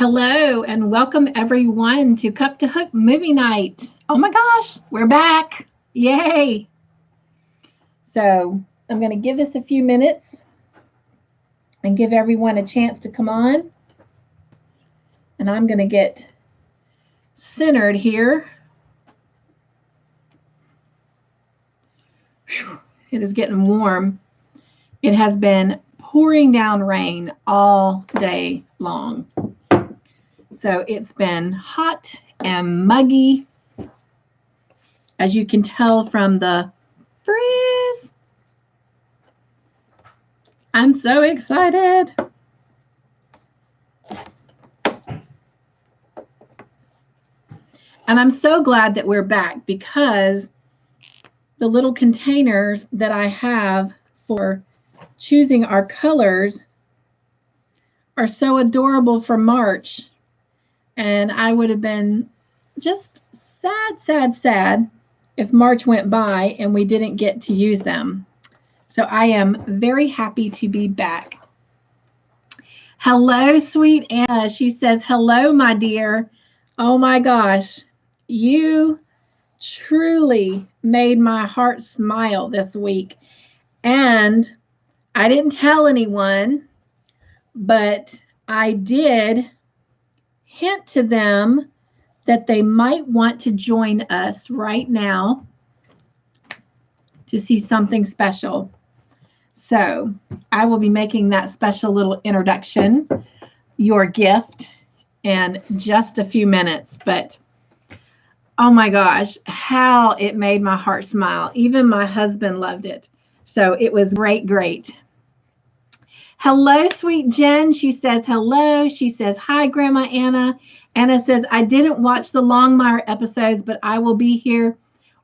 Hello and welcome everyone to Cup to Hook movie night. Oh my gosh, we're back. Yay. So I'm going to give this a few minutes and give everyone a chance to come on. And I'm going to get centered here. Whew, it is getting warm. It has been pouring down rain all day long. So it's been hot and muggy, as you can tell from the breeze. I'm so excited. And I'm so glad that we're back because the little containers that I have for choosing our colors are so adorable for March. And I would have been just sad if March went by and we didn't get to use them. So I am very happy to be back. Hello, sweet Anna. She says, hello, my dear. Oh my gosh, you truly made my heart smile this week. And I didn't tell anyone, but I did hint to them that they might want to join us right now to see something special. So I will be making that special little introduction, your gift, in just a few minutes. But oh my gosh, how it made my heart smile. Even my husband loved it. So it was great. Hello, sweet Jen. She says hello. She says, hi, Grandma Anna. Anna says, I didn't watch the Longmire episodes, but I will be here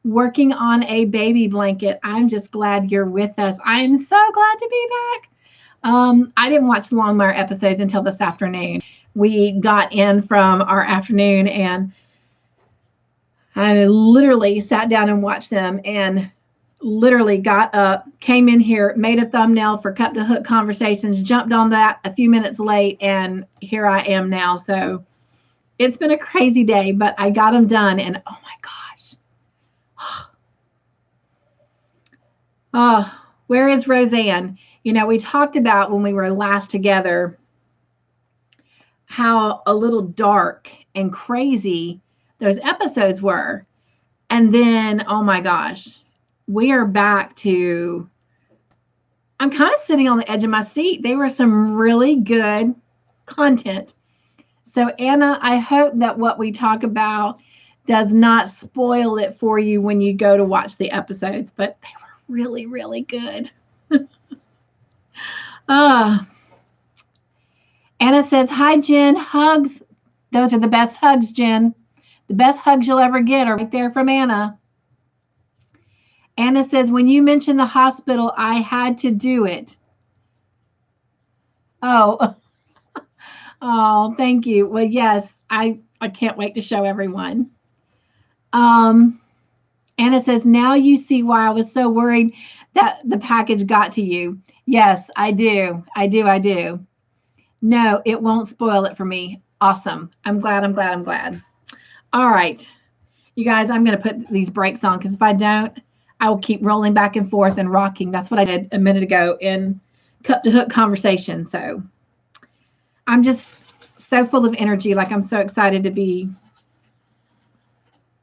working on a baby blanket. I'm just glad you're with us. I am so glad to be back. I didn't watch the Longmire episodes until this afternoon. We got in from our afternoon and I literally sat down and watched them and literally got up, came in here, made a thumbnail for Cup to Hook Conversations, jumped on that a few minutes late, and here I am now. So it's been a crazy day, but I got them done, and oh my gosh. Oh, where is Roseanne? You know, we talked about when we were last together how a little dark and crazy those episodes were. And then, oh my gosh, we are back to, I'm kind of sitting on the edge of my seat. They were some really good content. So Anna, I hope that what we talk about does not spoil it for you when you go to watch the episodes, but they were really good. Anna says, hi, Jen. Hugs. Those are the best hugs, Jen. The best hugs you'll ever get are right there from Anna. Anna says, when you mentioned the hospital, I had to do it. Oh, thank you. Well, yes, I can't wait to show everyone. Anna says, now you see why I was so worried that the package got to you. Yes, I do. No, it won't spoil it for me. Awesome. I'm glad. All right. You guys, I'm going to put these brakes on because if I don't, I will keep rolling back and forth and rocking. That's what I did a minute ago in Cup to Hook Conversation. So I'm just so full of energy. Like I'm so excited to be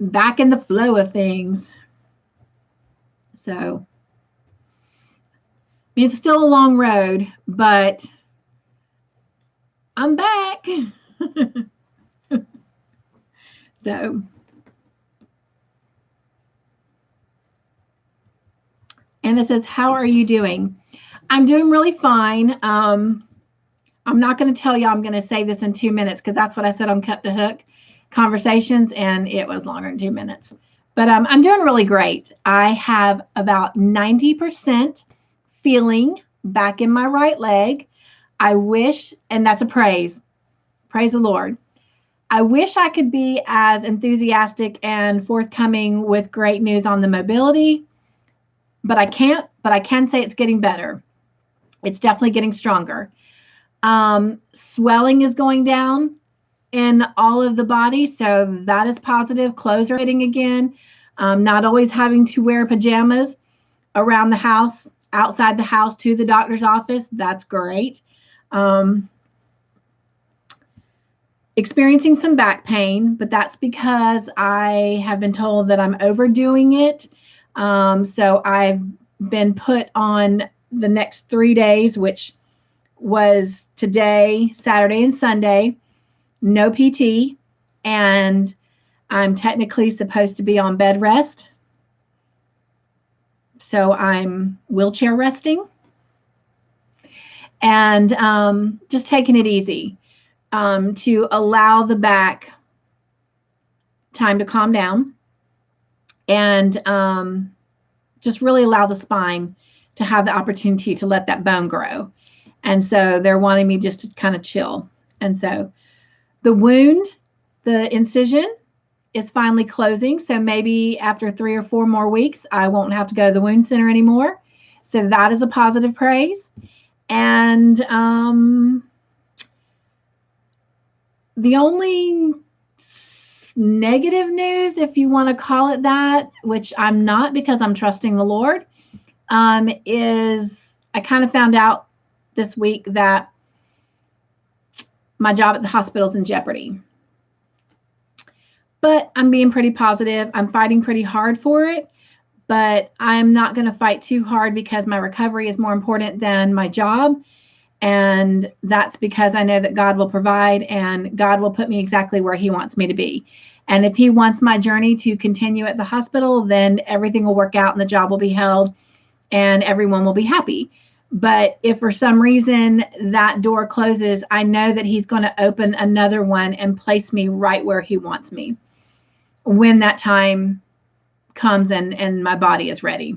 back in the flow of things. So it's still a long road, but I'm back. So Anna says, how are you doing? I'm doing really fine. I'm not going to tell you I'm going to say this in 2 minutes because that's what I said on Cup to Hook Conversations, and it was longer than 2 minutes. But I'm doing really great. I have about 90% feeling back in my right leg. I wish, and that's a praise. Praise the Lord. I wish I could be as enthusiastic and forthcoming with great news on the mobility, but I can't. But I can say it's getting better. It's definitely getting stronger. Swelling is going down. in all of the body, so that is positive. Clothes are fitting again. Not always having to wear pajamas around the house, outside the house to the doctor's office. That's great. Experiencing some back pain, but that's because I have been told that I'm overdoing it. So I've been put on the next 3 days, which was today, Saturday, and Sunday, no PT, and I'm technically supposed to be on bed rest. So I'm wheelchair resting and just taking it easy to allow the back time to calm down and just really allow the spine to have the opportunity to let that bone grow. And so they're wanting me just to kind of chill. And so the wound, the incision is finally closing. So maybe after 3 or 4 more weeks, I won't have to go to the wound center anymore. So that is a positive praise. And the only negative news, if you want to call it that, which I'm not because I'm trusting the Lord, is I kind of found out this week that my job at the hospital is in jeopardy. But I'm being pretty positive. I'm fighting pretty hard for it, but I'm not going to fight too hard because my recovery is more important than my job. And that's because I know that God will provide and God will put me exactly where He wants me to be. And if He wants my journey to continue at the hospital, then everything will work out and the job will be held and everyone will be happy. But if for some reason that door closes, I know that He's going to open another one and place me right where He wants me when that time comes and my body is ready.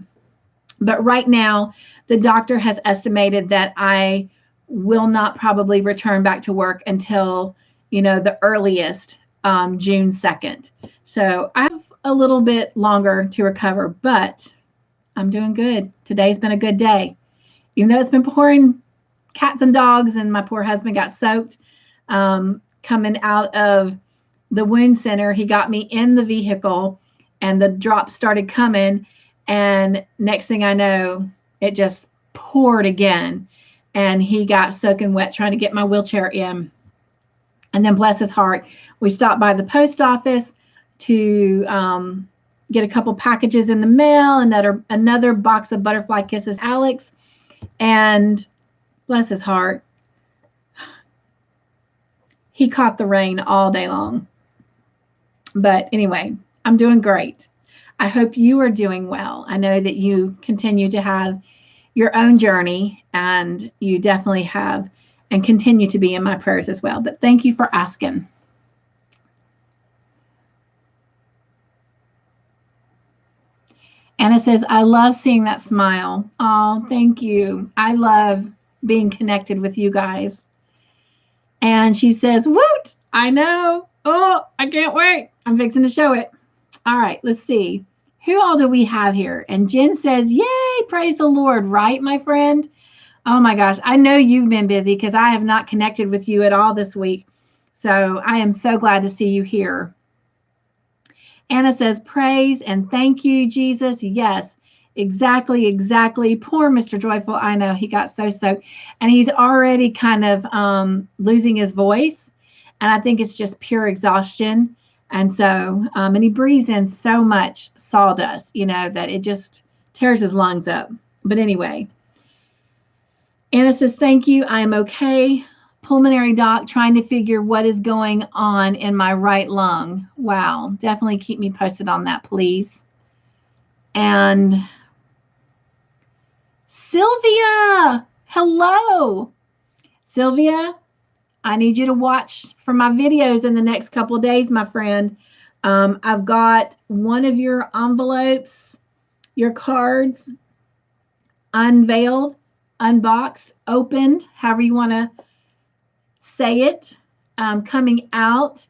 But right now, the doctor has estimated that I will not probably return back to work until, the earliest June 2nd. So I have a little bit longer to recover, but I'm doing good. Today's been a good day. Even though it's been pouring cats and dogs and my poor husband got soaked coming out of the wound center, he got me in the vehicle and the drops started coming. And next thing I know, it just poured again. And he got soaking wet trying to get my wheelchair in. And then, bless his heart, we stopped by the post office to get a couple packages in the mail, another box of butterfly kisses, Alex. And bless his heart, he caught the rain all day long. But anyway, I'm doing great. I hope you are doing well. I know that you continue to have your own journey, and you definitely have and continue to be in my prayers as well. But thank you for asking. Anna says, I love seeing that smile. Oh, thank you. I love being connected with you guys. And she says, woot, I know. Oh, I can't wait. I'm fixing to show it. All right, let's see. Who all do we have here? And Jen says, yay, praise the Lord, right, my friend? Oh my gosh, I know you've been busy because I have not connected with you at all this week. So I am so glad to see you here. Anna says, praise and thank you, Jesus. Yes, exactly. Poor Mr. Joyful. I know he got so soaked and he's already kind of losing his voice. And I think it's just pure exhaustion. And so, and he breathes in so much sawdust, that it just tears his lungs up. But anyway, Anna says, thank you. I am okay. Pulmonary doc trying to figure what is going on in my right lung. Wow. Definitely keep me posted on that, please. And Sylvia, hello. Sylvia, I need you to watch for my videos in the next couple of days, my friend. I've got one of your envelopes, your cards, unveiled, unboxed, opened, however you want to say it, coming out.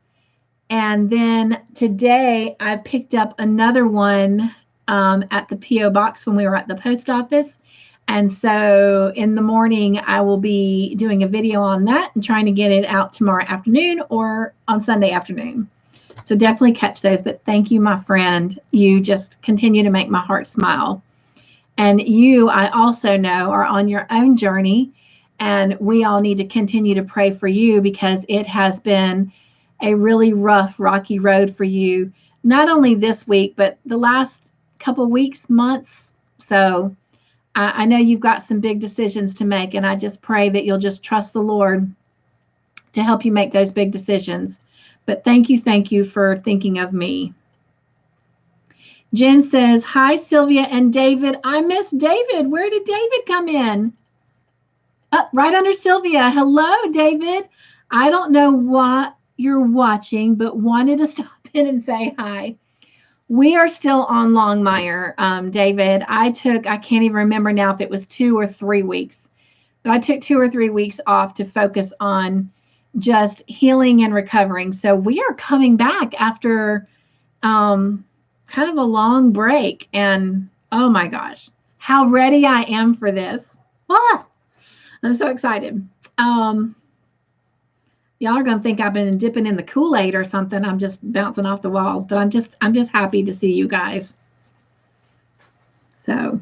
And then today I picked up another one at the P.O. box when we were at the post office. And so in the morning, I will be doing a video on that and trying to get it out tomorrow afternoon or on Sunday afternoon. So definitely catch those. But thank you, my friend. You just continue to make my heart smile. And you, I also know, are on your own journey. And we all need to continue to pray for you because it has been a really rough, rocky road for you, not only this week, but the last couple weeks, months. So I know you've got some big decisions to make, and I just pray that you'll just trust the Lord to help you make those big decisions. But thank you for thinking of me. Jen says, hi, Sylvia and David. I miss David. Where did David come in? Right under Sylvia. Hello, David. I don't know what you're watching, but wanted to stop in and say hi. We are still on Longmire, David. I can't even remember now if it was 2 or 3 weeks, but I took 2 or 3 weeks off to focus on just healing and recovering. So we are coming back after kind of a long break. And oh my gosh, how ready I am for this. I'm so excited. Y'all are going to think I've been dipping in the Kool-Aid or something. I'm just bouncing off the walls, but I'm just happy to see you guys. So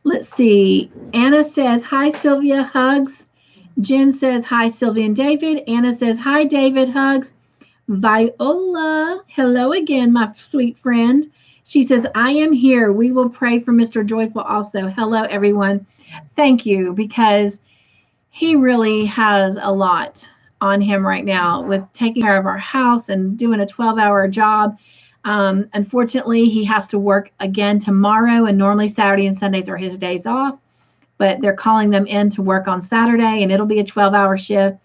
let's see. Anna says, hi, Sylvia, hugs. Jen says, hi, Sylvia and David. Anna says, hi, David, hugs. Viola, hello again, my sweet friend. She says, I am here. We will pray for Mr. Joyful also. Hello, everyone. Thank you, because he really has a lot on him right now with taking care of our house and doing a 12-hour job. Unfortunately, he has to work again tomorrow, and normally Saturday and Sundays are his days off, but they're calling them in to work on Saturday, and it'll be a 12-hour shift.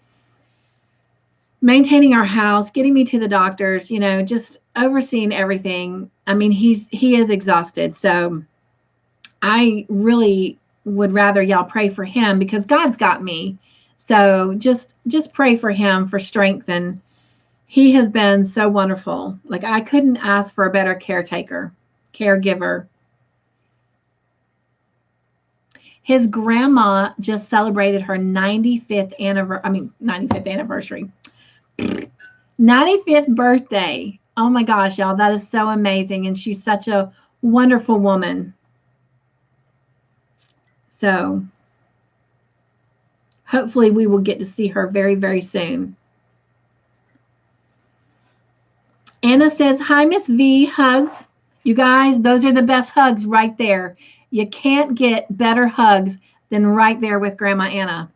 Maintaining our house, getting me to the doctors, just overseeing everything. I mean, he is exhausted. So I really would rather y'all pray for him because God's got me. So just pray for him for strength. And he has been so wonderful. Like, I couldn't ask for a better caregiver. His grandma just celebrated her 95th anniversary. 95th birthday. Oh my gosh, y'all, that is so amazing. And she's such a wonderful woman. So hopefully we will get to see her very, very soon. Anna says, hi, Miss V, hugs. You guys, those are the best hugs right there. You can't get better hugs than right there with Grandma Anna.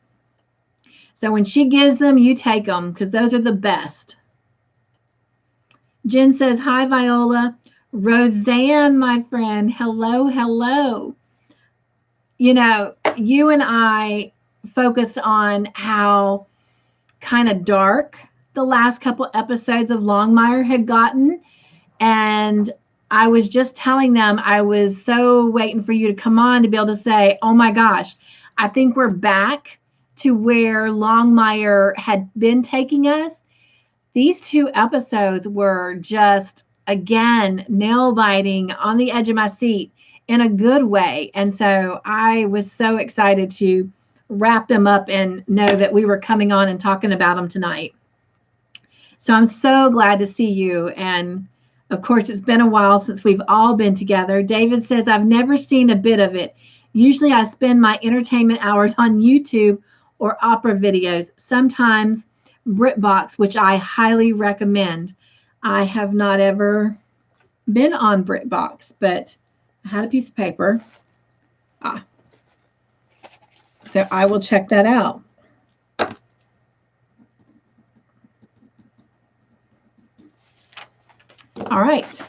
So when she gives them, you take them because those are the best. Jen says, hi, Viola. Roseanne, my friend, hello, hello. You and I focused on how kind of dark the last couple episodes of Longmire had gotten. And I was just telling them I was so waiting for you to come on to be able to say, oh my gosh, I think we're back to where Longmire had been taking us. These 2 episodes were just, again, nail biting, on the edge of my seat in a good way. And so I was so excited to wrap them up and know that we were coming on and talking about them tonight. So I'm so glad to see you. And of course, it's been a while since we've all been together. David says, I've never seen a bit of it. Usually I spend my entertainment hours on YouTube or opera videos, sometimes BritBox, which I highly recommend. I have not ever been on BritBox, but I had a piece of paper. So I will check that out. All right.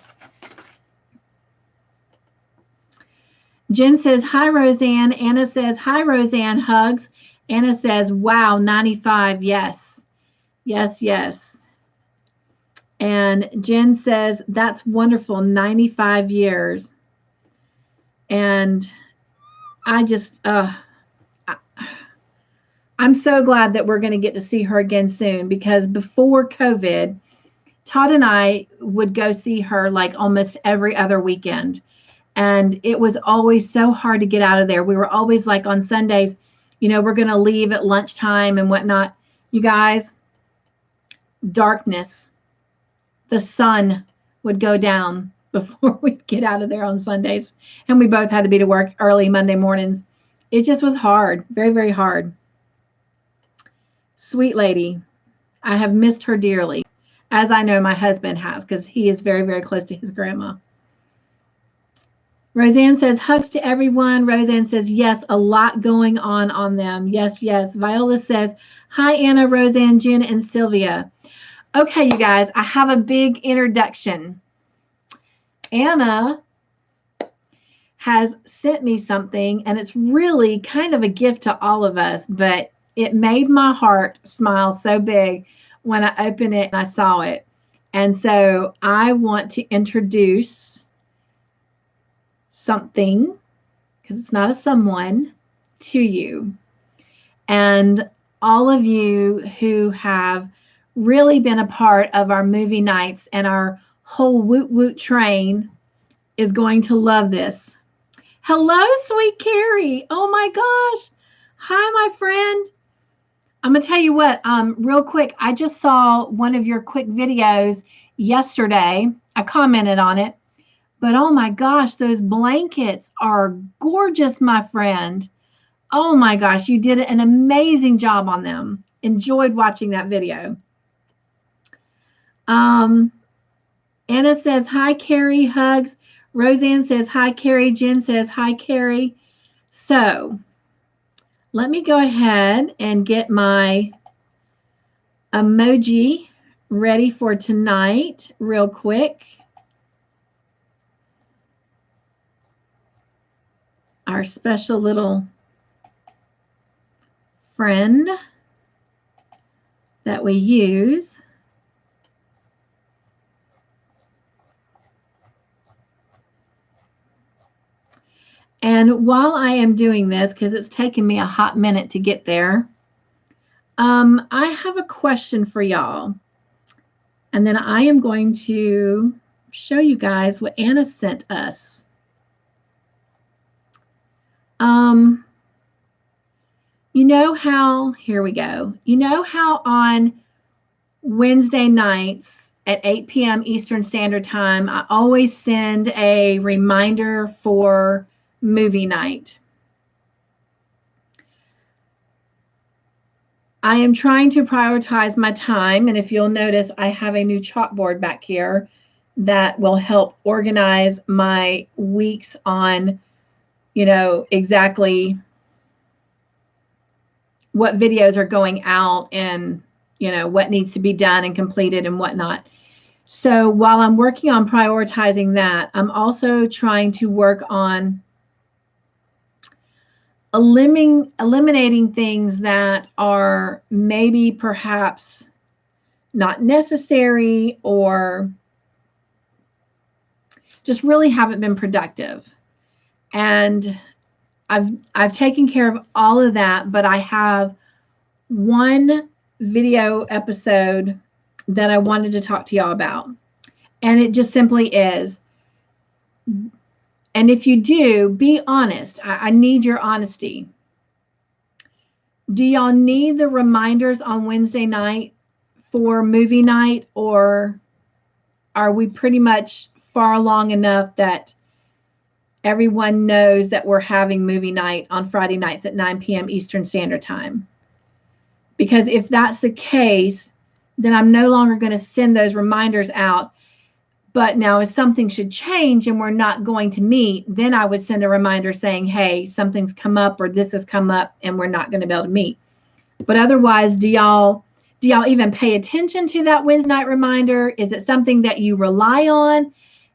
Jen says, hi, Roseanne. Anna says, hi, Roseanne, hugs. Anna says, wow, 95. Yes. Yes, yes. And Jen says, that's wonderful, 95 years. And I just, I'm so glad that we're going to get to see her again soon, because before COVID, Todd and I would go see her like almost every other weekend. And it was always so hard to get out of there. We were always like on Sundays, we're going to leave at lunchtime and whatnot. You guys, darkness, the sun would go down before we'd get out of there on Sundays. And we both had to be to work early Monday mornings. It just was hard, very, very hard. Sweet lady, I have missed her dearly, as I know my husband has, because he is very, very close to his grandma. Roseanne says, hugs to everyone. Roseanne says, yes, a lot going on them. Yes, yes. Viola says, hi, Anna, Roseanne, Jen, and Sylvia. Okay, you guys, I have a big introduction. Anna has sent me something, and it's really kind of a gift to all of us, but it made my heart smile so big when I opened it and I saw it. And so I want to introduce something, because it's not a someone, to you. And all of you who have really been a part of our movie nights and our whole Woot Woot train is going to love this. Hello, sweet Carrie. Oh my gosh. Hi, my friend. I'm going to tell you what, real quick, I just saw one of your quick videos yesterday. I commented on it. But oh my gosh, those blankets are gorgeous, my friend. Oh my gosh, you did an amazing job on them. Enjoyed watching that video. Anna says, hi, Carrie, hugs. Roseanne says, hi, Carrie. Jen says, hi, Carrie. So let me go ahead and get my emoji ready for tonight real quick. Our special little friend that we use. And while I am doing this, because it's taken me a hot minute to get there, I have a question for y'all. And then I am going to show you guys what Anna sent us. You know how, here we go. You know how on Wednesday nights at 8 p.m. Eastern Standard Time, I always send a reminder for movie night. I am trying to prioritize my time, and if you'll notice, I have a new chalkboard back here that will help organize my weeks on, exactly what videos are going out and, what needs to be done and completed and whatnot. So while I'm working on prioritizing that, I'm also trying to work on eliminating things that are maybe perhaps not necessary or just really haven't been productive. And I've taken care of all of that, but I have one video episode that I wanted to talk to y'all about. And it just simply is. And if you do, be honest. I need your honesty. Do y'all need the reminders on Wednesday night for movie night, or are we pretty much far along enough that everyone knows that we're having movie night on Friday nights at 9 p.m. Eastern Standard Time? Because if that's the case, then I'm no longer going to send those reminders out. But now if something should change and we're not going to meet, then I would send a reminder saying, hey, something's come up or this has come up and we're not going to be able to meet. But otherwise, do y'all even pay attention to that Wednesday night reminder? Is it something that you rely on?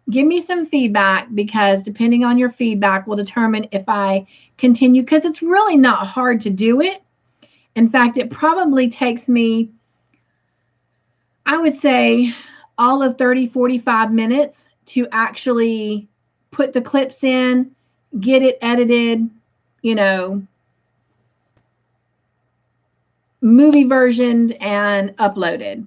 Give me some feedback, because depending on your feedback will determine if I continue, because it's really not hard to do it. In fact, it probably takes me, I would say, all of 30, 45 minutes to actually put the clips in, get it edited, movie versioned and uploaded.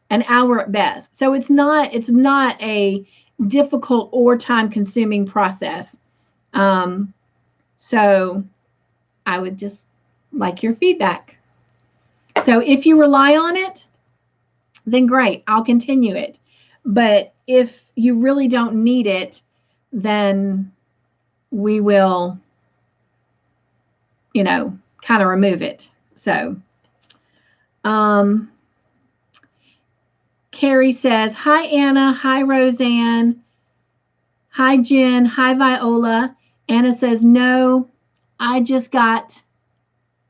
an hour at best. So it's not a difficult or time consuming process. So I would just like your feedback. So if you rely on it, then great, I'll continue it. But if you really don't need it, then we will, kind of remove it. So, Carrie says, hi, Anna. Hi, Roseanne. Hi, Jen. Hi, Viola. Anna says, no, I just got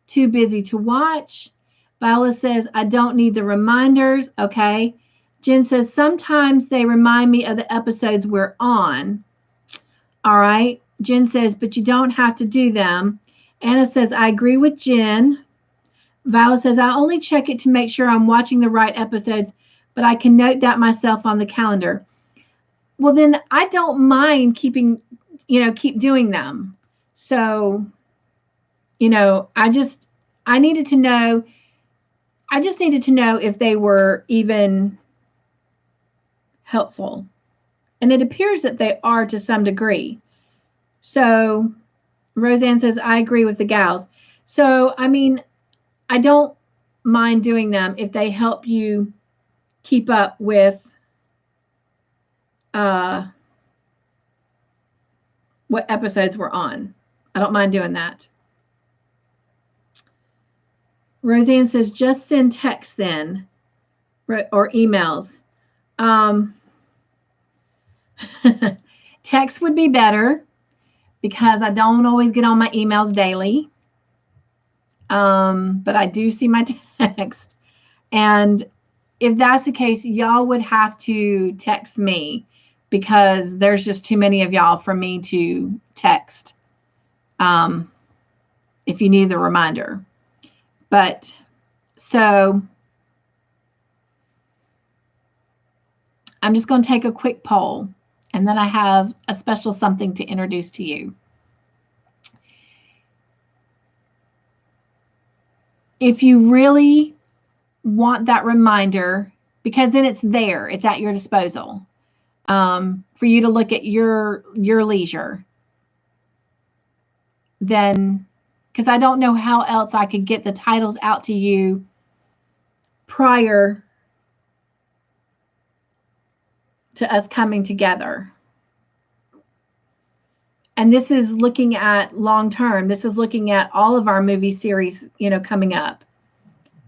too busy to watch. Viola says, I don't need the reminders. Okay. Jen says, sometimes they remind me of the episodes we're on. All right. Jen says, but you don't have to do them. Anna says, I agree with Jen. Viola says, I only check it to make sure I'm watching the right episodes, but I can note that myself on the calendar. Well, then I don't mind keep doing them. So, I just needed to know if they were even helpful. And it appears that they are to some degree. So Roseanne says, I agree with the gals. So, I don't mind doing them if they help you keep up with what episodes we're on. I don't mind doing that. Roseanne says, just send text then, or emails. Text would be better because I don't always get on my emails daily. But I do see my text. And if that's the case, y'all would have to text me because there's just too many of y'all for me to text if you need the reminder. But so I'm just going to take a quick poll, and then I have a special something to introduce to you. If you really want that reminder, because then it's there, it's at your disposal for you to look at your leisure, then, because I don't know how else I could get the titles out to you prior to us coming together. And this is looking at long term. This is looking at all of our movie series, coming up.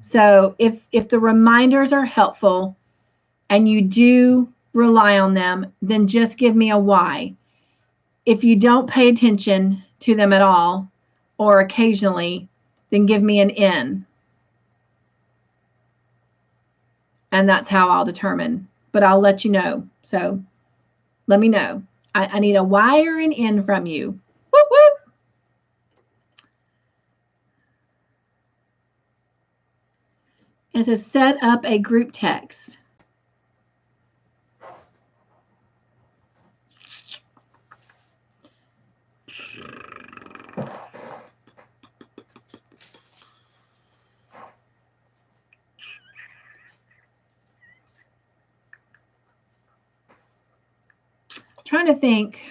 So if the reminders are helpful and you do rely on them, then just give me a Y. If you don't pay attention to them at all or occasionally, then give me an N. And that's how I'll determine. But I'll let you know. So let me know. I need a Y or an N from you. Whoop, whoop. And to set up a group text. Trying to think.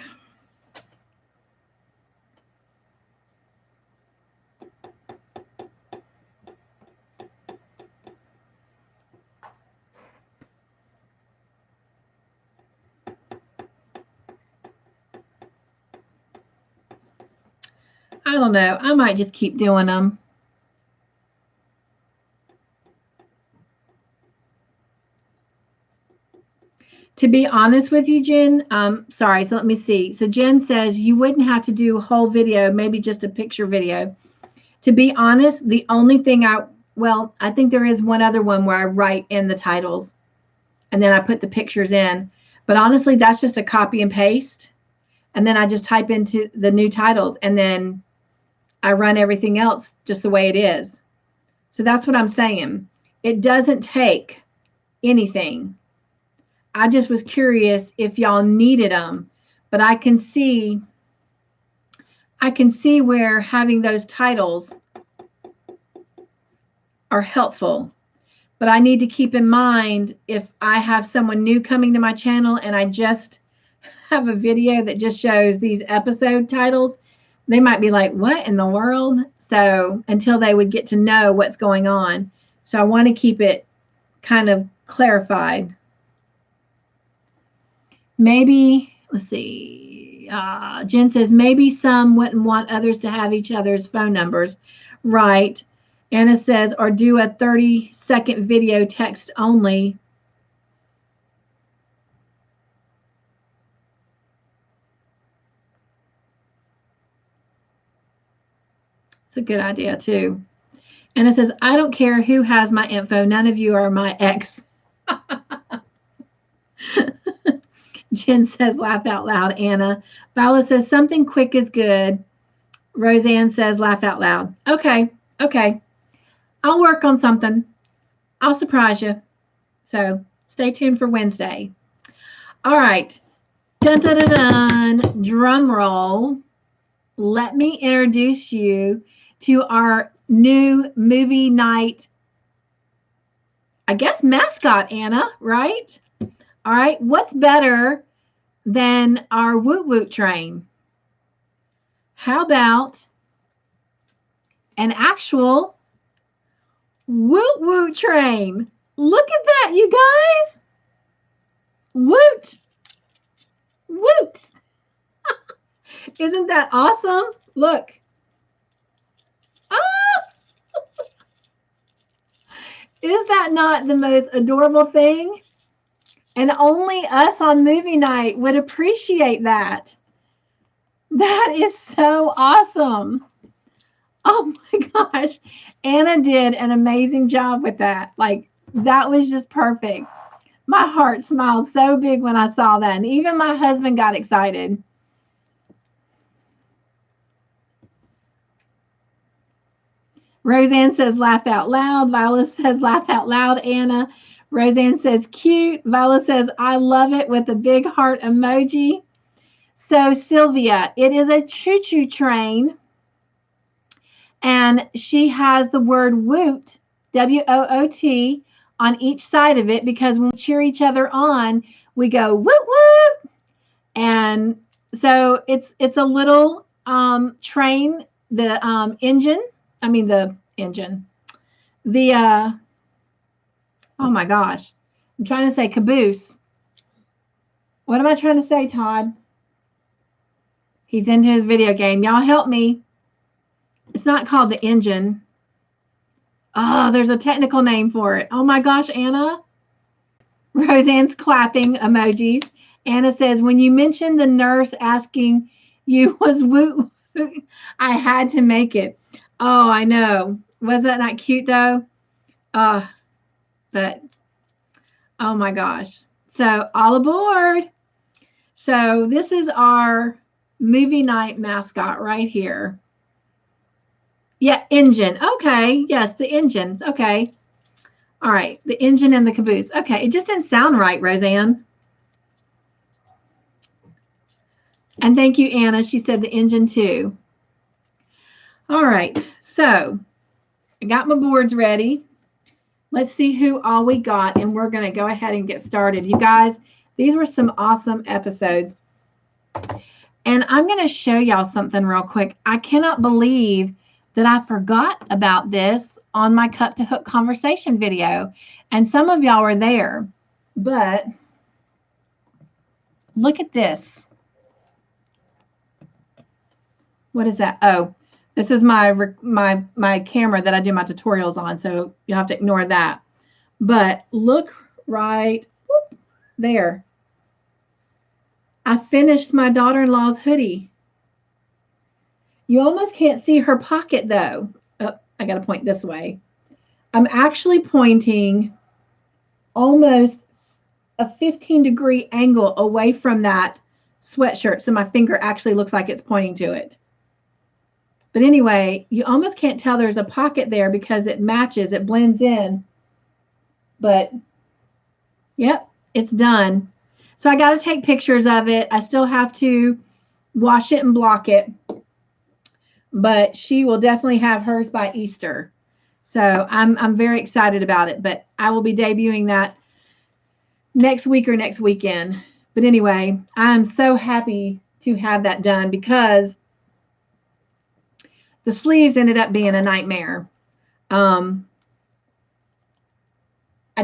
I don't know. I might just keep doing them. To be honest with you, Jen, sorry, so let me see. So Jen says you wouldn't have to do a whole video, maybe just a picture video. To be honest, the only thing I think there is one other one where I write in the titles and then I put the pictures in. But honestly, that's just a copy and paste. And then I just type into the new titles and then I run everything else just the way it is. So that's what I'm saying. It doesn't take anything. I just was curious if y'all needed them, but I can see where having those titles are helpful. But I need to keep in mind if I have someone new coming to my channel and I just have a video that just shows these episode titles, they might be like, what in the world? So until they would get to know what's going on. So I want to keep it kind of clarified. Maybe, let's see. Jen says, maybe some wouldn't want others to have each other's phone numbers. Right. Anna says, or do a 30-second video text only. It's a good idea too. Anna says, I don't care who has my info. None of you are my ex. Jen says, laugh out loud, Anna. Viola says, something quick is good. Roseanne says, laugh out loud. Okay. I'll work on something. I'll surprise you. So stay tuned for Wednesday. All right. Dun, dun, dun, dun. Drum roll. Let me introduce you to our new movie night, I guess, mascot, Anna, right? All right. What's better than our woot woot train? How about an actual woot woot train? Look at that, you guys. Woot. Woot. Isn't that awesome? Look. Ah! Is that not the most adorable thing? And only us on movie night would appreciate that. That is so awesome. Oh my gosh. Anna did an amazing job with that. Like, that was just perfect. My heart smiled so big when I saw that. And even my husband got excited. Roseanne says, laugh out loud. Viola says, laugh out loud, Anna. Roseanne says, cute. Viola says, I love it, with a big heart emoji. So, Sylvia, it is a choo-choo train. And she has the word woot, W-O-O-T, on each side of it, because when we cheer each other on, we go woot woot. And so it's a little train. The oh my gosh, I'm trying to say caboose. What am I trying to say, Todd? He's into his video game. Y'all help me. It's not called the engine. Oh, there's a technical name for it. Oh my gosh, Anna. Roseanne's clapping emojis. Anna says, when you mentioned the nurse asking you was woot, I had to make it. Oh, I know. Was that not cute though? But oh my gosh. So all aboard. So this is our movie night mascot right here. Yeah, engine. Okay. Yes, the engines. Okay. All right. The engine and the caboose. Okay. It just didn't sound right, Roseanne. And thank you, Anna. She said the engine too. All right. So I got my boards ready. Let's see who all we got, and we're going to go ahead and get started. You guys, these were some awesome episodes. And I'm going to show y'all something real quick. I cannot believe that I forgot about this on my Cup to Hook conversation video. And some of y'all were there. But look at this. What is that? Oh, this is my camera that I do my tutorials on, so you'll have to ignore that. But look right there. I finished my daughter-in-law's hoodie. You almost can't see her pocket though. Oh, I got to point this way. I'm actually pointing almost a 15-degree angle away from that sweatshirt, so my finger actually looks like it's pointing to it. But anyway, you almost can't tell there's a pocket there because it matches, it blends in. But yep, it's done. So I got to take pictures of it. I still have to wash it and block it. But she will definitely have hers by Easter. So I'm very excited about it, but I will be debuting that next week or next weekend. But anyway, I'm so happy to have that done because the sleeves ended up being a nightmare. I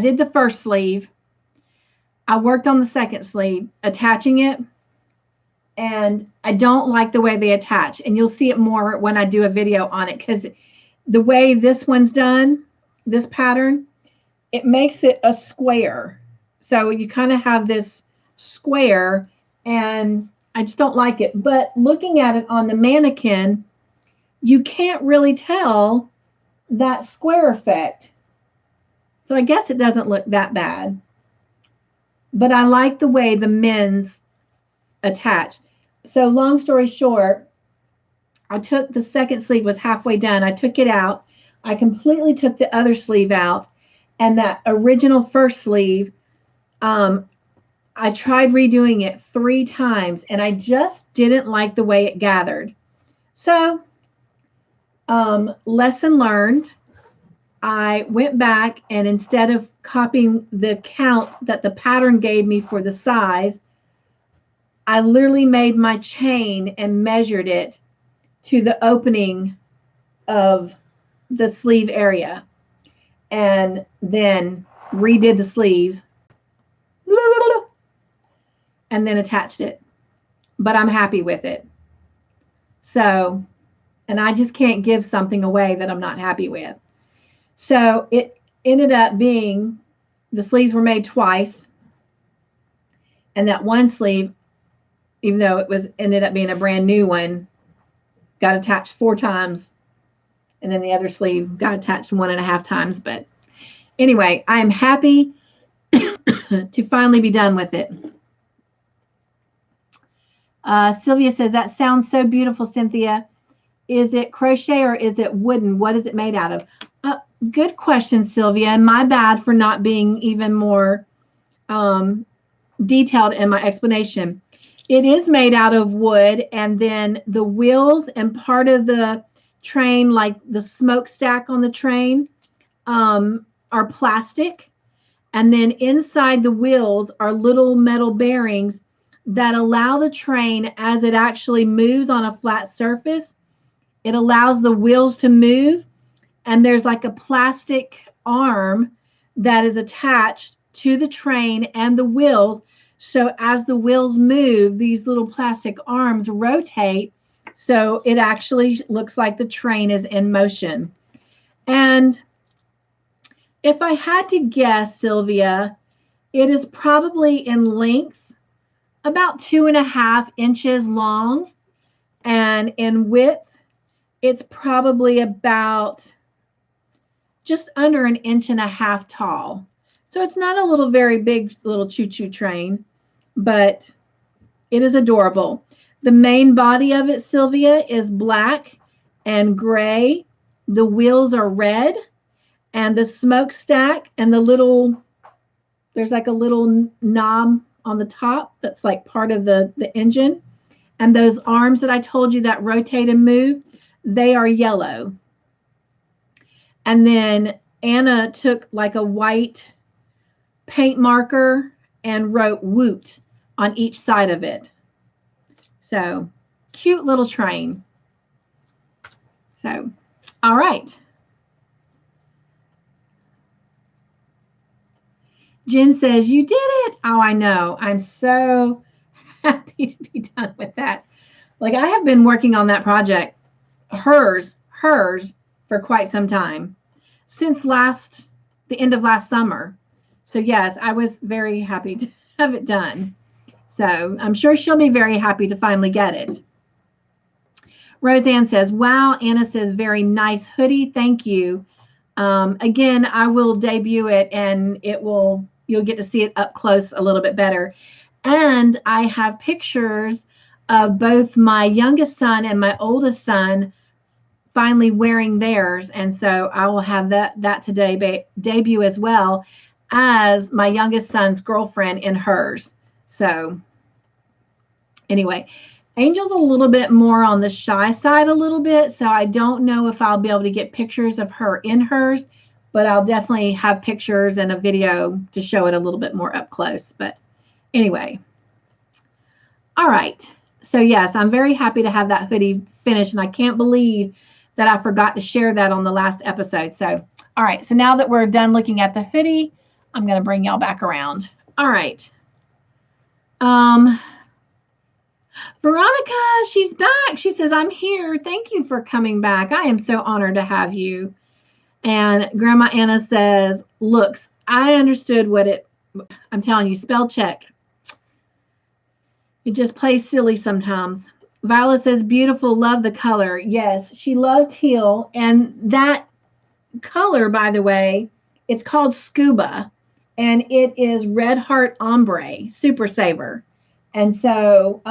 did the first sleeve. I worked on the second sleeve, attaching it, and I don't like the way they attach. And you'll see it more when I do a video on it, because the way this one's done, this pattern, it makes it a square. So you kind of have this square, and I just don't like it. But looking at it on the mannequin, you can't really tell that square effect. So I guess it doesn't look that bad. But I like the way the men's attach. So long story short, I took the second sleeve, was halfway done. I took it out. I completely took the other sleeve out. And that original first sleeve, I tried redoing it 3 times, and I just didn't like the way it gathered. So, lesson learned. I went back, and instead of copying the count that the pattern gave me for the size, I literally made my chain and measured it to the opening of the sleeve area, and then redid the sleeves and then attached it. But I'm happy with it. So, and I just can't give something away that I'm not happy with. So it ended up being, the sleeves were made twice, and that one sleeve, even though it was ended up being a brand new one, got attached 4 times, and then the other sleeve got attached 1.5 times. But anyway, I am happy to finally be done with it. Sylvia says, that sounds so beautiful, Cynthia. Is it crochet or is it wooden? What is it made out of? Good question, Sylvia. And my bad for not being even more detailed in my explanation. It is made out of wood, and then the wheels and part of the train, like the smokestack on the train, are plastic. And then inside the wheels are little metal bearings that allow the train, as it actually moves on a flat surface, it allows the wheels to move. And there's like a plastic arm that is attached to the train and the wheels. So as the wheels move, these little plastic arms rotate. So it actually looks like the train is in motion. And if I had to guess, Sylvia, it is probably in length about 2.5 inches long, and in width, it's probably about just under 1.5 inches tall. So it's not a little very big little choo-choo train, but it is adorable. The main body of it, Sylvia, is black and gray. The wheels are red, and the smokestack and the little, there's like a little knob on the top that's like part of the engine. And those arms that I told you that rotate and move, they are yellow. And then Anna took like a white paint marker and wrote "Woot" on each side of it. So cute little train. So, all right. Jen says, you did it. Oh, I know. I'm so happy to be done with that. Like, I have been working on that project, hers, for quite some time, since the end of last summer. So yes, I was very happy to have it done. So I'm sure she'll be very happy to finally get it. Roseanne says, wow. Anna says, very nice hoodie. Thank you. Again, I will debut it, and you'll get to see it up close a little bit better. And I have pictures of both my youngest son and my oldest son finally wearing theirs. And so I will have that today debut as well as my youngest son's girlfriend in hers. So anyway, Angel's a little bit more on the shy side a little bit, so I don't know if I'll be able to get pictures of her in hers, but I'll definitely have pictures and a video to show it a little bit more up close. But anyway, all right. So yes, I'm very happy to have that hoodie finished, and I can't believe that I forgot to share that on the last episode. So, all right. So now that we're done looking at the hoodie, I'm going to bring y'all back around. All right. Veronica, she's back. She says, I'm here. Thank you for coming back. I am so honored to have you. And Grandma Anna says, looks, I understood I'm telling you, spell check. It just plays silly sometimes. Viola says, beautiful, love the color. Yes, she loved teal. And that color, by the way, it's called Scuba. And it is Red Heart Ombre, Super Saver. And so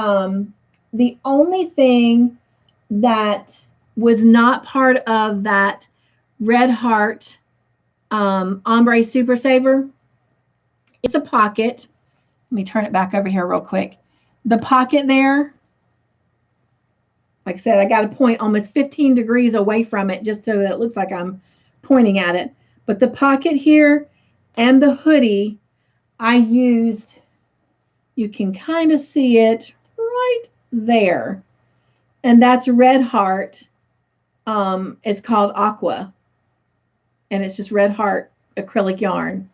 the only thing that was not part of that Red Heart Ombre Super Saver is the pocket. Let me turn it back over here real quick. The pocket there, like I said, I got to point almost 15 degrees away from it just so that it looks like I'm pointing at it. But the pocket here and the hoodie, I used, you can kind of see it right there. And that's Red Heart. It's called Aqua. And it's just Red Heart acrylic yarn.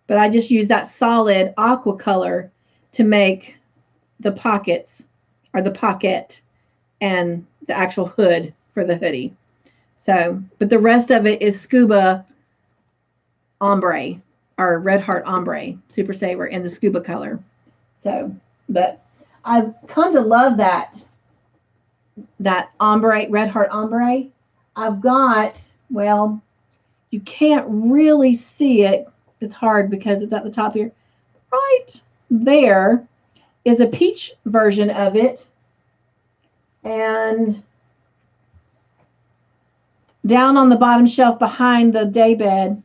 But I just use that solid aqua color to make the pockets, or the pocket, and the actual hood for the hoodie. So, but the rest of it is Scuba Ombre, or Red Heart Ombre Super Saver in the Scuba color. So, but I've come to love that ombre, Red Heart Ombre. I've got, well, you can't really see it. It's hard because it's at the top here. Right there is a peach version of it. And down on the bottom shelf behind the daybed,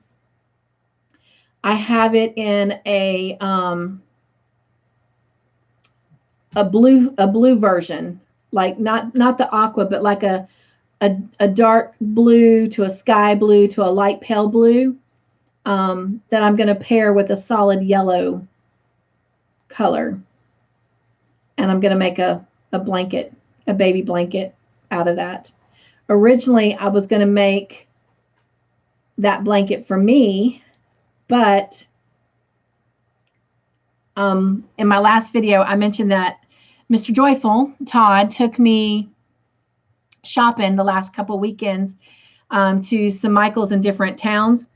I have it in a blue version, like not the aqua, but like a dark blue to a sky blue to a light pale blue, that I'm going to pair with a solid yellow color. And I'm going to make a blanket, a baby blanket out of that. Originally, I was going to make that blanket for me, but in my last video, I mentioned that Mr. Joyful, Todd, took me shopping the last couple weekends to some Michaels in different towns.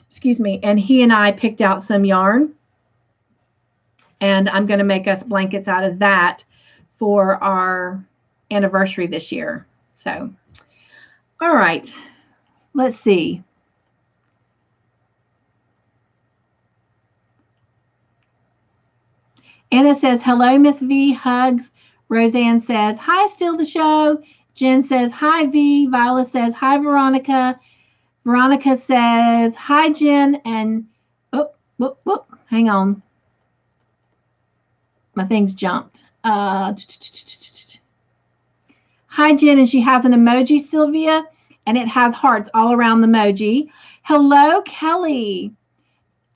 Excuse me. And he and I picked out some yarn. And I'm going to make us blankets out of that for our anniversary this year. So, all right. Let's see. Anna says, hello, Miss V, hugs. Roseanne says, hi, still the show. Jen says, hi, V. Viola says, hi, Veronica. Veronica says, hi, Jen. And, hang on. My thing's jumped. Hi, Jen. And she has an emoji, Sylvia, and it has hearts all around the emoji. Hello, Kelly.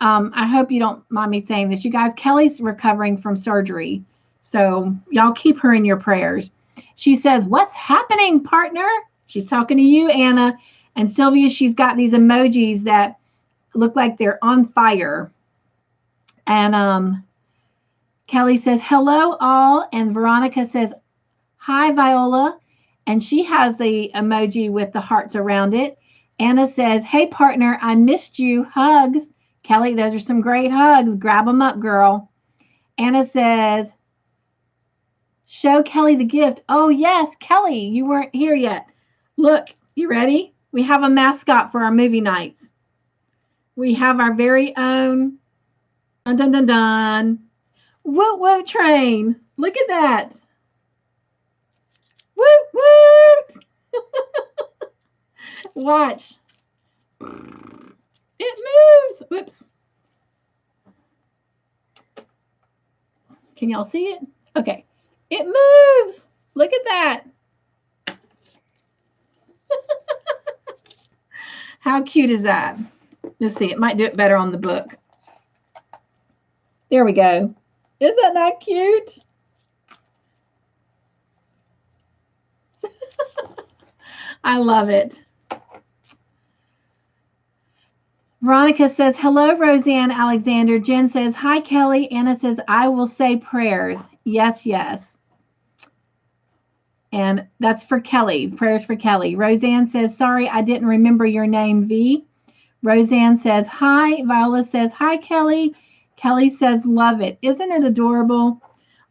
I hope you don't mind me saying this. You guys, Kelly's recovering from surgery. So y'all keep her in your prayers. She says, what's happening, partner? She's talking to you, Anna. And Sylvia, she's got these emojis that look like they're on fire. And Kelly says, hello, all. And Veronica says, hi, Viola. And she has the emoji with the hearts around it. Anna says, hey, partner, I missed you. Hugs. Kelly, those are some great hugs. Grab them up, girl. Anna says, show Kelly the gift. Oh, yes, Kelly, you weren't here yet. Look, you ready? We have a mascot for our movie nights. We have our very own dun dun dun dun woot woot train. Look at that. Woot woot. Watch. It moves. Whoops. Can y'all see it? Okay. It moves. Look at that. How cute is that? Let's see. It might do it better on the book. There we go. Isn't that not cute? I love it. Veronica says, hello, Roseanne Alexander. Jen says, hi, Kelly. Anna says, I will say prayers. Yes, yes. And that's for Kelly. Prayers for Kelly. Roseanne says, sorry, I didn't remember your name, V. Roseanne says, hi. Viola says, hi, Kelly. Kelly says, love it. Isn't it adorable?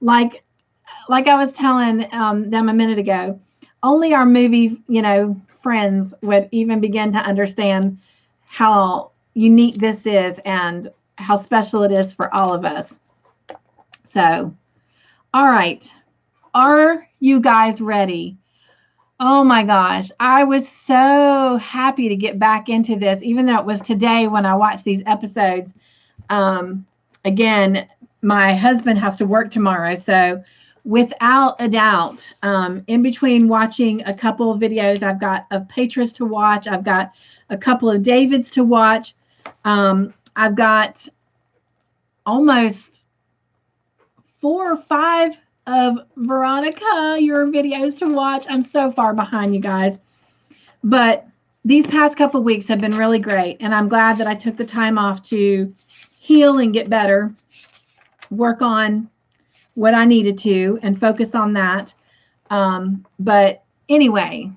Like I was telling them a minute ago, only our movie, friends would even begin to understand how unique this is and how special it is for all of us. So, all right. Are you guys ready? Oh my gosh. I was so happy to get back into this, even though it was today when I watched these episodes. Again, my husband has to work tomorrow. So without a doubt, in between watching a couple of videos, I've got a Patras to watch. I've got a couple of Davids to watch. I've got almost 4 or 5 of Veronica, your videos to watch. I'm so far behind, you guys. But these past couple of weeks have been really great. And I'm glad that I took the time off to heal and get better, work on what I needed to, and focus on that. But anyway,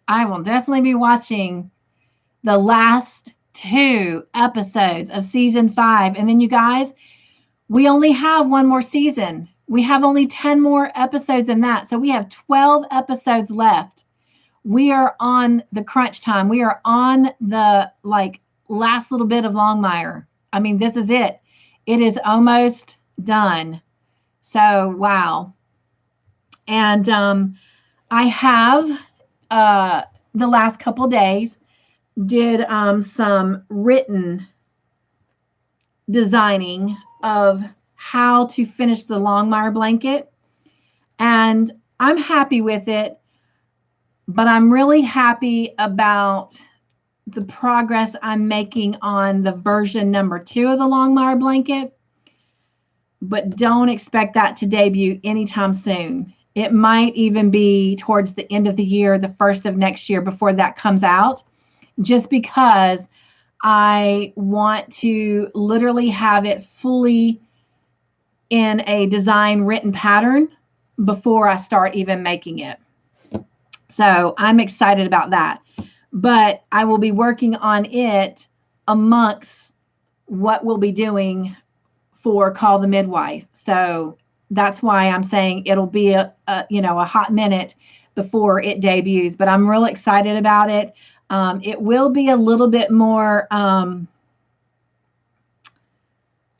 I will definitely be watching the last 2 episodes of season 5. And then, you guys, we only have one more season. We have only 10 more episodes in that. So we have 12 episodes left. We are on the crunch time. We are on the last little bit of Longmire. I mean, this is it. It is almost done. So, wow. And I have the last couple days did some written designing of how to finish the Longmire blanket. And I'm happy with it, but I'm really happy about the progress I'm making on the version number 2 of the Longmire blanket, but don't expect that to debut anytime soon. It might even be towards the end of the year, the first of next year, before that comes out, just because I want to literally have it fully in a design written pattern before I start even making it. So I'm excited about that. But I will be working on it amongst what we'll be doing for Call the Midwife. So that's why I'm saying it'll be a hot minute before it debuts. But I'm real excited about it. It will be a little bit more,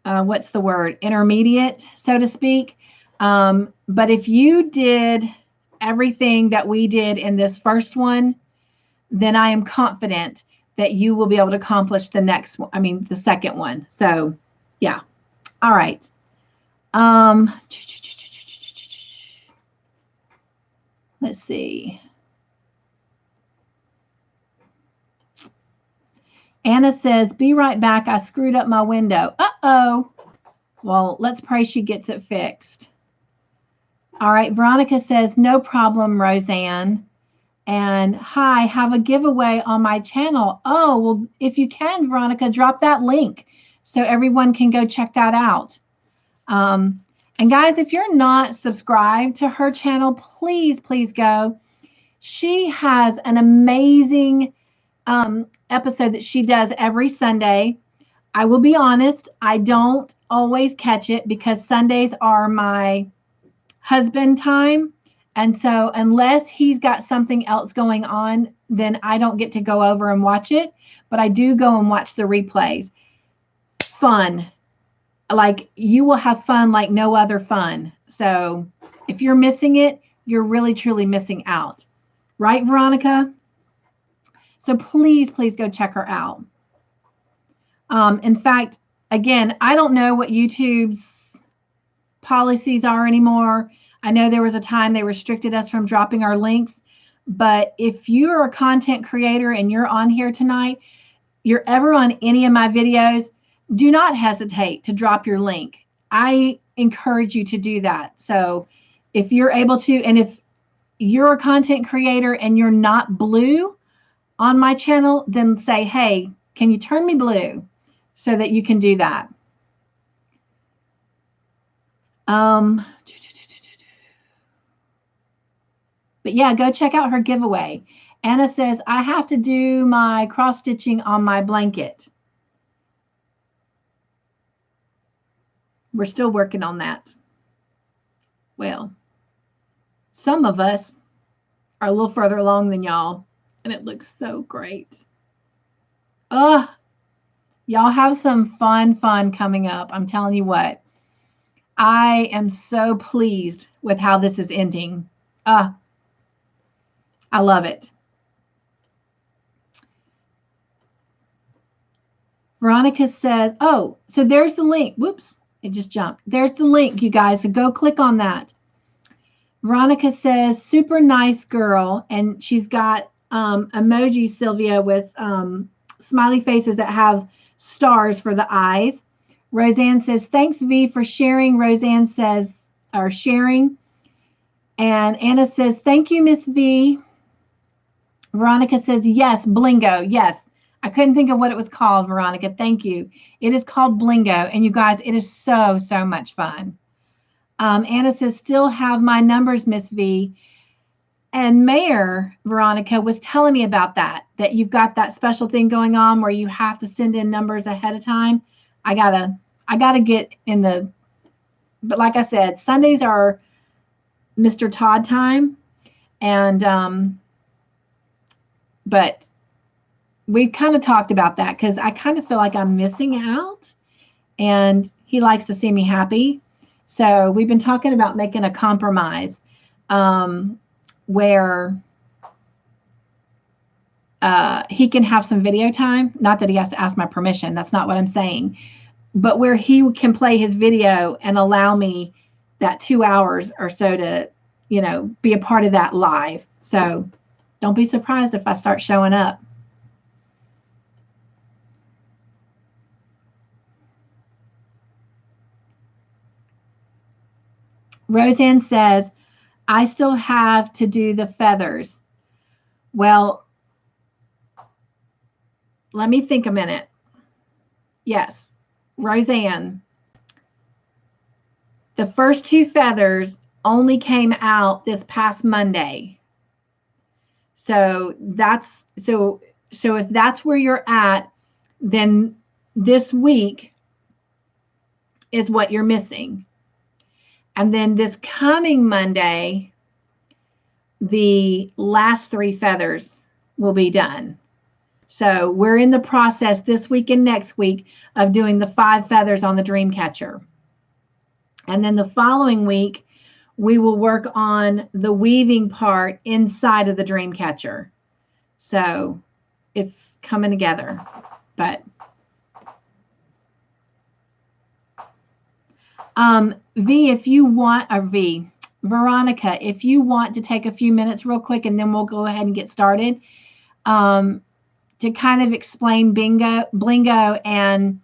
what's the word? Intermediate, so to speak. But if you did everything that we did in this first one, then I am confident that you will be able to accomplish the next one. I mean, the second one. So, yeah. All right. Let's see. Anna says, be right back. I screwed up my window. Uh-oh. Well, let's pray she gets it fixed. All right. Veronica says, no problem, Roseanne. And hi, have a giveaway on my channel. Oh, well, if you can, Veronica, drop that link so everyone can go check that out. And guys, if you're not subscribed to her channel, please, please go. She has an amazing episode that she does every Sunday. I will be honest, I don't always catch it because Sundays are my husband time. And so unless he's got something else going on, then I don't get to go over and watch it. But I do go and watch the replays. Fun. Like, you will have fun like no other fun. So if you're missing it, you're really, truly missing out. Right, Veronica? So please, please go check her out. In fact, again, I don't know what YouTube's policies are anymore. I know there was a time they restricted us from dropping our links, but if you're a content creator and you're on here tonight, you're ever on any of my videos, do not hesitate to drop your link. I encourage you to do that. So if you're able to, and if you're a content creator and you're not blue on my channel, then say, hey, can you turn me blue so that you can do that? But yeah, go check out her giveaway. Anna says, I have to do my cross stitching on my blanket. We're still working on that. Well, some of us are a little further along than y'all, and it looks so great. Y'all have some fun coming up. I'm telling you what. I am so pleased with how this is ending. I love it. Veronica says, oh, so there's the link. Whoops, it just jumped. There's the link, you guys. So go click on that. Veronica says, super nice girl. And she's got emoji, Sylvia, with smiley faces that have stars for the eyes. Roseanne says, thanks, V, for sharing. Roseanne says, or sharing. And Anna says, thank you, Miss V. Veronica says, yes, Blingo. Yes. I couldn't think of what it was called, Veronica. Thank you. It is called Blingo. And you guys, it is so much fun. Anna says, still have my numbers, Miss V. And Mayor, Veronica, was telling me about that you've got that special thing going on where you have to send in numbers ahead of time. I gotta get in the, but like I said, Sundays are Mr. Todd time. And, but we kind of talked about that because I kind of feel like I'm missing out and he likes to see me happy. So we've been talking about making a compromise where he can have some video time. Not that he has to ask my permission. That's not what I'm saying. But where he can play his video and allow me that 2 hours or so to, be a part of that live. So don't be surprised if I start showing up. Roseanne says, I still have to do the feathers. Well, let me think a minute. Yes, Roseanne, the first 2 feathers only came out this past Monday. So if that's where you're at, then this week is what you're missing. And then this coming Monday, the last 3 feathers will be done. So we're in the process this week and next week of doing the 5 feathers on the dream catcher. And then the following week, we will work on the weaving part inside of the dream catcher. So it's coming together. But V, if you want, or V, Veronica, if you want to take a few minutes real quick, and then we'll go ahead and get started, to kind of explain Blingo and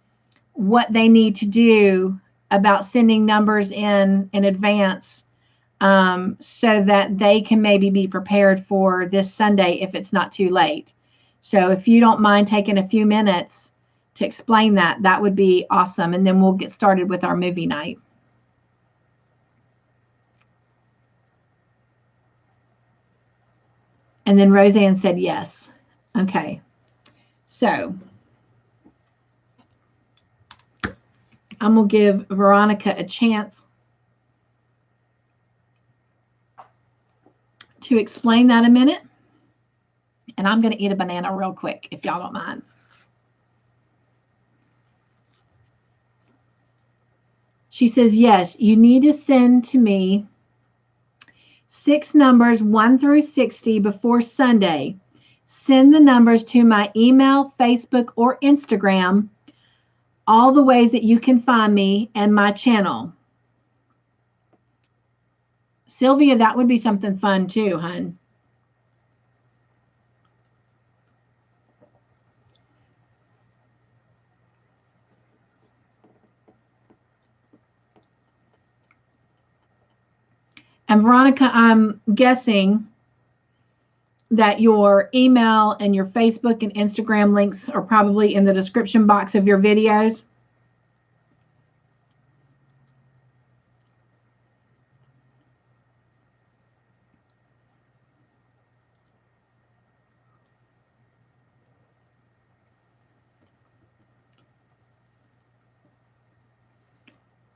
what they need to do about sending numbers in advance, so that they can maybe be prepared for this Sunday if it's not too late. So if you don't mind taking a few minutes to explain that, that would be awesome. And then we'll get started with our movie night. And then Roseanne said yes. Okay. So I'm going to give Veronica a chance to explain that a minute. And I'm going to eat a banana real quick, if y'all don't mind. She says, yes, you need to send to me 6 numbers, 1 through 60, before Sunday. Send the numbers to my email, Facebook, or Instagram, all the ways that you can find me and my channel. Sylvia, that would be something fun too, hun. And Veronica, I'm guessing that your email and your Facebook and Instagram links are probably in the description box of your videos.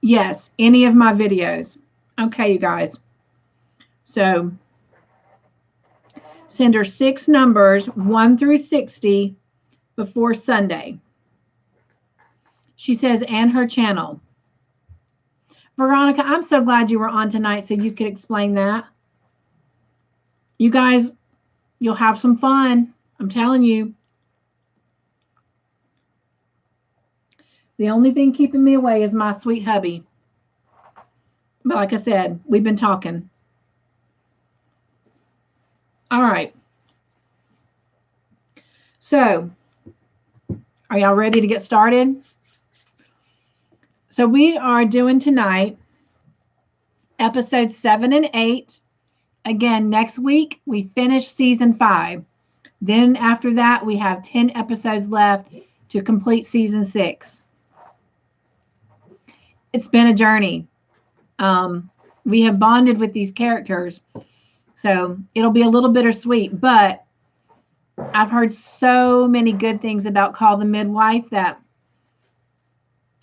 Yes, any of my videos. Okay, you guys. So send her 6 numbers, 1 through 60, before Sunday. She says, and her channel. Veronica, I'm so glad you were on tonight so you could explain that. You guys, you'll have some fun. I'm telling you. The only thing keeping me away is my sweet hubby. But like I said, we've been talking. All right. So, are y'all ready to get started? So we are doing tonight episodes 7 and 8. Again, next week we finish season 5. Then after that, we have 10 episodes left to complete season 6. It's been a journey. We have bonded with these characters, so it'll be a little bittersweet, but I've heard so many good things about Call the Midwife that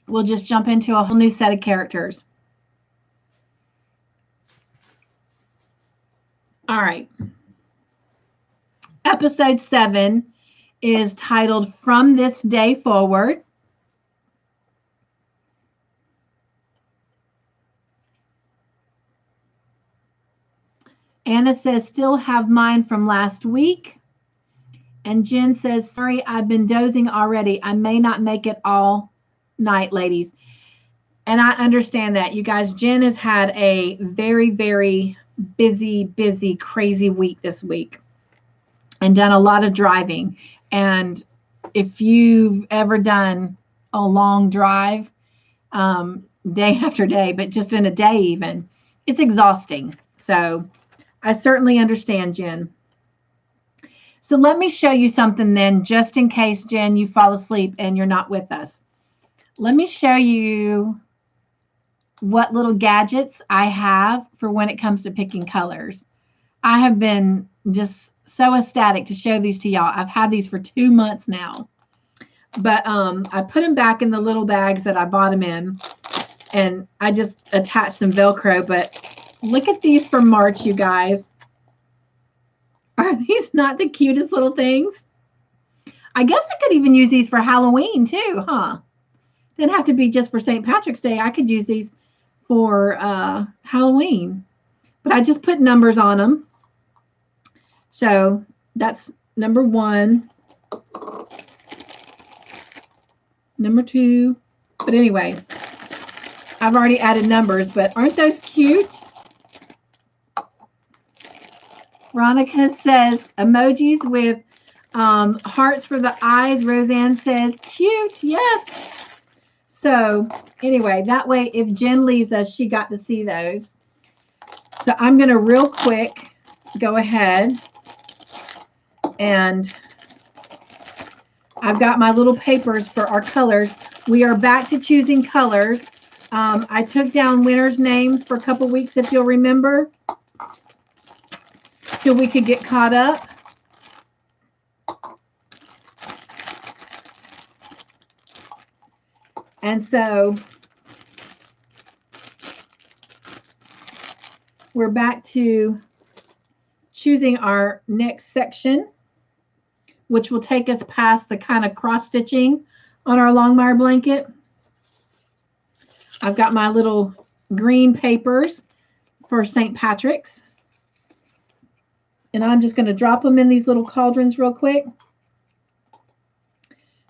we'll just jump into a whole new set of characters. All right. Episode 7 is titled From This Day Forward. Anna says, still have mine from last week. And Jen says, sorry, I've been dozing already. I may not make it all night, ladies. And I understand that. You guys, Jen has had a very, very busy, crazy week this week and done a lot of driving. And if you've ever done a long drive, day after day, but just in a day even, it's exhausting. So I certainly understand, Jen. So let me show you something then, just in case, Jen, you fall asleep and you're not with us. Let me show you what little gadgets I have for when it comes to picking colors. I have been just so ecstatic to show these to y'all. I've had these for 2 months now. But I put them back in the little bags that I bought them in. And I just attached some Velcro. But look at these for March, you guys. Are these not the cutest little things? I guess I could even use these for Halloween too, huh? Didn't have to be just for St. Patrick's Day. I could use these for Halloween. But I just put numbers on them. So that's number 1. Number 2. But anyway, I've already added numbers, but aren't those cute? Veronica says emojis with hearts for the eyes. Roseanne says cute. Yes. So anyway, that way if Jen leaves us, she got to see those. So I'm going to real quick go ahead and I've got my little papers for our colors. We are back to choosing colors. I took down winners' names for a couple weeks, if you'll remember, till we could get caught up. And so we're back to choosing our next section, which will take us past the kind of cross stitching on our Longmire blanket. I've got my little green papers for St. Patrick's. And I'm just going to drop them in these little cauldrons real quick,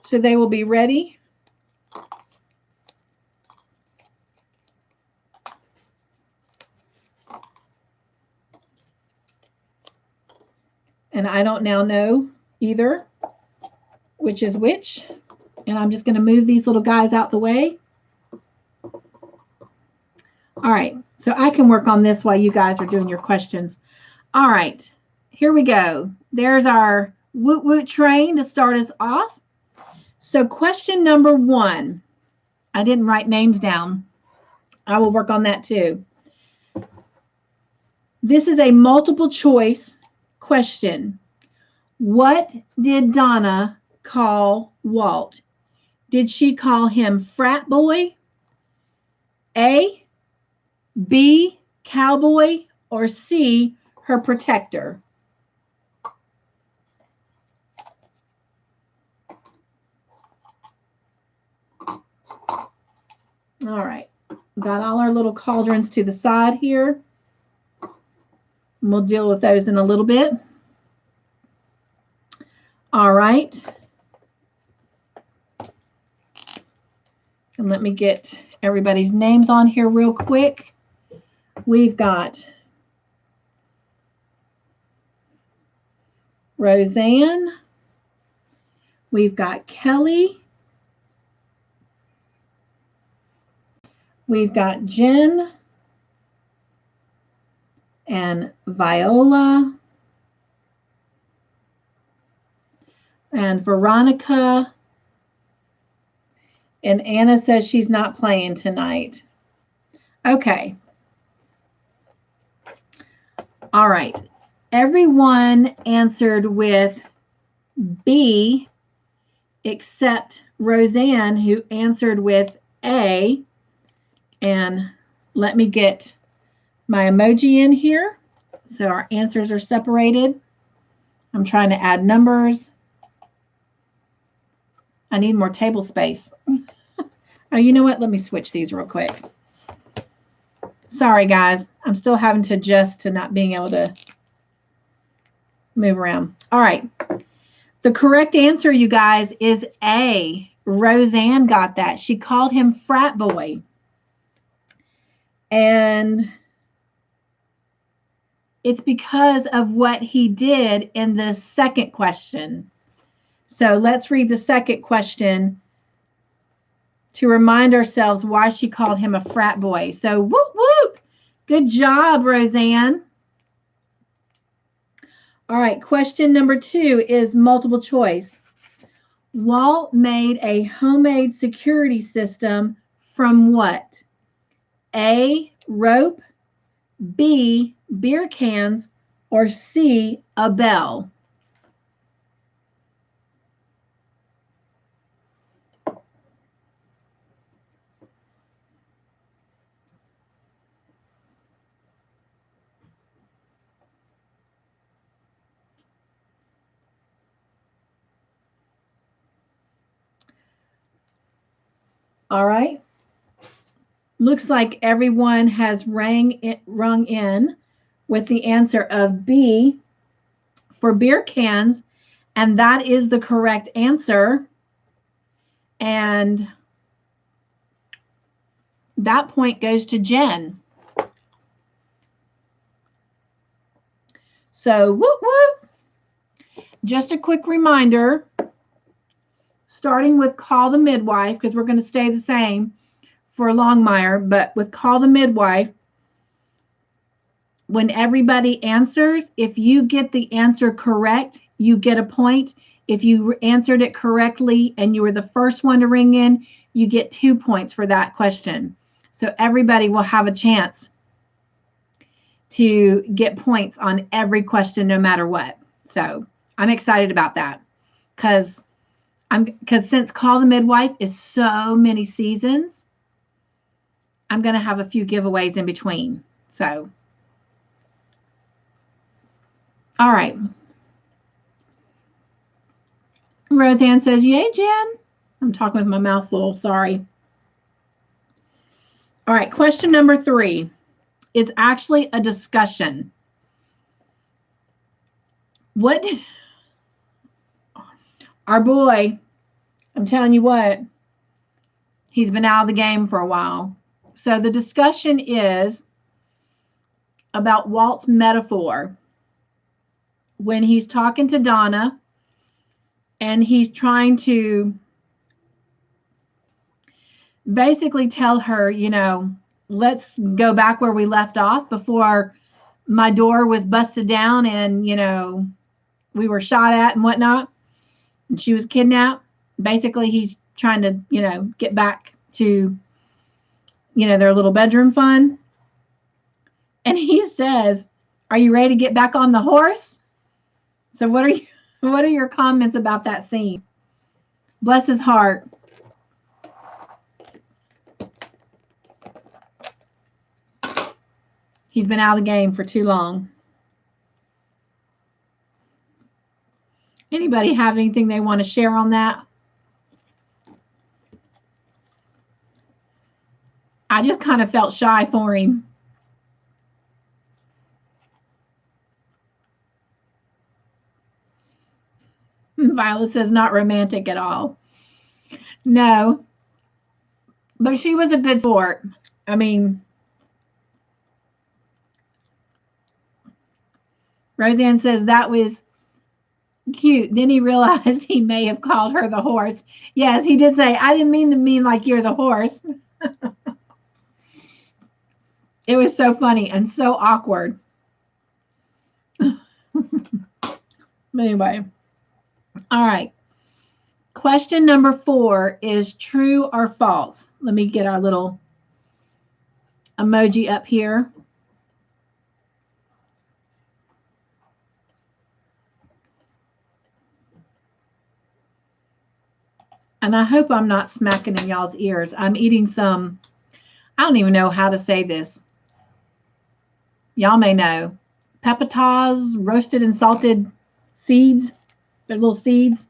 so they will be ready. And I don't now know either which is which. And I'm just going to move these little guys out the way. All right, so I can work on this while you guys are doing your questions. All right, here we go. There's our woot woot train to start us off. So question number 1. I didn't write names down. I will work on that too. This is a multiple choice question. What did Donna call Walt? Did she call him frat boy, A, B, cowboy, or C, her protector? All right, got all our little cauldrons to the side here. We'll deal with those in a little bit. All right. And let me get everybody's names on here real quick. We've got Roseanne. We've got Kelly. We've got Jen and Viola and Veronica. And Anna says she's not playing tonight. Okay. All right. Everyone answered with B except Roseanne, who answered with A. And let me get my emoji in here so our answers are separated. I'm trying to add numbers. I need more table space. Oh, you know what? Let me switch these real quick. Sorry, guys. I'm still having to adjust to not being able to move around. All right. The correct answer, you guys, is A. Roseanne got that. She called him frat boy. And it's because of what he did in the second question. So let's read the second question to remind ourselves why she called him a frat boy. So whoop, whoop. Good job, Roseanne. All right, question number 2 is multiple choice. Walt made a homemade security system from what? A, rope, B, beer cans, or C, a bell? All right. Looks like everyone has rung in with the answer of B for beer cans, and that is the correct answer. And that point goes to Jen. So, whoop, whoop. Just a quick reminder, starting with Call the Midwife, because we're going to stay the same for Longmire, but with Call the Midwife, when everybody answers, if you get the answer correct, you get a point. If you answered it correctly and you were the first one to ring in, you get 2 points for that question. So everybody will have a chance to get points on every question, no matter what. So I'm excited about that because since Call the Midwife is so many seasons, I'm going to have a few giveaways in between. So, all right. Roseanne says, yay, Jen. I'm talking with my mouth full. Sorry. All right. Question number 3 is actually a discussion. What? Our boy, I'm telling you what, he's been out of the game for a while. So the discussion is about Walt's metaphor. when he's talking to Donna and he's trying to basically tell her, you know, let's go back where we left off before my door was busted down and, you know, we were shot at and whatnot. And she was kidnapped. Basically, he's trying to, you know, get back to, you know, their little bedroom fun. And he says, "Are you ready to get back on the horse?" So what are your comments about that scene? Bless his heart. He's been out of the game for too long. Anybody have anything they want to share on that? I just kind of felt shy for him. Violet says not romantic at all. No. But she was a good sport. I mean, Roseanne says that was cute. Then he realized he may have called her the horse. Yes, he did say, I didn't mean to mean like you're the horse. It was so funny and so awkward. But anyway. All right. Question number 4 is true or false. Let me get our little emoji up here. And I hope I'm not smacking in y'all's ears. I'm eating some, I don't even know how to say this. Y'all may know. Pepitas, roasted and salted seeds. They're little seeds.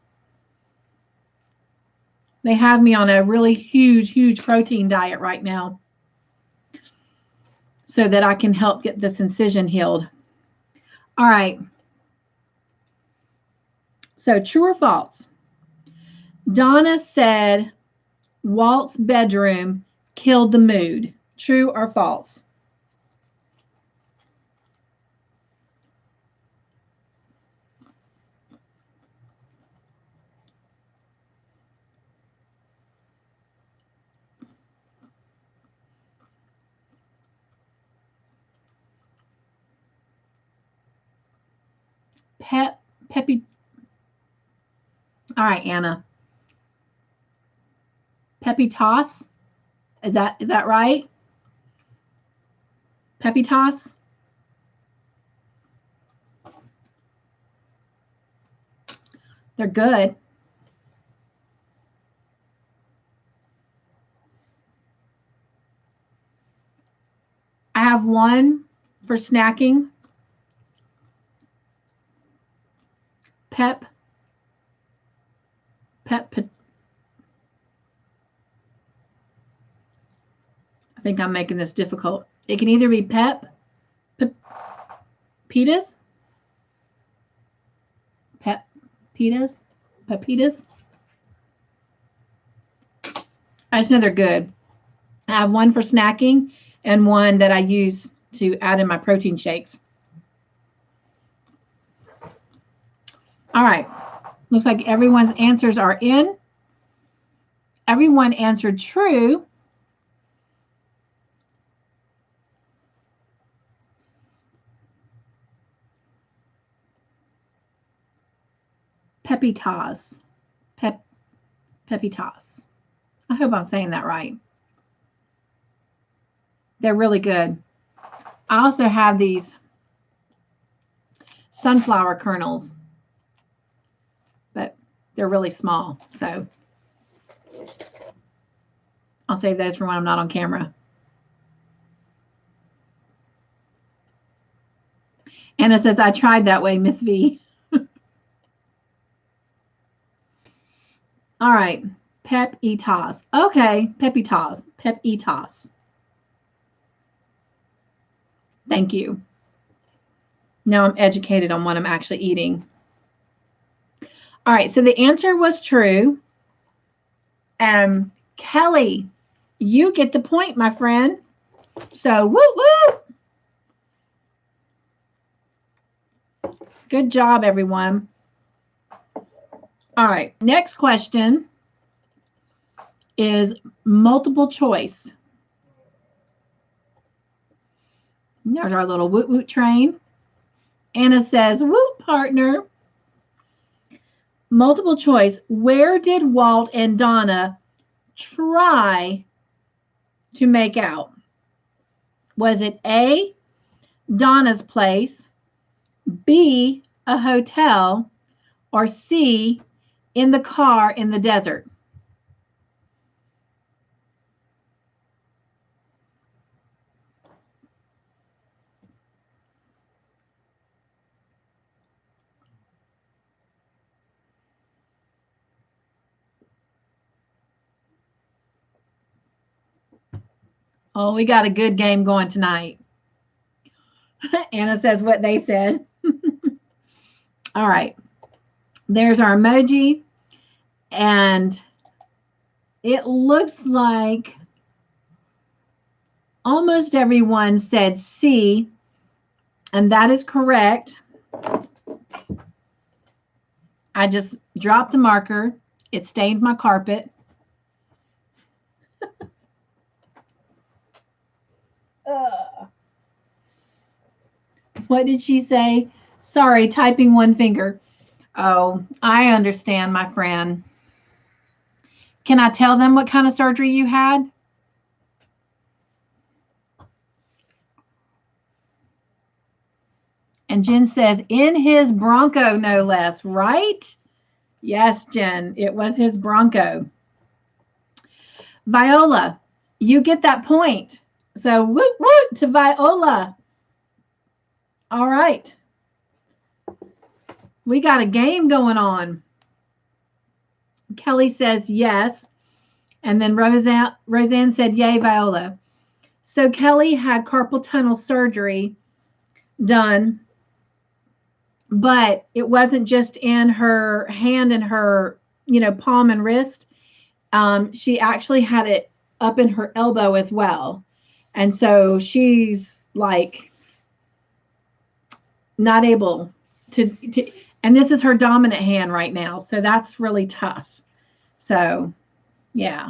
They have me on a really huge protein diet right now so that I can help get this incision healed. All right. So true or false? Donna said Walt's bedroom killed the mood. True or false? Peppy. All right, Anna. Peppy toss. Is that right? Peppy toss. They're good. I have one for snacking. Pep. I think I'm making this difficult. It can either be pepitas, pepitas. I just know they're good. I have one for snacking and one that I use to add in my protein shakes. All right. Looks like everyone's answers are in. Everyone answered true. Pepitas. Pepitas. I hope I'm saying that right. They're really good. I also have these sunflower kernels, but they're really small. So I'll save those for when I'm not on camera. Anna says, I tried that way, Miss V. All right. Pepitas. Okay. Pepitas. Pepitas. Thank you. Now I'm educated on what I'm actually eating. All right. So the answer was true. Kelly, you get the point, my friend. So, woo, woo. Good job, everyone. All right, next question is multiple choice. There's our little woot woot train. Anna says, woot, partner. Multiple choice. Where did Walt and Donna try to make out? Was it A, Donna's place, B, a hotel, or C, in the car in the desert? Oh, we got a good game going tonight. Anna says what they said. All right. There's our emoji. And it looks like almost everyone said C. And that is correct. I just dropped the marker. It stained my carpet. What did she say? Sorry, typing one finger. Oh, I understand, my friend. Can I tell them what kind of surgery you had? And Jen says, in his Bronco, no less, right? Yes, Jen, it was his Bronco. Viola, you get that point. So, woot, woot to Viola. All right. We got a game going on. Kelly says yes. And then Roseanne said, yay, Viola. So Kelly had carpal tunnel surgery done, but it wasn't just in her hand and her, palm and wrist. She actually had it up in her elbow as well. And so she's like not able to and this is her dominant hand right now. So that's really tough. So yeah,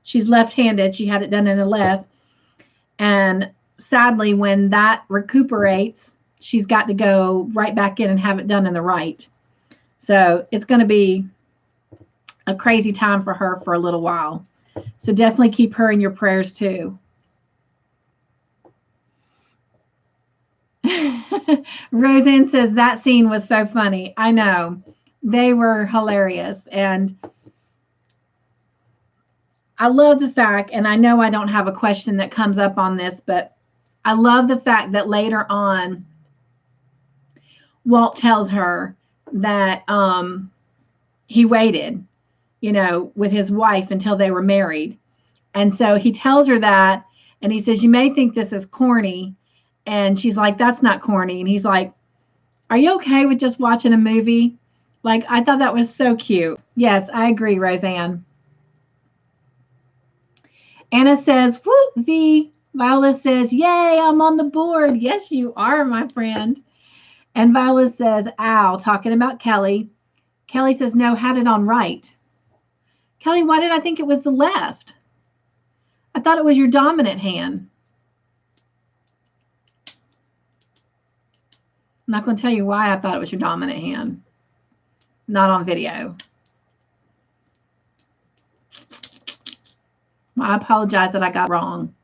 she's left-handed. She had it done in the left. And sadly, when that recuperates, she's got to go right back in and have it done in the right. So it's going to be a crazy time for her for a little while. So definitely keep her in your prayers too. Roseanne says that scene was so funny. I know. They were hilarious. And I love the fact, and I know I don't have a question that comes up on this, but I love the fact that later on, Walt tells her that he waited, with his wife until they were married. And so he tells her that, and he says, you may think this is corny. And she's like, that's not corny. And he's like, are you okay with just watching a movie? Like, I thought that was so cute. Yes, I agree, Roseanne. Anna says, whoop, V. Viola says, yay, I'm on the board. Yes, you are, my friend. And Viola says, ow, talking about Kelly. Kelly says, no, had it on right. Kelly, why did I think it was the left? I thought it was your dominant hand. I'm not going to tell you why I thought it was your dominant hand. Not on video. Well, I apologize that I got it wrong.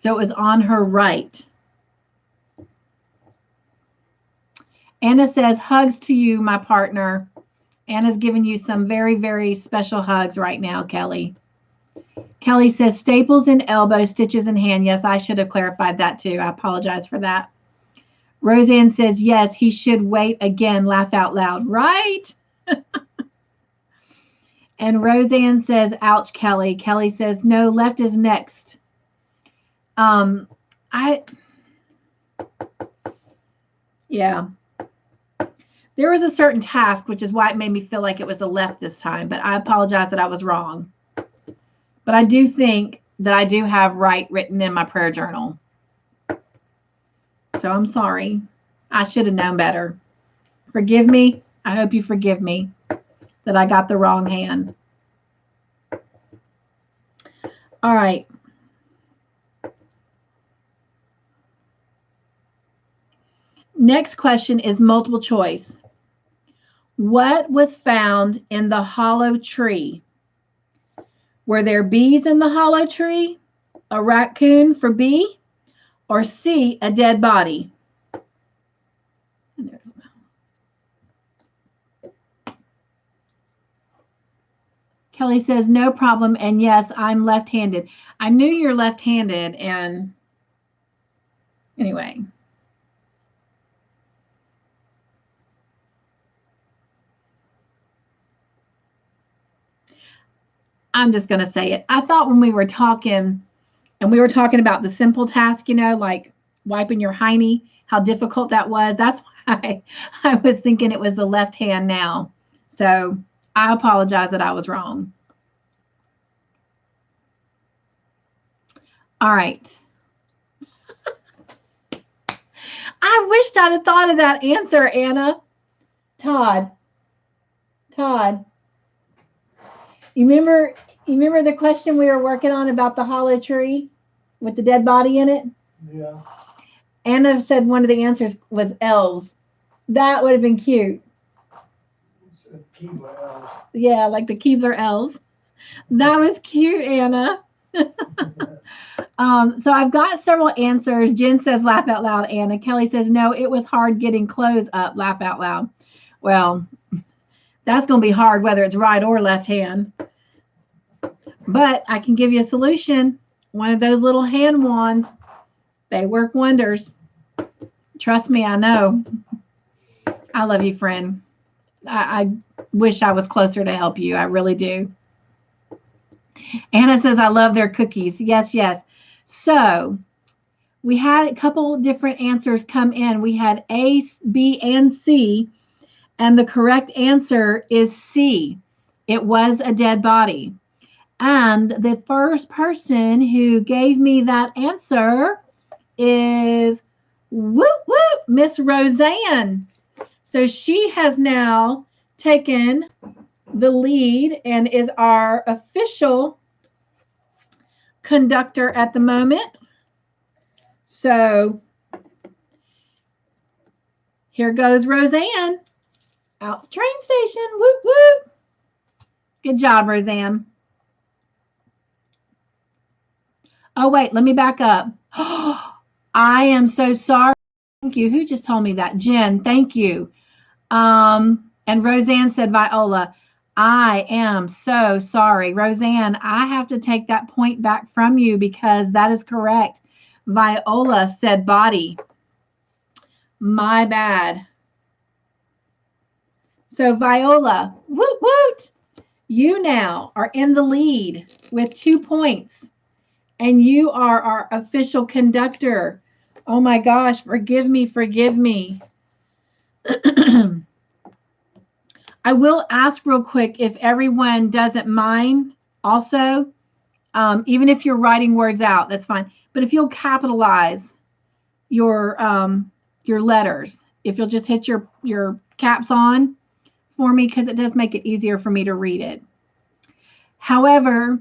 So it was on her right. Anna says, hugs to you, my partner. Anna's giving you some very, very special hugs right now, Kelly. Kelly says, staples in elbow, stitches in hand. Yes, I should have clarified that too. I apologize for that. Roseanne says, yes, he should wait again. Laugh out loud. Right? And Roseanne says, ouch, Kelly. Kelly says, no, left is next. Yeah. There was a certain task, which is why it made me feel like it was the left this time. But I apologize that I was wrong. But I do think that I do have right written in my prayer journal. So I'm sorry. I should have known better. Forgive me. I hope you forgive me that I got the wrong hand. All right. Next question is multiple choice. What was found in the hollow tree? Were there bees in the hollow tree? A raccoon for B? Or C, a dead body? Kelly says, no problem. And yes, I'm left-handed. I knew you're left-handed. And anyway. I'm just going to say it. I thought when we were talking, and we were talking about the simple task, like wiping your hiney, how difficult that was. That's why I was thinking it was the left hand now. So I apologize that I was wrong. All right. I wished I'd have thought of that answer, Anna. Todd. You remember the question we were working on about the hollow tree with the dead body in it? Yeah. Anna said one of the answers was elves. That would have been cute. Keebler elves. Yeah, like the Keebler elves. That was cute, Anna. So I've got several answers. Jen says, laugh out loud, Anna. Kelly says, no, it was hard getting clothes up, laugh out loud. Well, that's going to be hard whether it's right or left hand. But I can give you a solution. One of those little hand wands, they work wonders. Trust me, I know. I love you, friend. I wish I was closer to help you. I really do. Anna says, I love their cookies. Yes. So we had a couple different answers come in. We had A, B, and C. And the correct answer is C. It was a dead body. And the first person who gave me that answer is Miss Roseanne. So she has now taken the lead and is our official conductor at the moment. So here goes Roseanne out the train station. Whoop, whoop. Good job, Roseanne. Oh, wait, let me back up. I am so sorry. Thank you. Who just told me that? Jen, thank you. And Roseanne said, Viola, I am so sorry. Roseanne, I have to take that point back from you because that is correct. Viola said body. My bad. So Viola, woot woot, you now are in the lead with 2 points. And you are our official conductor. Oh my gosh, forgive me. I will ask real quick if everyone doesn't mind also, even if you're writing words out, that's fine. But if you'll capitalize your letters, if you'll just hit your caps on for me, because it does make it easier for me to read it. However,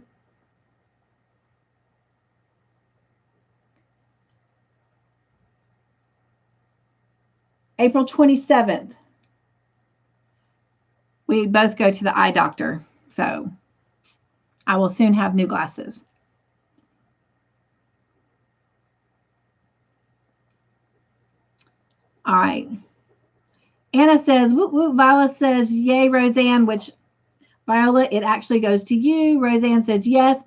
April 27th, we both go to the eye doctor. So I will soon have new glasses. All right. Anna says, whoop, whoop. Viola says, yay, Roseanne, which Viola, it actually goes to you. Roseanne says, yes.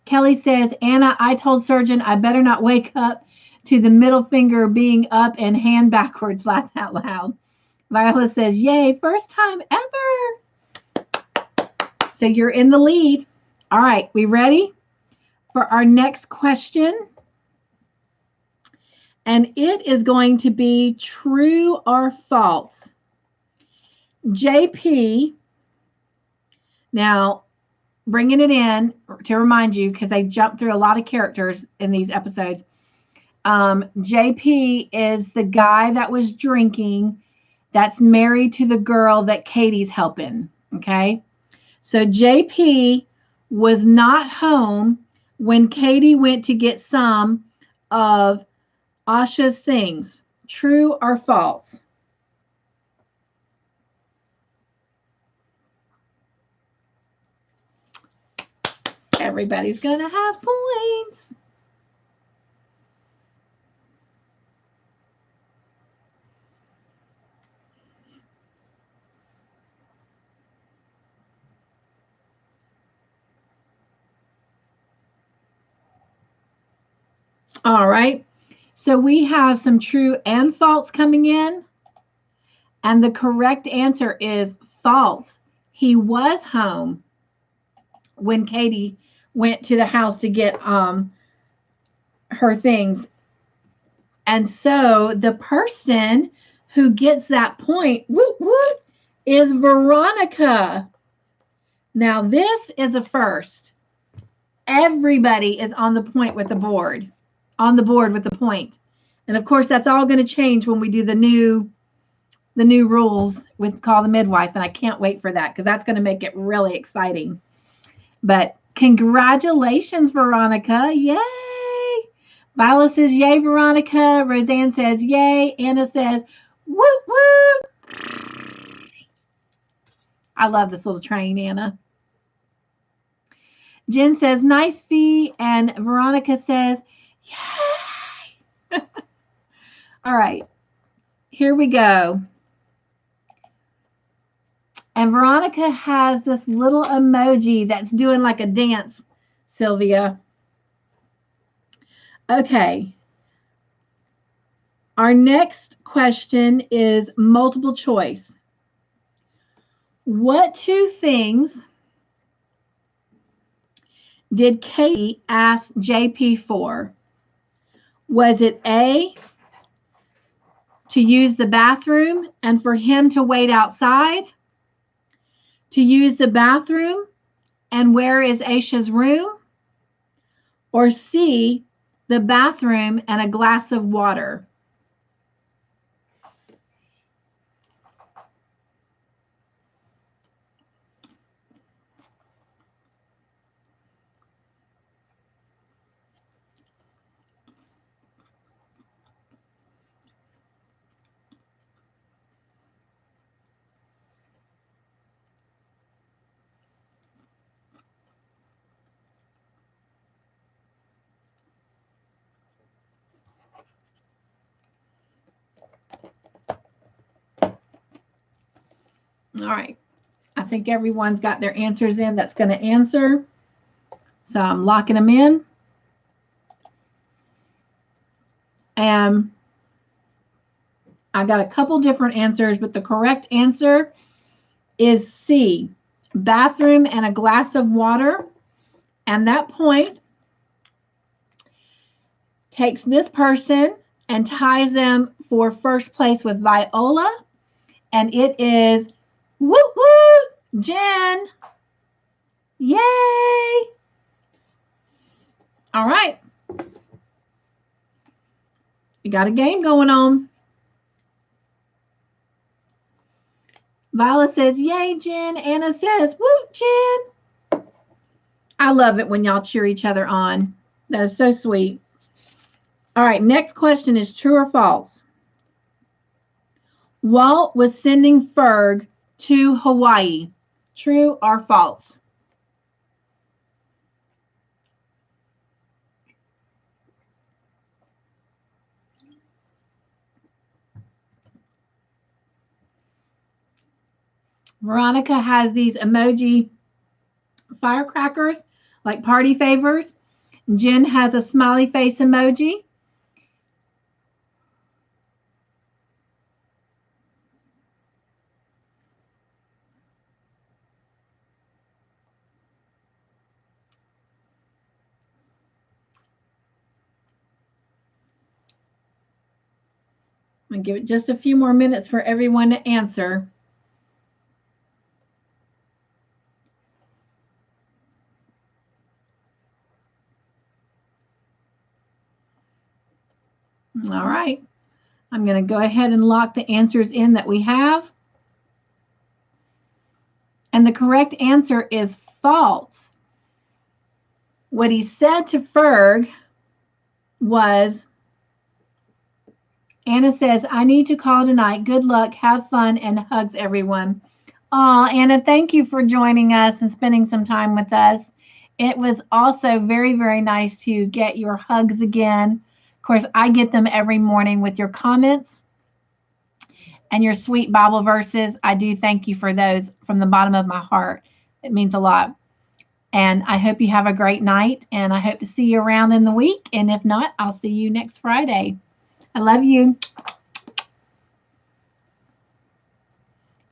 Kelly says, Anna, I told surgeon I better not wake up to the middle finger being up and hand backwards. Laugh out loud. Viola says, yay, first time ever. So you're in the lead. All right, we ready for our next question? And it is going to be true or false. JP, now bringing it in to remind you, because they jump through a lot of characters in these episodes. JP is the guy that was drinking that's married to the girl that Katie's helping. Okay. So JP was not home when Katie went to get some of Asha's things. True or false? Everybody's going to have points. All right. So we have some true and false coming in. And the correct answer is false. He was home when Katie went to the house to get her things. And so the person who gets that point, whoop, whoop, is Veronica. Now this is a first. Everybody is on the point with the board, on the board with the point. And of course, that's all going to change when we do the new rules with Call the Midwife. And I can't wait for that because that's going to make it really exciting. But congratulations, Veronica. Yay. Viola says, yay, Veronica. Roseanne says, yay. Anna says, whoop, whoop. I love this little train, Anna. Jen says, nice, V. And Veronica says, yay. All right. Here we go. And Veronica has this little emoji that's doing like a dance, Sylvia. Okay. Our next question is multiple choice. What two things did Katie ask JP for? Was it A, to use the bathroom and for him to wait outside? To use the bathroom and where is Aisha's room? Or C, the bathroom and a glass of water? All right. I think everyone's got their answers in that's going to answer. So I'm locking them in. And I got a couple different answers, but the correct answer is C, bathroom and a glass of water. And that point takes this person and ties them for first place with Viola. And it is, whoop, whoop, Jen. Yay. All right. You got a game going on. Viola says, yay, Jen. Anna says, whoop, Jen. I love it when y'all cheer each other on. That is so sweet. All right, next question is true or false? Walt was sending Ferg to Hawaii. True or false? Veronica has these emoji firecrackers, like party favors. Jen has a smiley face emoji. I'm going to give it just a few more minutes for everyone to answer. right. I'm going to go ahead and lock the answers in that we have. And the correct answer is false. What he said to Ferg was, Anna says, I need to call tonight. Good luck, have fun, and hugs everyone. Aw, Anna, thank you for joining us and spending some time with us. It was also very, very nice to get your hugs again. Of course, I get them every morning with your comments and your sweet Bible verses. I do thank you for those from the bottom of my heart. It means a lot. And I hope you have a great night, and I hope to see you around in the week. And if not, I'll see you next Friday. I love you.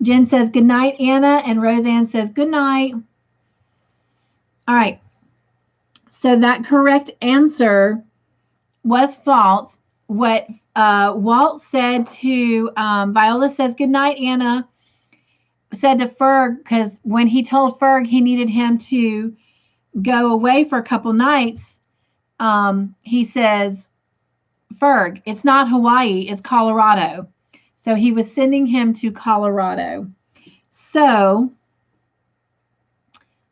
Jen says, good night, Anna. And Roseanne says, good night. All right. So that correct answer was false. What Walt said to Viola says, good night, Anna, said to Ferg, because when he told Ferg he needed him to go away for a couple nights, he says, Ferg, it's not Hawaii, it's Colorado. So he was sending him to Colorado. So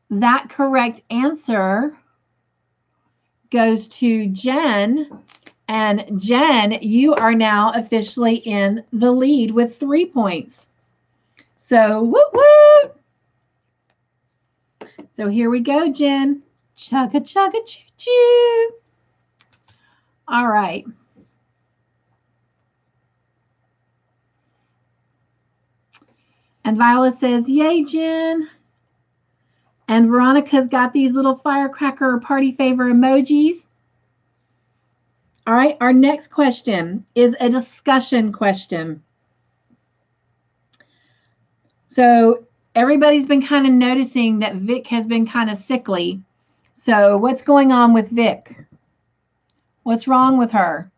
that correct answer goes to Jen. And Jen, you are now officially in the lead with 3 points. So, whoop, whoop. So here we go, Jen. Chugga, chugga, choo, choo. All right. And Viola says, yay, Jen. And Veronica's got these little firecracker party favor emojis. All right, our next question is a discussion question. So everybody's been kind of noticing that Vic has been kind of sickly. So what's going on with Vic? What's wrong with her?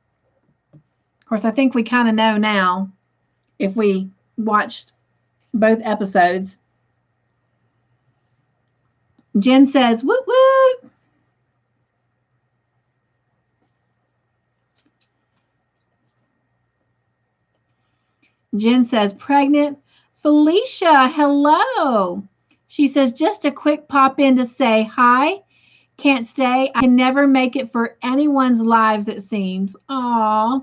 Of course, I think we kind of know now if we watched both episodes. Jen says, woot, woot. Jen says, pregnant. Felicia, hello. She says, just a quick pop in to say hi. Can't stay. I can never make it for anyone's lives, it seems. Aw.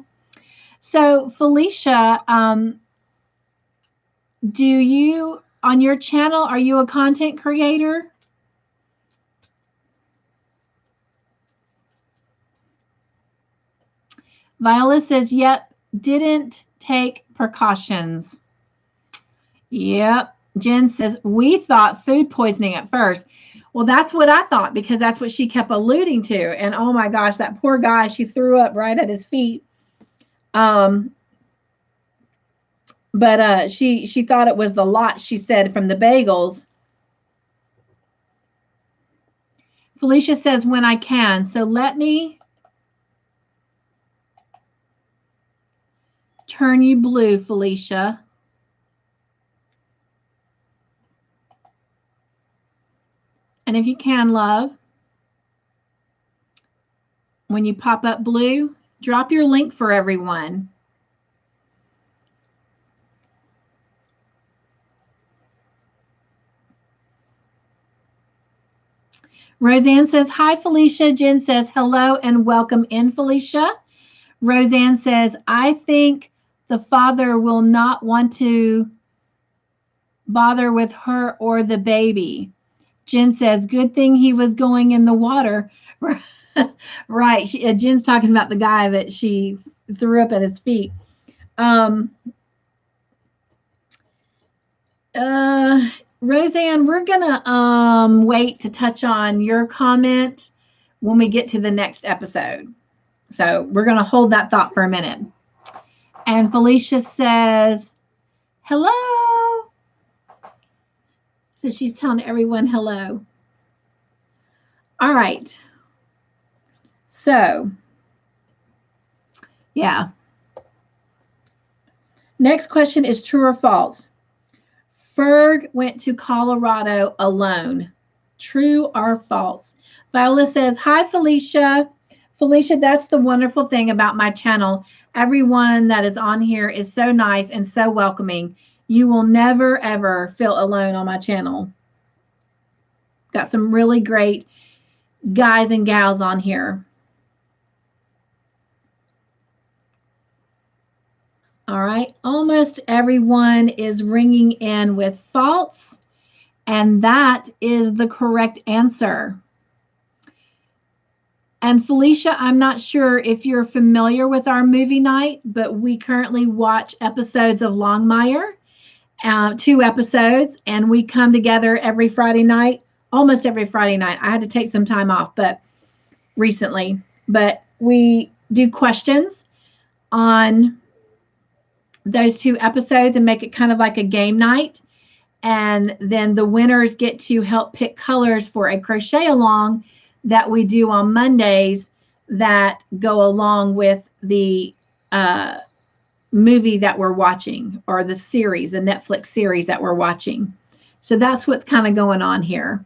So, Felicia, do you, on your channel, are you a content creator? Viola says, yep, didn't take precautions. Yep. Jen says, we thought food poisoning at first. Well, that's what I thought, because that's what she kept alluding to. And oh my gosh, that poor guy, she threw up right at his feet. But she thought it was the lot, she said, from the bagels. Felicia says, when I can. So let me turn you blue, Felicia. And if you can, love, when you pop up blue, drop your link for everyone. Roseanne says, hi, Felicia. Jen says, hello and welcome in, Felicia. Roseanne says, I think the father will not want to bother with her or the baby. Jen says, good thing he was going in the water. Right. Jen's talking about the guy that she threw up at his feet. Roseanne, we're going to wait to touch on your comment when we get to the next episode. So we're going to hold that thought for a minute. And Felicia says, hello. So she's telling everyone hello. All right. So, yeah. Next question is true or false. Ferg went to Colorado alone. True or false? Viola says, hi, Felicia. Felicia, that's the wonderful thing about my channel. Everyone that is on here is so nice and so welcoming. You will never, ever feel alone on my channel. Got some really great guys and gals on here. All right, almost everyone is ringing in with false, and that is the correct answer. And Felicia, I'm not sure if you're familiar with our movie night, but we currently watch episodes of Longmire, 2 episodes, and we come together every Friday night, almost every Friday night. I had to take some time off, but recently, but we do questions on those 2 episodes and make it kind of like a game night. And then the winners get to help pick colors for a crochet along that we do on Mondays that go along with the movie that we're watching, or the series, the Netflix series that we're watching. So that's what's kind of going on here.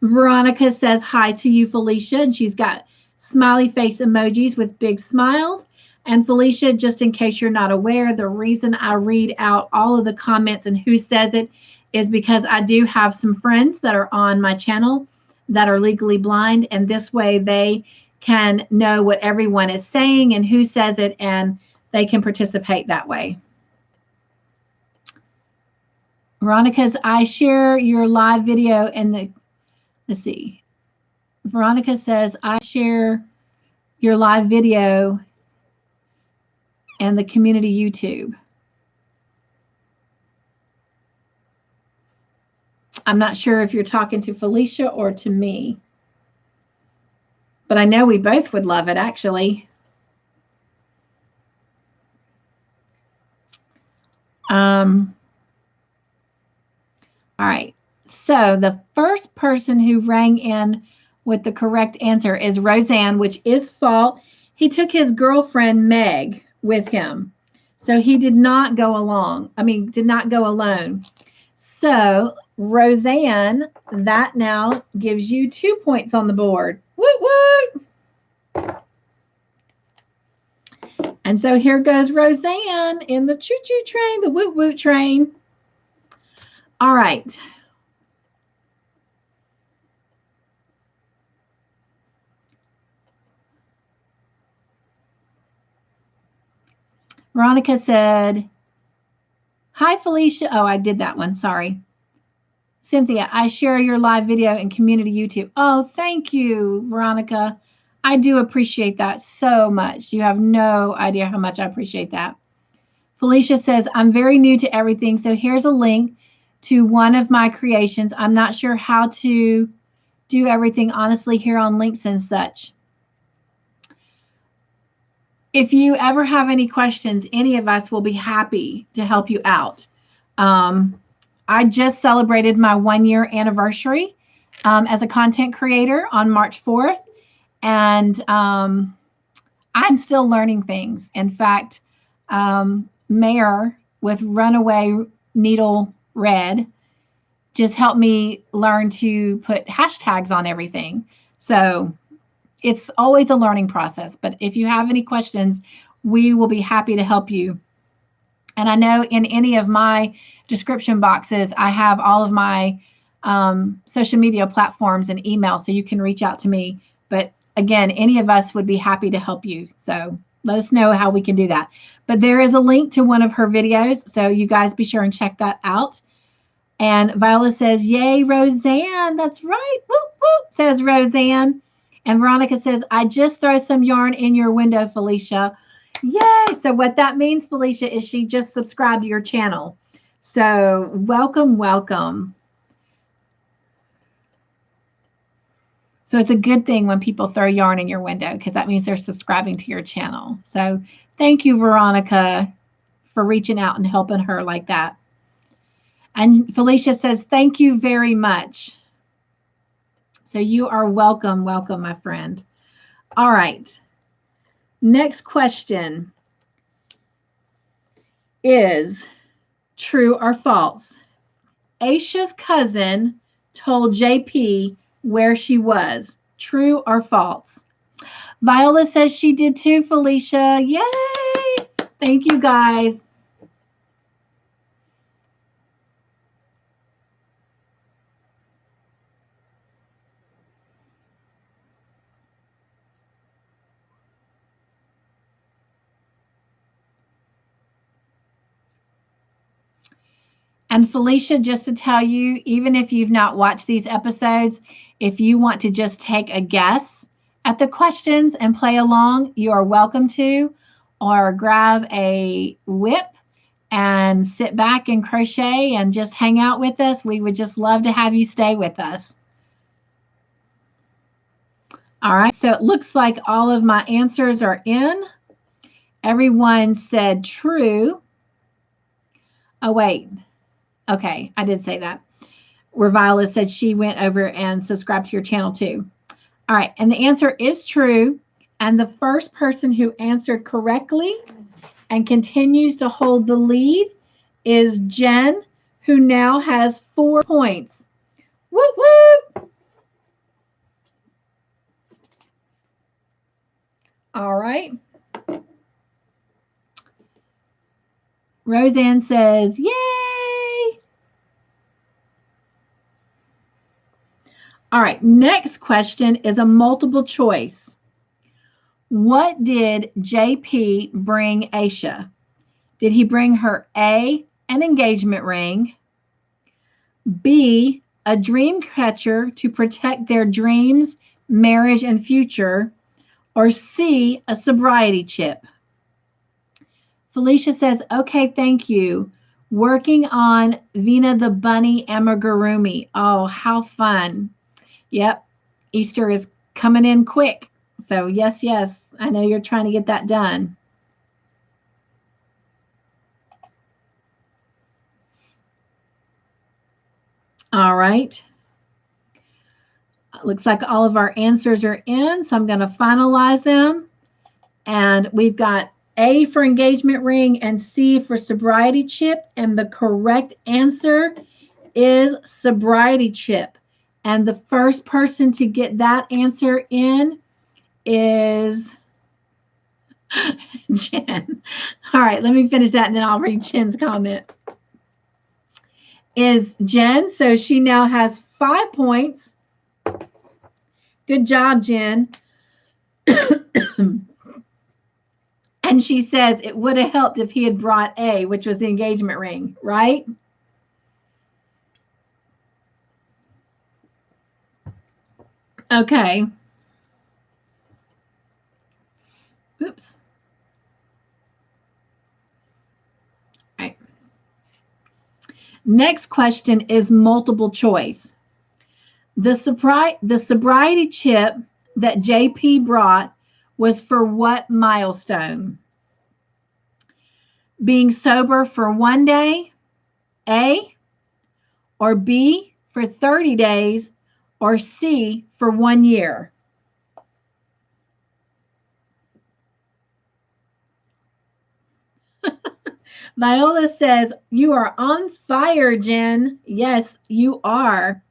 Veronica says hi to you, Felicia, and she's got smiley face emojis with big smiles. And Felicia, just in case you're not aware, the reason I read out all of the comments and who says it is because I do have some friends that are on my channel that are legally blind, and this way they can know what everyone is saying and who says it, and they can participate that way. Veronica's, I share your live video in the, let's see. Veronica says, I share your live video and the community YouTube. I'm not sure if you're talking to Felicia or to me, but I know we both would love it, actually. All right, so the first person who rang in with the correct answer is Roseanne, which is fault. He took his girlfriend Meg with him, so he did not go along. Did not go alone. So Roseanne, that now gives you 2 points on the board. Woot woot! And so here goes Roseanne in the choo-choo train, the woot-woot train. All right. Veronica said, hi, Felicia. Oh, I did that one. Sorry. Cynthia, I share your live video in community YouTube. Oh, thank you, Veronica. I do appreciate that so much. You have no idea how much I appreciate that. Felicia says, I'm very new to everything, so here's a link to one of my creations. I'm not sure how to do everything honestly here on links and such. If you ever have any questions, any of us will be happy to help you out. I just celebrated my 1-year anniversary as a content creator on March 4th, and I'm still learning things. In fact, Mayor with Runaway Needle Red just helped me learn to put hashtags on everything. So it's always a learning process. But if you have any questions, we will be happy to help you. And I know in any of my description boxes, I have all of my social media platforms and email, so you can reach out to me. But again, any of us would be happy to help you. So let us know how we can do that. But there is a link to one of her videos, so you guys be sure and check that out. And Viola says, yay, Roseanne. That's right. Whoop, whoop, says Roseanne. And Veronica says, I just throw some yarn in your window, Felicia. Yay. So what that means, Felicia, is she just subscribed to your channel. So welcome, welcome. So it's a good thing when people throw yarn in your window, because that means they're subscribing to your channel. So thank you, Veronica, for reaching out and helping her like that. And Felicia says, thank you very much. So you are welcome, welcome, my friend. All right. Next question is true or false. Aisha's cousin told JP where she was. True or false? Viola says she did too, Felicia. Yay! Thank you, guys. And Felicia, just to tell you, even if you've not watched these episodes, if you want to just take a guess at the questions and play along, you are welcome to, or grab a whip and sit back and crochet and just hang out with us. We would just love to have you stay with us. All right, so it looks like all of my answers are in. Everyone said true. Oh, wait. Okay, I did say that. Where Viola said she went over and subscribed to your channel too. All right, and the answer is true. And the first person who answered correctly and continues to hold the lead is Jen, who now has 4 points. Woo woo! All right. Roseanne says, yay! All right, next question is a multiple choice. What did JP bring Aisha? Did he bring her A, an engagement ring, B, a dream catcher to protect their dreams, marriage, and future, or C, a sobriety chip? Felicia says, okay, thank you. Working on Vina the Bunny amigurumi. Oh, how fun. Yep, Easter is coming in quick. So yes, I know you're trying to get that done. All right. Looks like all of our answers are in, so I'm going to finalize them. And we've got A for engagement ring and C for sobriety chip. And the correct answer is sobriety chip. And the first person to get that answer in is Jen. All right, let me finish that and then I'll read Jen's comment. Is Jen. So she now has 5 points. Good job, Jen. And she says it would have helped if he had brought A, which was the engagement ring, right? Okay. Oops. All right. Next question is multiple choice. The sobriety chip that JP brought was for what milestone? Being sober for 1 day, A, or B for 30 days, or C for 1 year? Viola says, you are on fire, Jen. Yes, you are.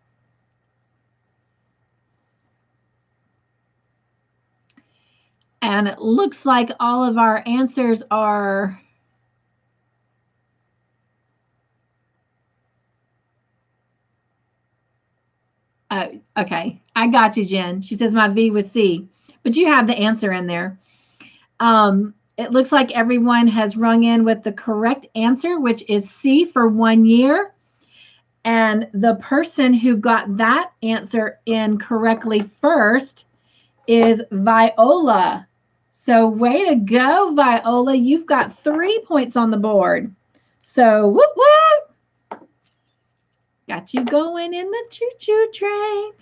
And it looks like all of our answers are okay. I got you, Jen. She says my V was C, but you have the answer in there. It looks like everyone has rung in with the correct answer, which is C for 1 year. And the person who got that answer in correctly first is Viola. So way to go, Viola. You've got 3 points on the board. So whoop, whoop. Got you going in the choo-choo train.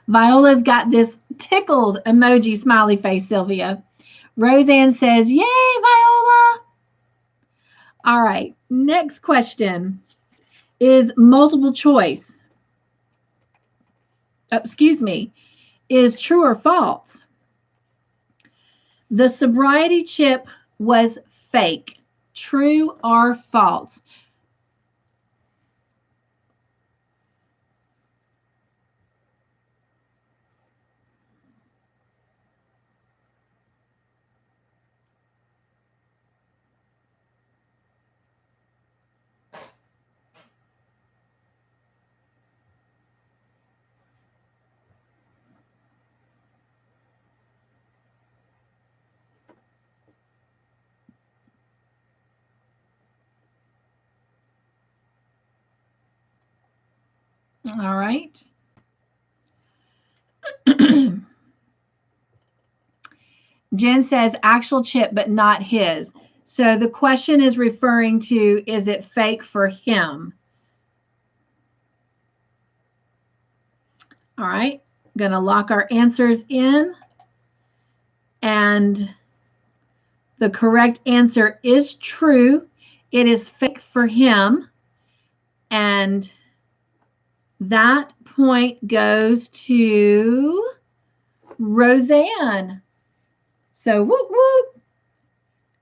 Viola's got this tickled emoji smiley face, Sylvia. Roseanne says, yay, Viola. All right, next question is multiple choice. Oh, excuse me, is true or false? The sobriety chip was fake. True or false? All right. Jen says actual chip, but not his. So the question is referring to, is it fake for him? All right. I'm going to lock our answers in. And the correct answer is true. It is fake for him. And that point goes to Roseanne. So, whoop, whoop.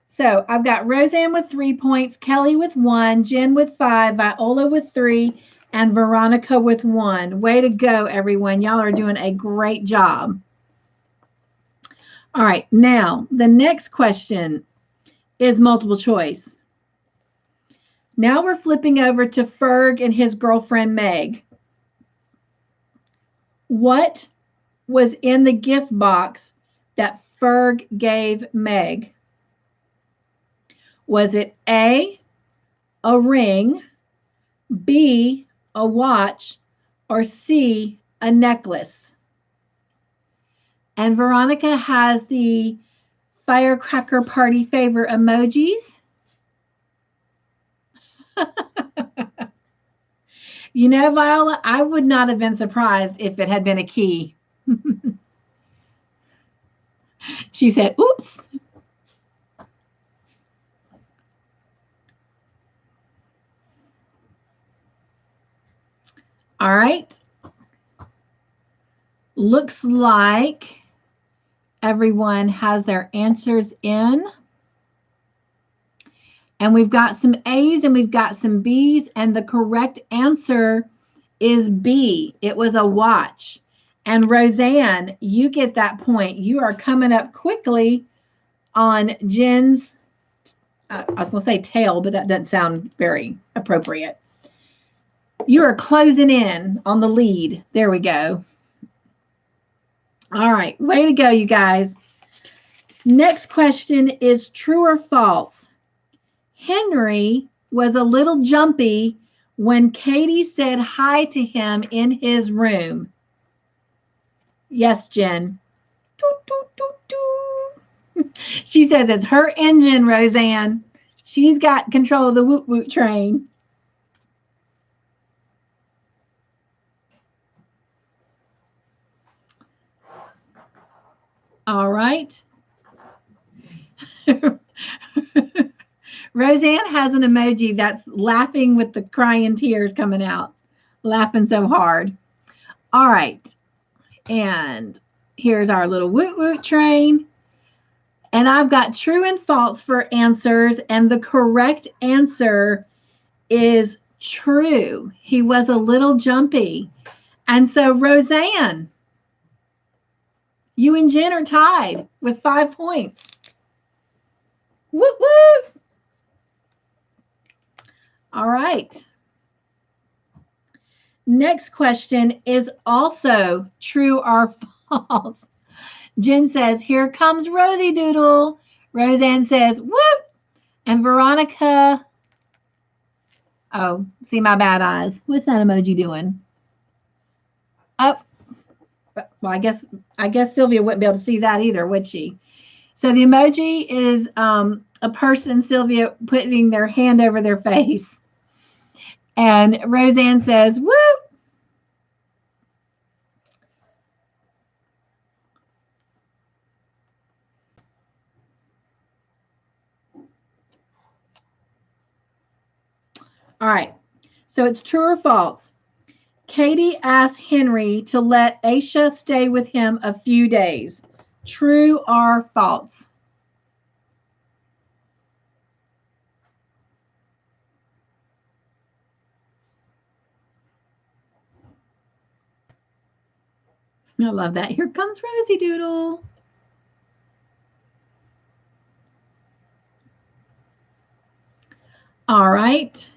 So, I've got Roseanne with 3 points, Kelly with 1, Jen with 5, Viola with 3, and Veronica with 1. Way to go, everyone. Y'all are doing a great job. All right, now the next question is multiple choice. Now we're flipping over to Ferg and his girlfriend Meg. What was in the gift box that Ferg gave Meg? Was it A, a ring, B, a watch, or C, a necklace? And Veronica has the firecracker party favor emojis. You know, Viola, I would not have been surprised if it had been a key. She said, oops. All right. Looks like everyone has their answers in. And we've got some A's and we've got some B's. And the correct answer is B. It was a watch. And Roseanne, you get that point. You are coming up quickly on Jen's, I was going to say tail, but that doesn't sound very appropriate. You are closing in on the lead. There we go. All right. Way to go, you guys. Next question is true or false? Henry was a little jumpy when Katie said hi to him in his room. Yes, Jen. Toot, toot, toot, toot. She says it's her engine, Roseanne. She's got control of the woot woot train. All right. Roseanne has an emoji that's laughing with the crying tears coming out, laughing so hard. All right. And here's our little woot woot train. And I've got true and false for answers. And the correct answer is true. He was a little jumpy. And so, Roseanne, you and Jen are tied with 5 points. Woot woot. All right. Next question is also true or false. Jen says, here comes Rosie Doodle. Roseanne says, whoop. And Veronica, oh, see my bad eyes. What's that emoji doing? Up. Well, I guess Sylvia wouldn't be able to see that either, would she? So the emoji is a person, Sylvia, putting their hand over their face. And Roseanne says, whoop. All right. So it's true or false. Katie asked Henry to let Aisha stay with him a few days. True or false? I love that. Here comes Rosie Doodle. All right.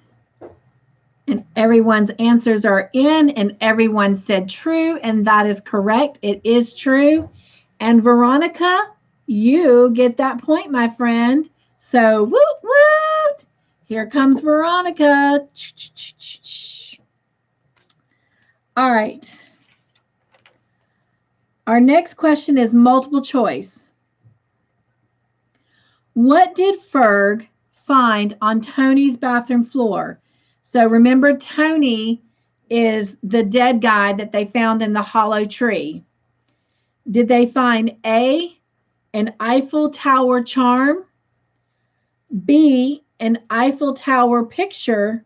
And everyone's answers are in, and everyone said true, and that is correct. It is true. And Veronica, you get that point, my friend. So, woot, woot. Here comes Veronica. All right. Our next question is multiple choice. What did Ferg find on Tony's bathroom floor? So remember, Tony is the dead guy that they found in the hollow tree. Did they find A, an Eiffel Tower charm, B, an Eiffel Tower picture,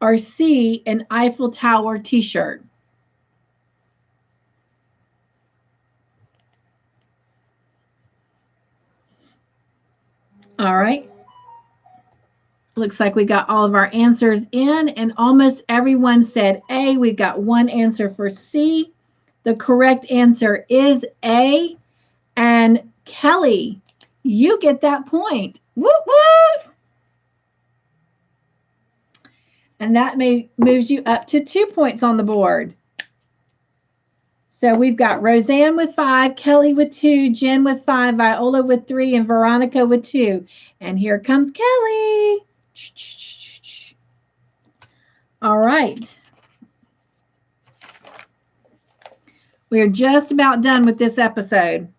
or C, an Eiffel Tower t-shirt? All right. Looks like we got all of our answers in, and almost everyone said A. We've got one answer for C. The correct answer is A. And Kelly, you get that point. Whoop, whoop. And that moves you up to 2 points on the board. So we've got Roseanne with 5, Kelly with 2, Jen with 5, Viola with 3, and Veronica with 2. And here comes Kelly. All right. We're just about done with this episode.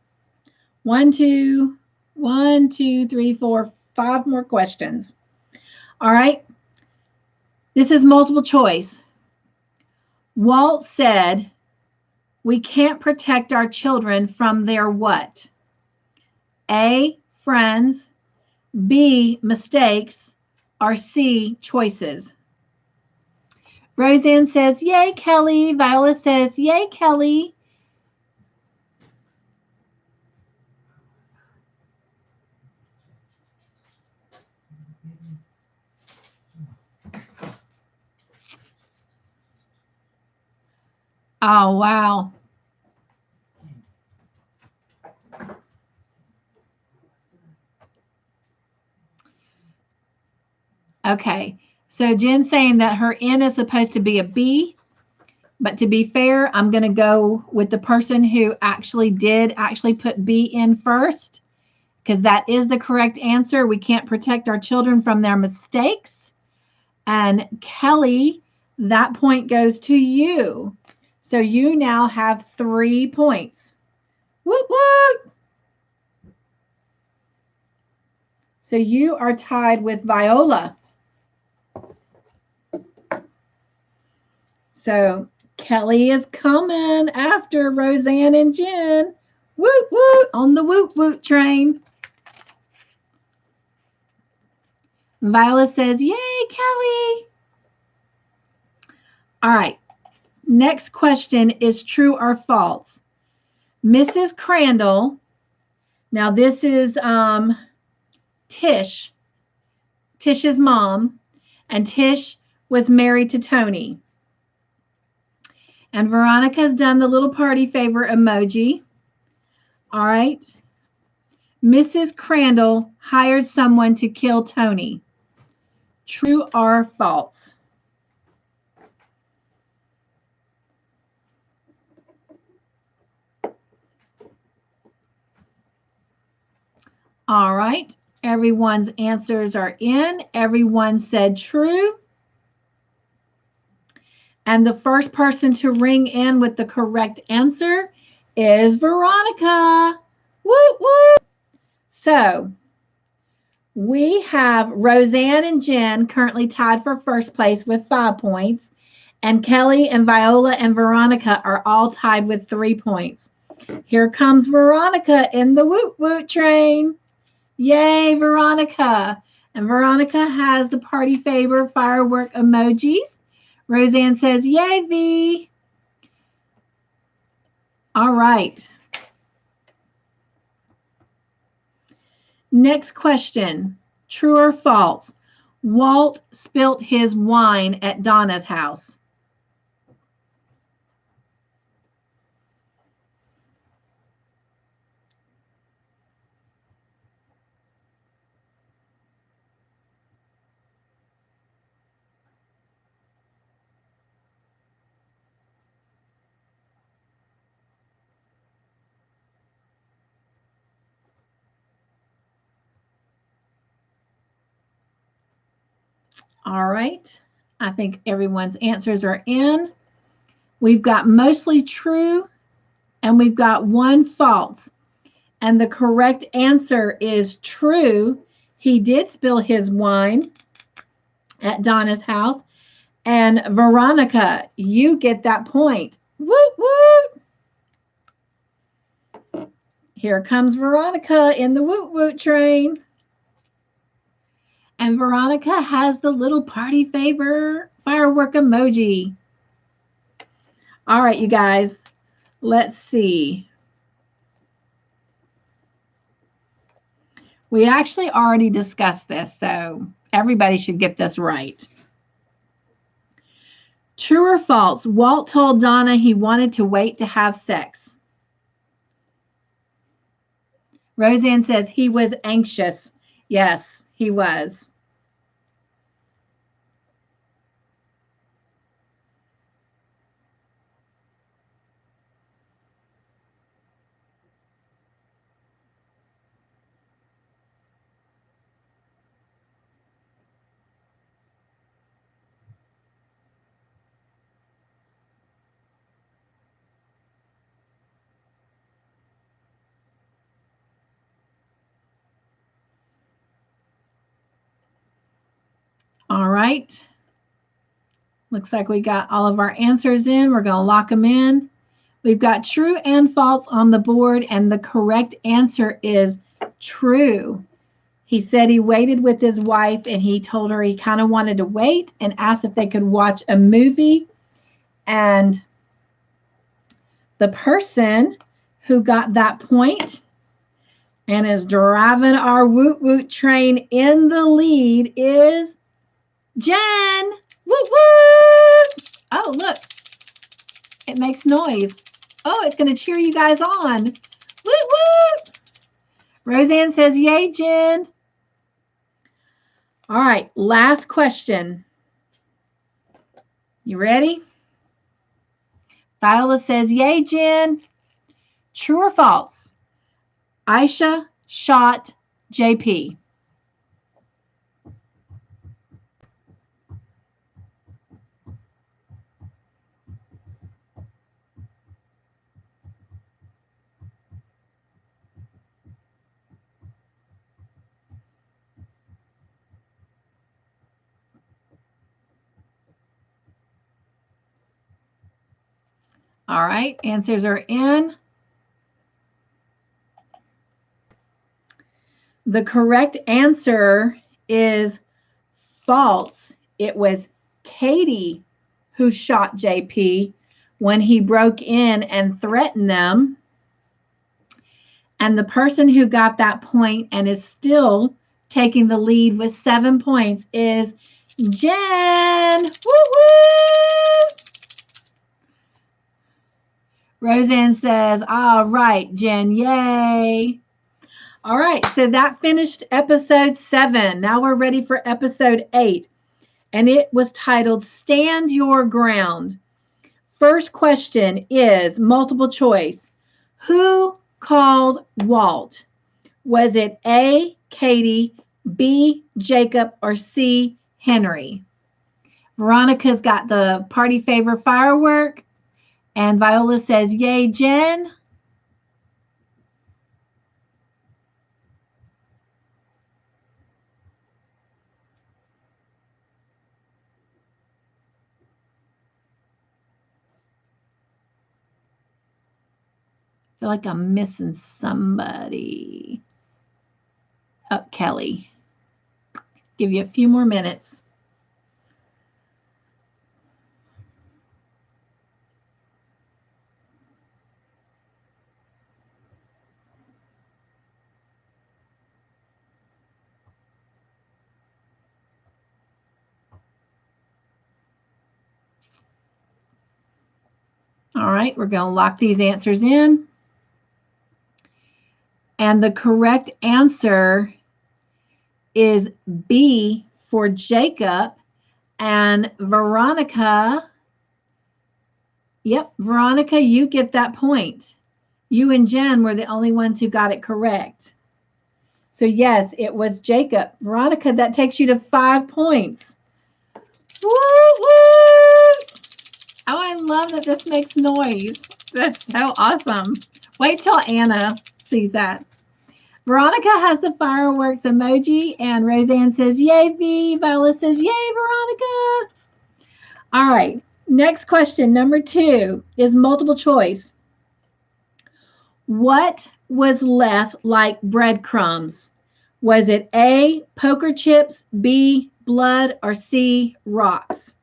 1, 2, 3, 4, 5 more questions. All right. This is multiple choice. Walt said, we can't protect our children from their what? A, friends, B, mistakes, or C, choices. Roseanne says, yay, Kelly. Viola says, yay, Kelly. Oh, wow. Okay. So Jen's saying that her N is supposed to be a B. But to be fair, I'm going to go with the person who actually put B in first, because that is the correct answer. We can't protect our children from their mistakes. And Kelly, that point goes to you. So you now have 3 points. Woot woot! So you are tied with Viola. So Kelly is coming after Roseanne and Jen. Woot woot on the woot woot train. Viola says, yay, Kelly. All right. Next question is true or false. Mrs. Crandall. Now this is Tish. Tish's mom. And Tish was married to Tony. And Veronica's done the little party favor emoji. All right. Mrs. Crandall hired someone to kill Tony. True or false? All right. Everyone's answers are in. Everyone said true. And the first person to ring in with the correct answer is Veronica. Woo, woo. So we have Roseanne and Jen currently tied for first place with 5 points. And Kelly and Viola and Veronica are all tied with 3 points. Here comes Veronica in the woot woot train. Yay, Veronica. And Veronica has the party favor firework emojis. Roseanne says, yay, V. All right. Next question. True or false? Walt spilt his wine at Donna's house. All right. I think everyone's answers are in. We've got mostly true, and we've got one false. And the correct answer is true. He did spill his wine at Donna's house. And Veronica, you get that point. Woot, woot. Here comes Veronica in the woot woot train. And Veronica has the little party favor firework emoji. All right, you guys, let's see. We actually already discussed this, so everybody should get this right. True or false? Walt told Donna he wanted to wait to have sex. Roseanne says he was anxious. Yes, he was. All right. Looks like we got all of our answers in. We're going to lock them in. We've got true and false on the board, and the correct answer is true. He said he waited with his wife, and he told her he kind of wanted to wait and asked if they could watch a movie. And the person who got that point and is driving our woot woot train in the lead is Jen. Woot woot! Oh, look. It makes noise. Oh, it's going to cheer you guys on. Woot woot! Roseanne says, yay, Jen. All right, last question. You ready? Viola says, yay, Jen. True or false? Aisha shot JP. All right, answers are in. The correct answer is false. It was Katie who shot JP when he broke in and threatened them. And the person who got that point and is still taking the lead with 7 points is Jen. Woo-woo! Roseanne says, all right, Jen, yay. All right, so that finished episode 7. Now we're ready for episode 8. And it was titled Stand Your Ground. First question is multiple choice. Who called Walt? Was it A, Katie, B, Jacob, or C, Henry? Veronica's got the party favor firework. And Viola says, yay, Jen. I feel like I'm missing somebody. Oh, Kelly. Give you a few more minutes. All right, we're going to lock these answers in. And the correct answer is B for Jacob. And Veronica, yep, Veronica, you get that point. You and Jen were the only ones who got it correct. So yes, it was Jacob. Veronica, that takes you to 5 points. Woo, woo! Oh, I love that this makes noise. That's so awesome. Wait till Anna sees that. Veronica has the fireworks emoji, and Roseanne says, yay, V. Viola says, yay, Veronica. All right. Next question, number 2, is multiple choice. What was left like breadcrumbs? Was it A, poker chips, B, blood, or C, rocks?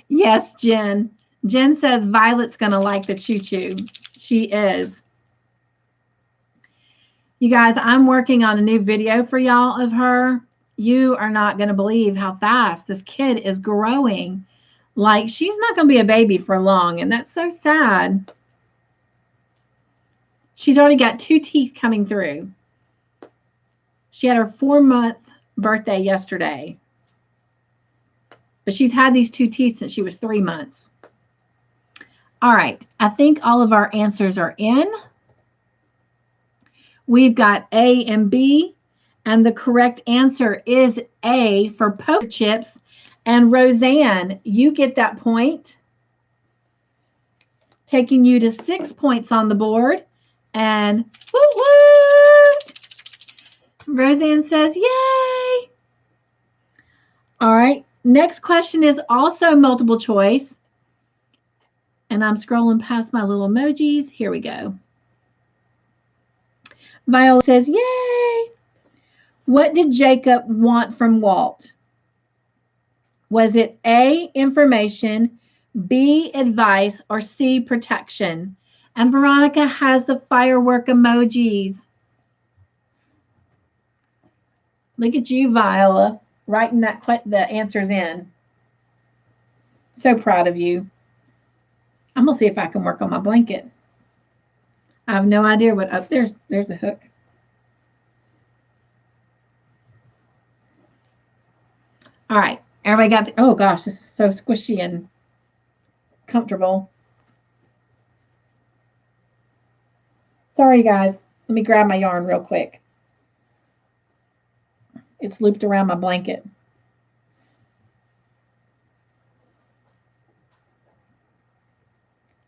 Yes, Jen. Jen says Violet's going to like the choo-choo. She is. You guys, I'm working on a new video for y'all of her. You are not going to believe how fast this kid is growing. Like, she's not going to be a baby for long, and that's so sad. She's already got 2 teeth coming through. She had her 4-month birthday yesterday. But she's had these 2 teeth since she was 3 months. All right, I think all of our answers are in. We've got A and B, and the correct answer is A for poker chips. And Roseanne, you get that point, taking you to 6 points on the board. And woo-woo! Roseanne says, yay! All right, next question is also multiple choice. And I'm scrolling past my little emojis. Here we go. Viola says, yay! What did Jacob want from Walt? Was it A, information, B, advice, or C, protection? And Veronica has the firework emojis. Look at you, Viola, writing the answers in. So proud of you. I'm going to see if I can work on my blanket. I have no idea what up there's a hook. All right. Everybody got the, oh gosh, this is so squishy and comfortable. Sorry, guys. Let me grab my yarn real quick. It's looped around my blanket.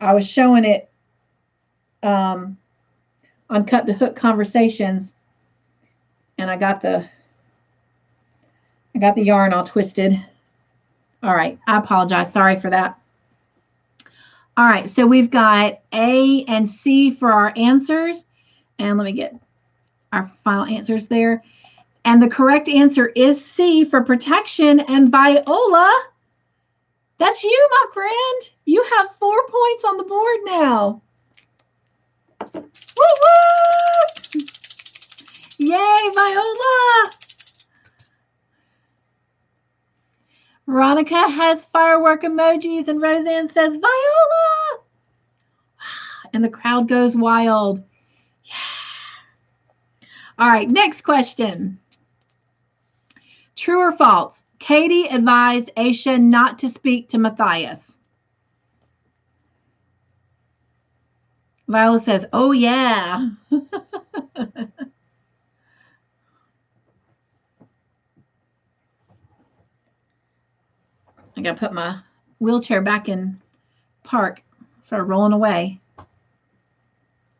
I was showing it on Cut to Hook Conversations, and I got the yarn all twisted. All right, I apologize. Sorry for that. All right, so we've got A and C for our answers. And let me get our final answers there. And the correct answer is C for protection. And Viola, that's you, my friend. You have 4 points on the board now. Woo-woo! Yay, Viola! Veronica has firework emojis, and Roseanne says, Viola! And the crowd goes wild. Yeah. All right, next question. True or false? Katie advised Aisha not to speak to Matthias. Viola says, oh, yeah. I got to put my wheelchair back in park. Start rolling away.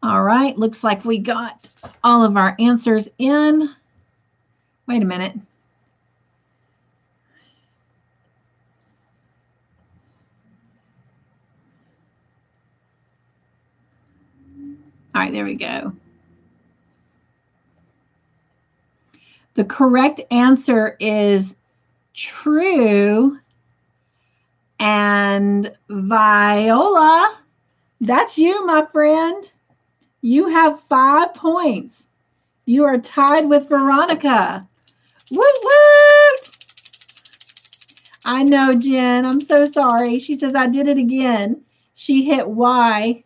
All right, looks like we got all of our answers in. Wait a minute. All right, there we go. The correct answer is true. And Viola, that's you, my friend. You have 5 points. You are tied with Veronica. Woo woo! I know, Jen. I'm so sorry. She says, I did it again. She hit Y.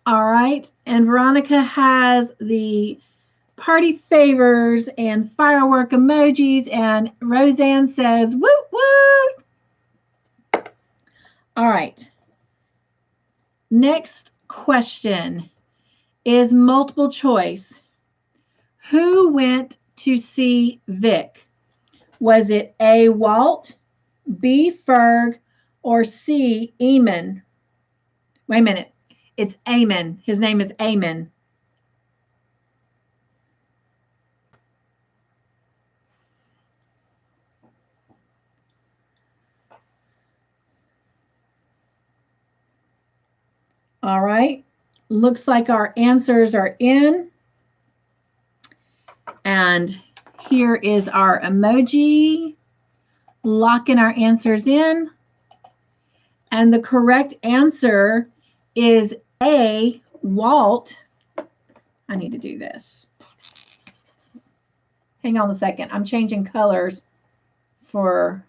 All right. And Veronica has the party favors and firework emojis. And Roseanne says, woot, woot. All right. Next question is multiple choice. Who went to see Vic? Was it A, Walt, B, Ferg, or C, Eamon? Wait a minute. It's Eamon. His name is Eamon. All right. Looks like our answers are in. And here is our emoji. Locking our answers in. And the correct answer is A, Walt. I need to do this. Hang on a second. I'm changing colors for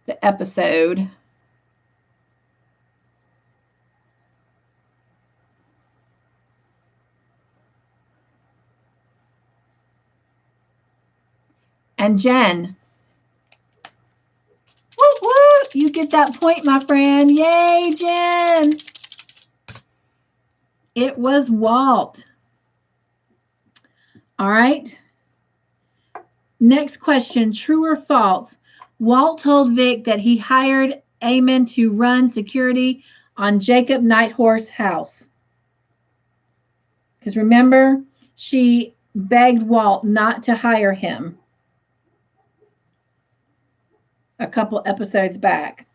the episode. And Jen, woo, woo, you get that point, my friend. Yay, Jen. It was Walt. All right. Next question, true or false? Walt told Vic that he hired Eamon to run security on Jacob Nighthorse's house. Because remember, she begged Walt not to hire him a couple episodes back.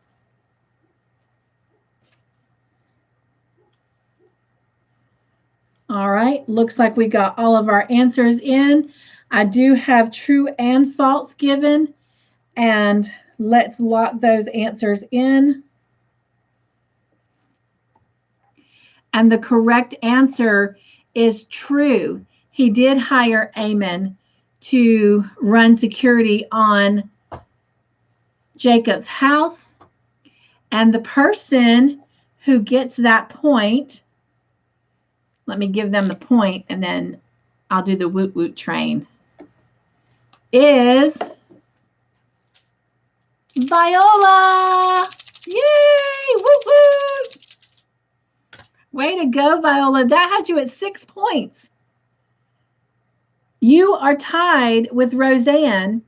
All right, looks like we got all of our answers in. I do have true and false given, and let's lock those answers in. And the correct answer is true. He did hire Eamon to run security on Jacob's house. And the person who gets that point, let me give them the point and then I'll do the woot woot train, is Viola. Yay! Woot woot! Way to go, Viola. That had you at 6 points. You are tied with Roseanne,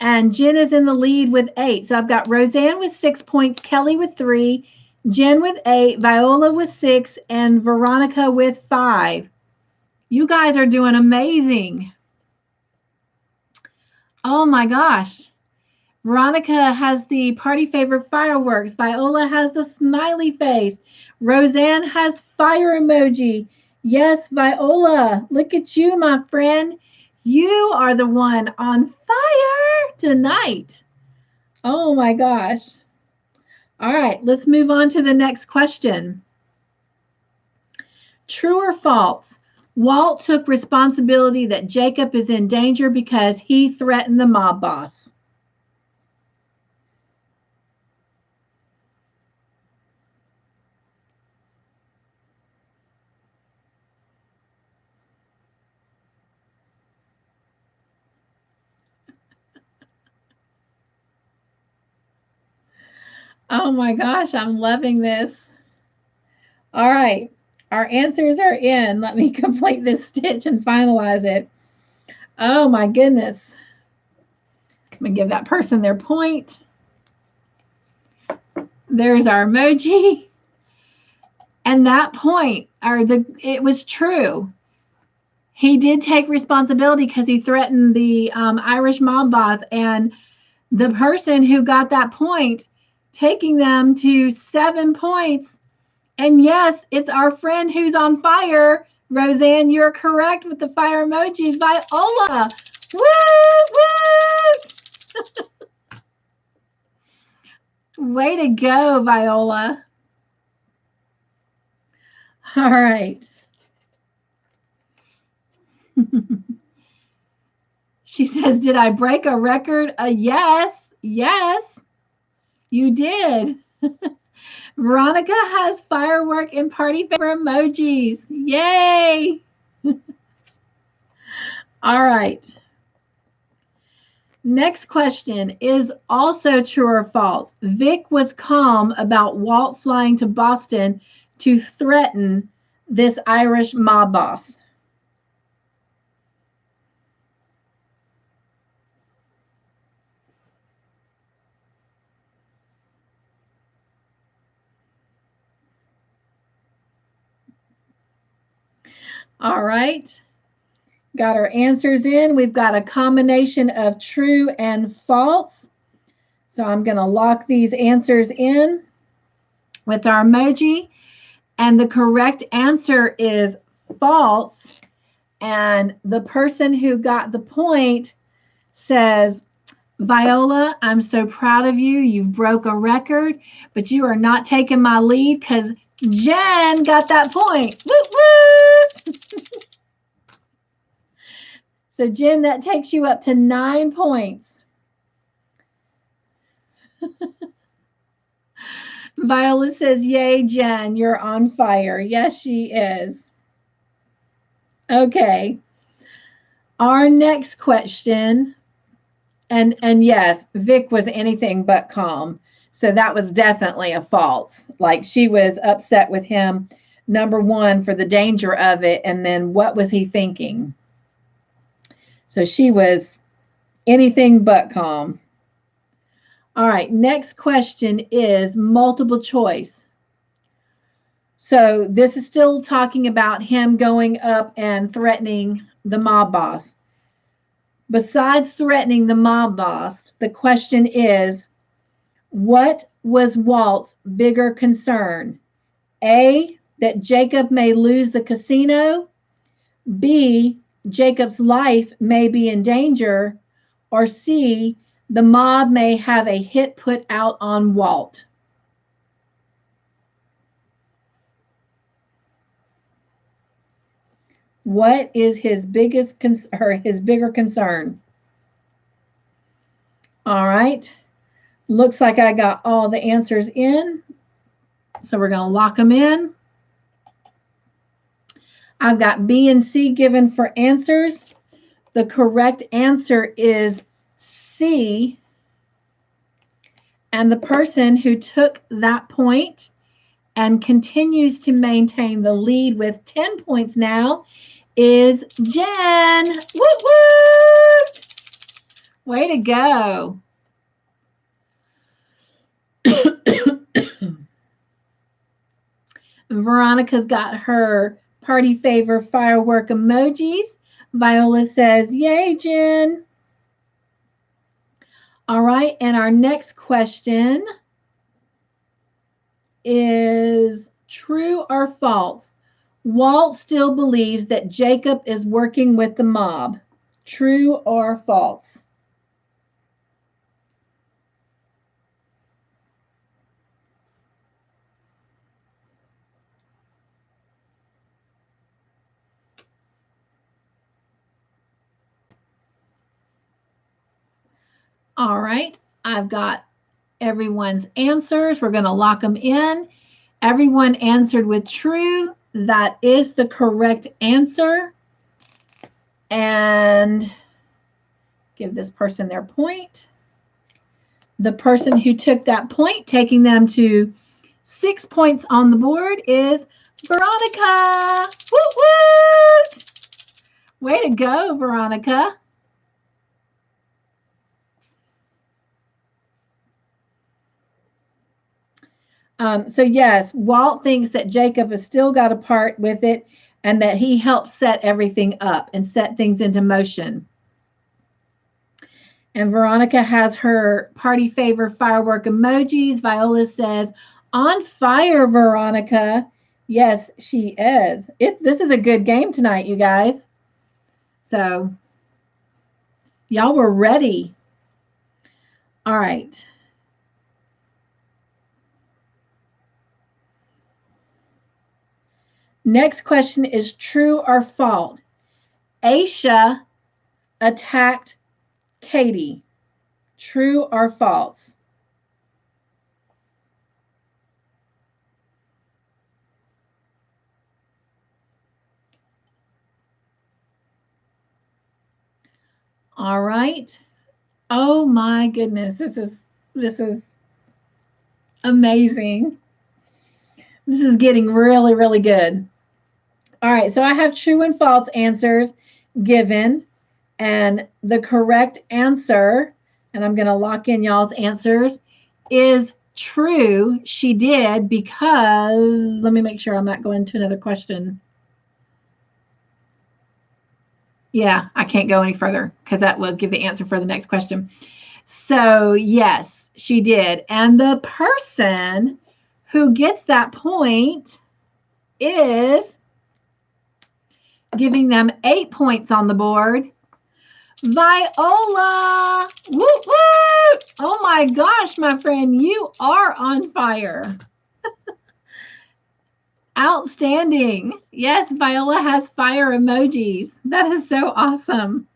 and Jen is in the lead with 8. So I've got Roseanne with 6 points, Kelly with 3, Jen with 8, Viola with 6, and Veronica with 5. You guys are doing amazing. Oh my gosh. Veronica has the party favor fireworks. Viola has the smiley face. Roseanne has fire emoji. Yes, Viola, look at you, my friend. You are the one on fire tonight. Oh my gosh. All right, let's move on to the next question. True or false? Walt took responsibility that Jacob is in danger because he threatened the mob boss. Oh my gosh, I'm loving this. All right, our answers are in. Let me complete this stitch and finalize it. Oh my goodness. I'm going to give that person their point. There's our emoji. And that point, it was true. He did take responsibility because he threatened the Irish mob boss. And the person who got that point, taking them to 7 points. And yes, it's our friend who's on fire. Roseanne, you're correct with the fire emoji. Viola. Woo! Woo! Way to go, Viola. All right. She says, did I break a record? Yes. Yes, you did. Veronica has firework and party favor emojis. Yay. All right. Next question is also true or false. Vic was calm about Walt flying to Boston to threaten this Irish mob boss. All right. Got our answers in. We've got a combination of true and false. So I'm going to lock these answers in with our emoji. And the correct answer is false. And the person who got the point says, Viola, I'm so proud of you. You've broke a record, but you are not taking my lead because Jen got that point. Woo woo! So Jen, that takes you up to 9 points. Viola says, yay, Jen, you're on fire. Yes, she is. Okay. Our next question, and yes, Vic was anything but calm. So that was definitely a false. Like she was upset with him, number one, for the danger of it, and then what was he thinking? So she was anything but calm. All right, next question is multiple choice. So this is still talking about him going up and threatening the mob boss. Besides threatening the mob boss, the question is, what was Walt's bigger concern? A, that Jacob may lose the casino. B, Jacob's life may be in danger. Or C, the mob may have a hit put out on Walt. What is his biggest or his bigger concern? All right. Looks like I got all the answers in. So we're going to lock them in. I've got B and C given for answers. The correct answer is C. And the person who took that point and continues to maintain the lead with 10 points now is Jen. Woot woot! Way to go. Veronica's got her party favor firework emojis. Viola says, yay, Jen. All right, and our next question is true or false? Walt still believes that Jacob is working with the mob. True or false? All right, I've got everyone's answers. We're going to lock them in. Everyone answered with true. That is the correct answer. And give this person their point. The person who took that point, taking them to 6 points on the board, is Veronica. Woot woot! Way to go, Veronica. So yes, Walt thinks that Jacob has still got a part with it and that he helped set everything up and set things into motion. And Veronica has her party favor firework emojis. Viola says, on fire, Veronica. Yes, she is. This is a good game tonight, you guys. So y'all were ready. All right. Next question is true or false? Aisha attacked Katie. True or false? All right. Oh my goodness. This is amazing. This is getting really, really good. All right. So I have true and false answers given. And the correct answer, and I'm going to lock in y'all's answers, is true. She did because, let me make sure I'm not going to another question. Yeah, I can't go any further because that will give the answer for the next question. So, yes, she did. And the person who gets that point is giving them 8 points on the board. Viola! Woo woo! Oh my gosh, my friend, you are on fire. Outstanding. Yes, Viola has fire emojis. That is so awesome.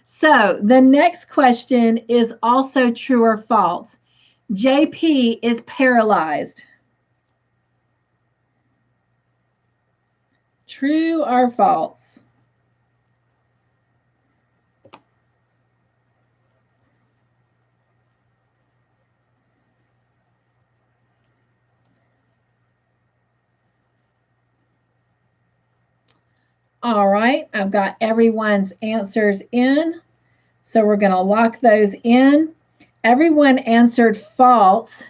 So the next question is also true or false. JP is paralyzed. True or false? All right, I've got everyone's answers in. So we're going to lock those in. Everyone answered false,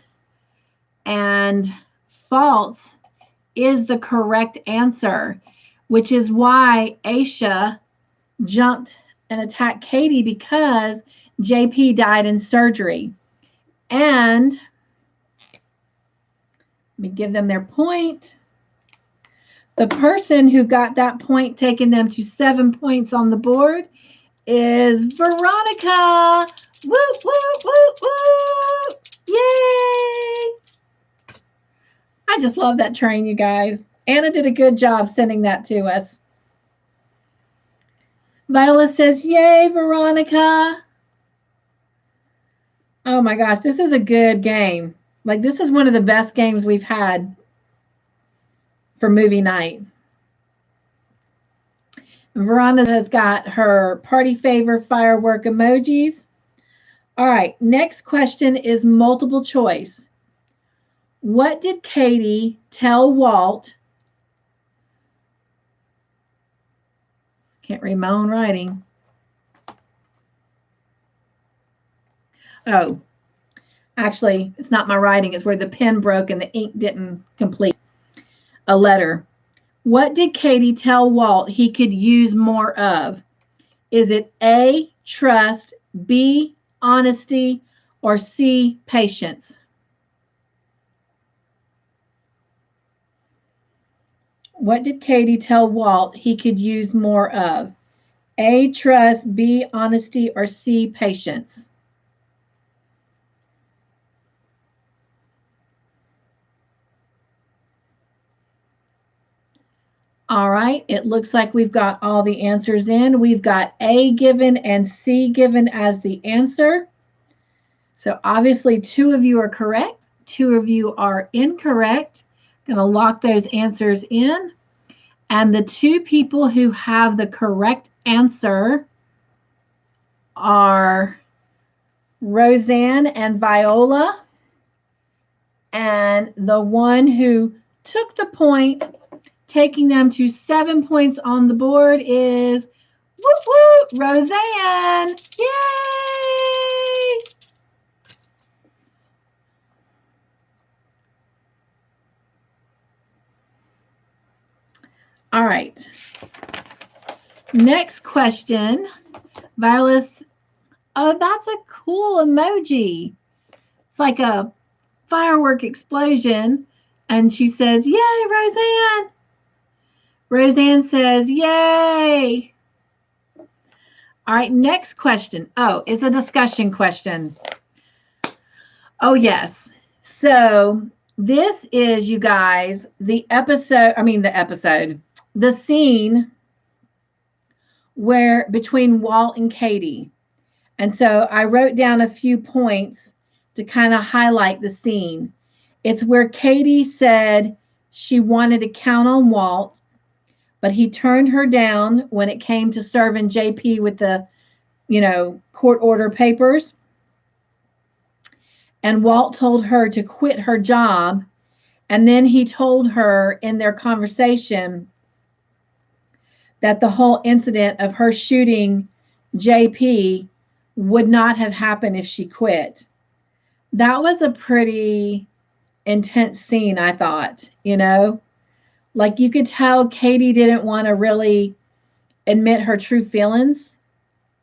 and false is the correct answer, which is why Aisha jumped and attacked Katie because JP died in surgery. And let me give them their point. The person who got that point, taking them to 7 points on the board, is Veronica. Woo, woo, woo, woo. Yay! I just love that train, you guys. Anna did a good job sending that to us. Viola says, yay, Veronica. Oh my gosh, this is a good game. Like, this is one of the best games we've had for movie night. Veronica has got her party favor firework emojis. All right, next question is multiple choice. What did Katie tell Walt? Can't read my own writing. Oh, actually, it's not my writing. It's where the pen broke and the ink didn't complete a letter. What did Katie tell Walt he could use more of? Is it A, trust, B, honesty, or C, patience? What did Katie tell Walt he could use more of? A, trust, B, honesty, or C, patience? All right, it looks like we've got all the answers in. We've got A given and C given as the answer. So obviously 2 of you are correct, 2 of you are incorrect. Going to lock those answers in. And the 2 people who have the correct answer are Roseanne and Viola. And the one who took the point, taking them to 7 points on the board, is whoop, whoop, Roseanne. Yay! All right. Next question. Viola's, oh, that's a cool emoji. It's like a firework explosion. And she says, yay, Roseanne. Roseanne says, yay. All right, next question. Oh, it's a discussion question. Oh, yes. So this is, you guys, the scene where between Walt and Katie. And so I wrote down a few points to kind of highlight the scene. It's where Katie said she wanted to count on Walt, but he turned her down when it came to serving JP with the, court order papers. And Walt told her to quit her job. And then he told her in their conversation that the whole incident of her shooting JP would not have happened if she quit. That was a pretty intense scene, I thought, Like you could tell Katie didn't want to really admit her true feelings,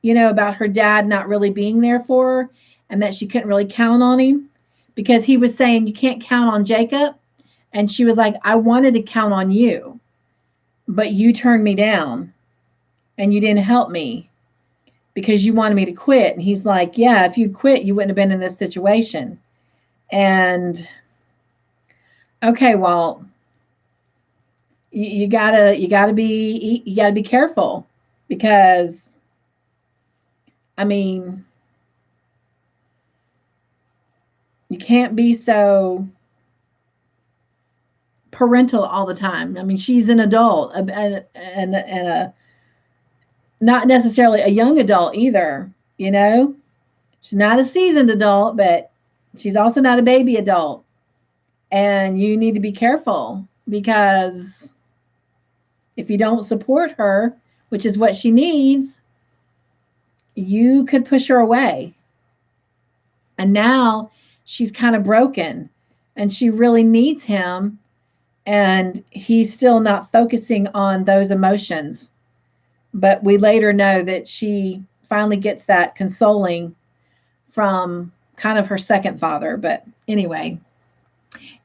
about her dad not really being there for her and that she couldn't really count on him because he was saying, you can't count on Jacob. And she was like, I wanted to count on you, but you turned me down and you didn't help me because you wanted me to quit. And he's like, yeah, if you'd quit, you wouldn't have been in this situation. And okay, Walt, you gotta be careful because, I mean, you can't be so parental all the time. I mean, she's an adult and a not necessarily a young adult either, She's not a seasoned adult, but she's also not a baby adult. And you need to be careful because if you don't support her, which is what she needs, you could push her away. And now she's kind of broken and she really needs him. And he's still not focusing on those emotions. But we later know that she finally gets that consoling from kind of her second father. But anyway,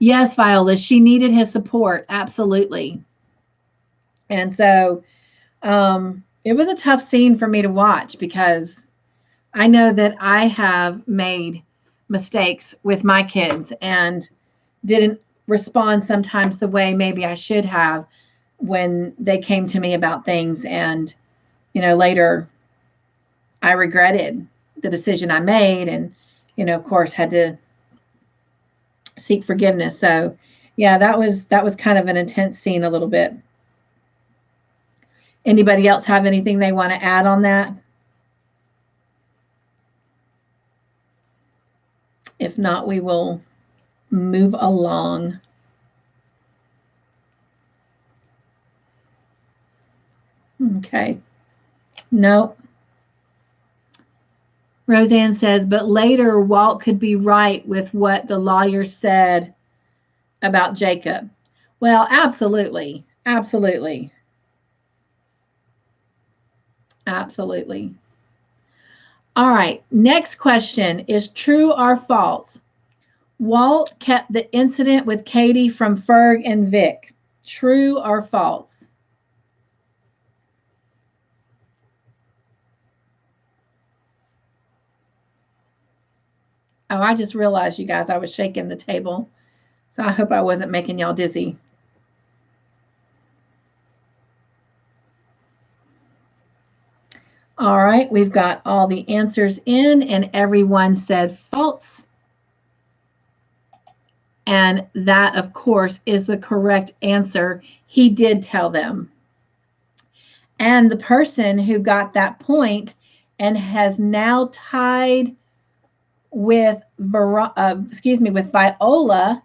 yes, Viola, she needed his support. Absolutely. And so it was a tough scene for me to watch because I know that I have made mistakes with my kids and didn't respond sometimes the way maybe I should have when they came to me about things. And, later I regretted the decision I made and, of course, had to seek forgiveness. So, yeah, that was kind of an intense scene a little bit. Anybody else have anything they want to add on that? If not, we will move along. Okay. No. Roseanne says, but later Walt could be right with what the lawyer said about Jacob. Well, absolutely. Absolutely. Absolutely. All right. Next question is true or false? Walt kept the incident with Katie from Ferg and Vic. True or false? Oh, I just realized, you guys, I was shaking the table. So I hope I wasn't making y'all dizzy. All right, we've got all the answers in, and everyone said false. And that, of course, is the correct answer. He did tell them. And the person who got that point and has now tied with with Viola,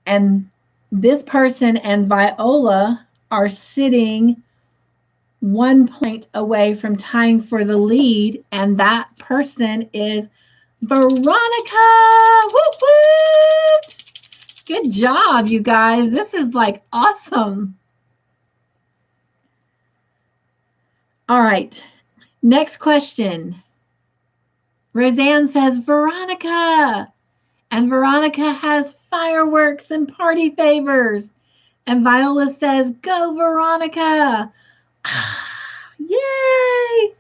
and this person and Viola are sitting 1 point away from tying for the lead, and that person is Veronica. Woot woot! Good job, you guys. This is like awesome. All right. Next question. Roseanne says Veronica. And Veronica has fireworks and party favors. And Viola says, go, Veronica. Yay.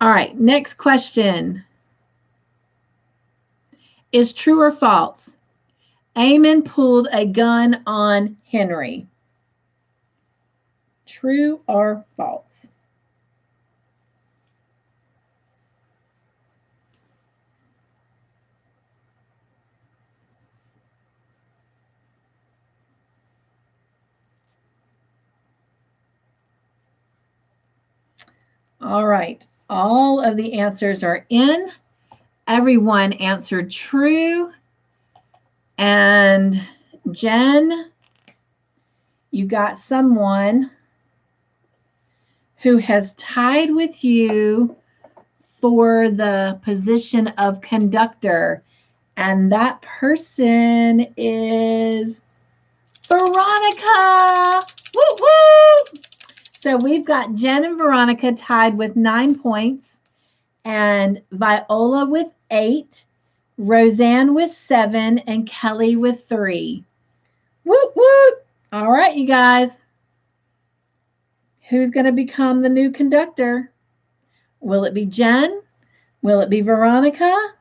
All right. Next question. Is true or false? Eamon pulled a gun on Henry. True or false? All right. All of the answers are in. Everyone answered true. And Jen, you got someone who has tied with you for the position of conductor. And that person is Veronica. Woo woo! So we've got Jen and Veronica tied with 9 points, and Viola with 8, Roseanne with 7, and Kelly with 3. Whoop whoop! All right, you guys. Who's going to become the new conductor? Will it be Jen? Will it be Veronica?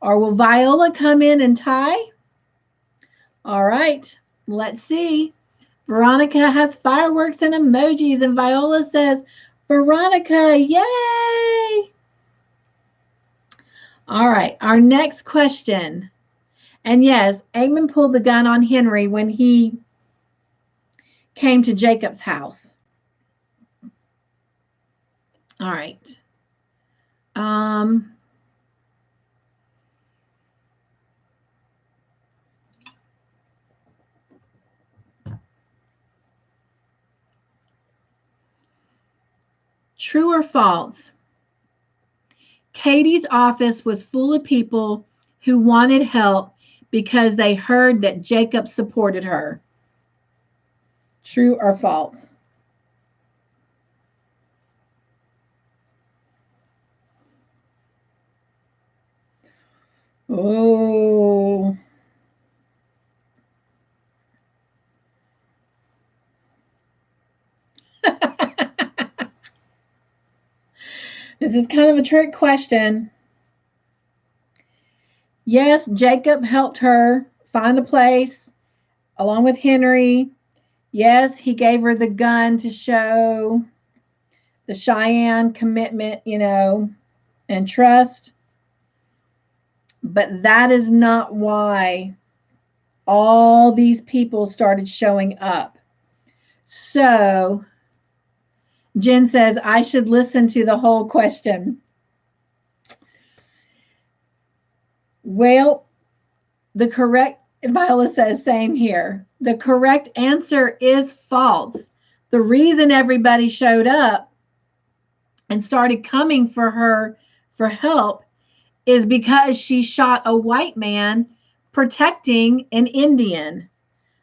Or will Viola come in and tie? All right, let's see. Veronica has fireworks and emojis, and Viola says, Veronica, yay! All right, our next question. And yes, Eamon pulled the gun on Henry when he came to Jacob's house. All right. True or false? Katie's office was full of people who wanted help because they heard that Jacob supported her. True or false? Oh. This is kind of a trick question. Yes, Jacob helped her find a place along with Henry. Yes, he gave her the gun to show the Cheyenne commitment, and trust. But that is not why all these people started showing up. So Jen says, I should listen to the whole question. Well, Viola says, same here. The correct answer is false. The reason everybody showed up and started coming for her for help is because she shot a white man protecting an Indian.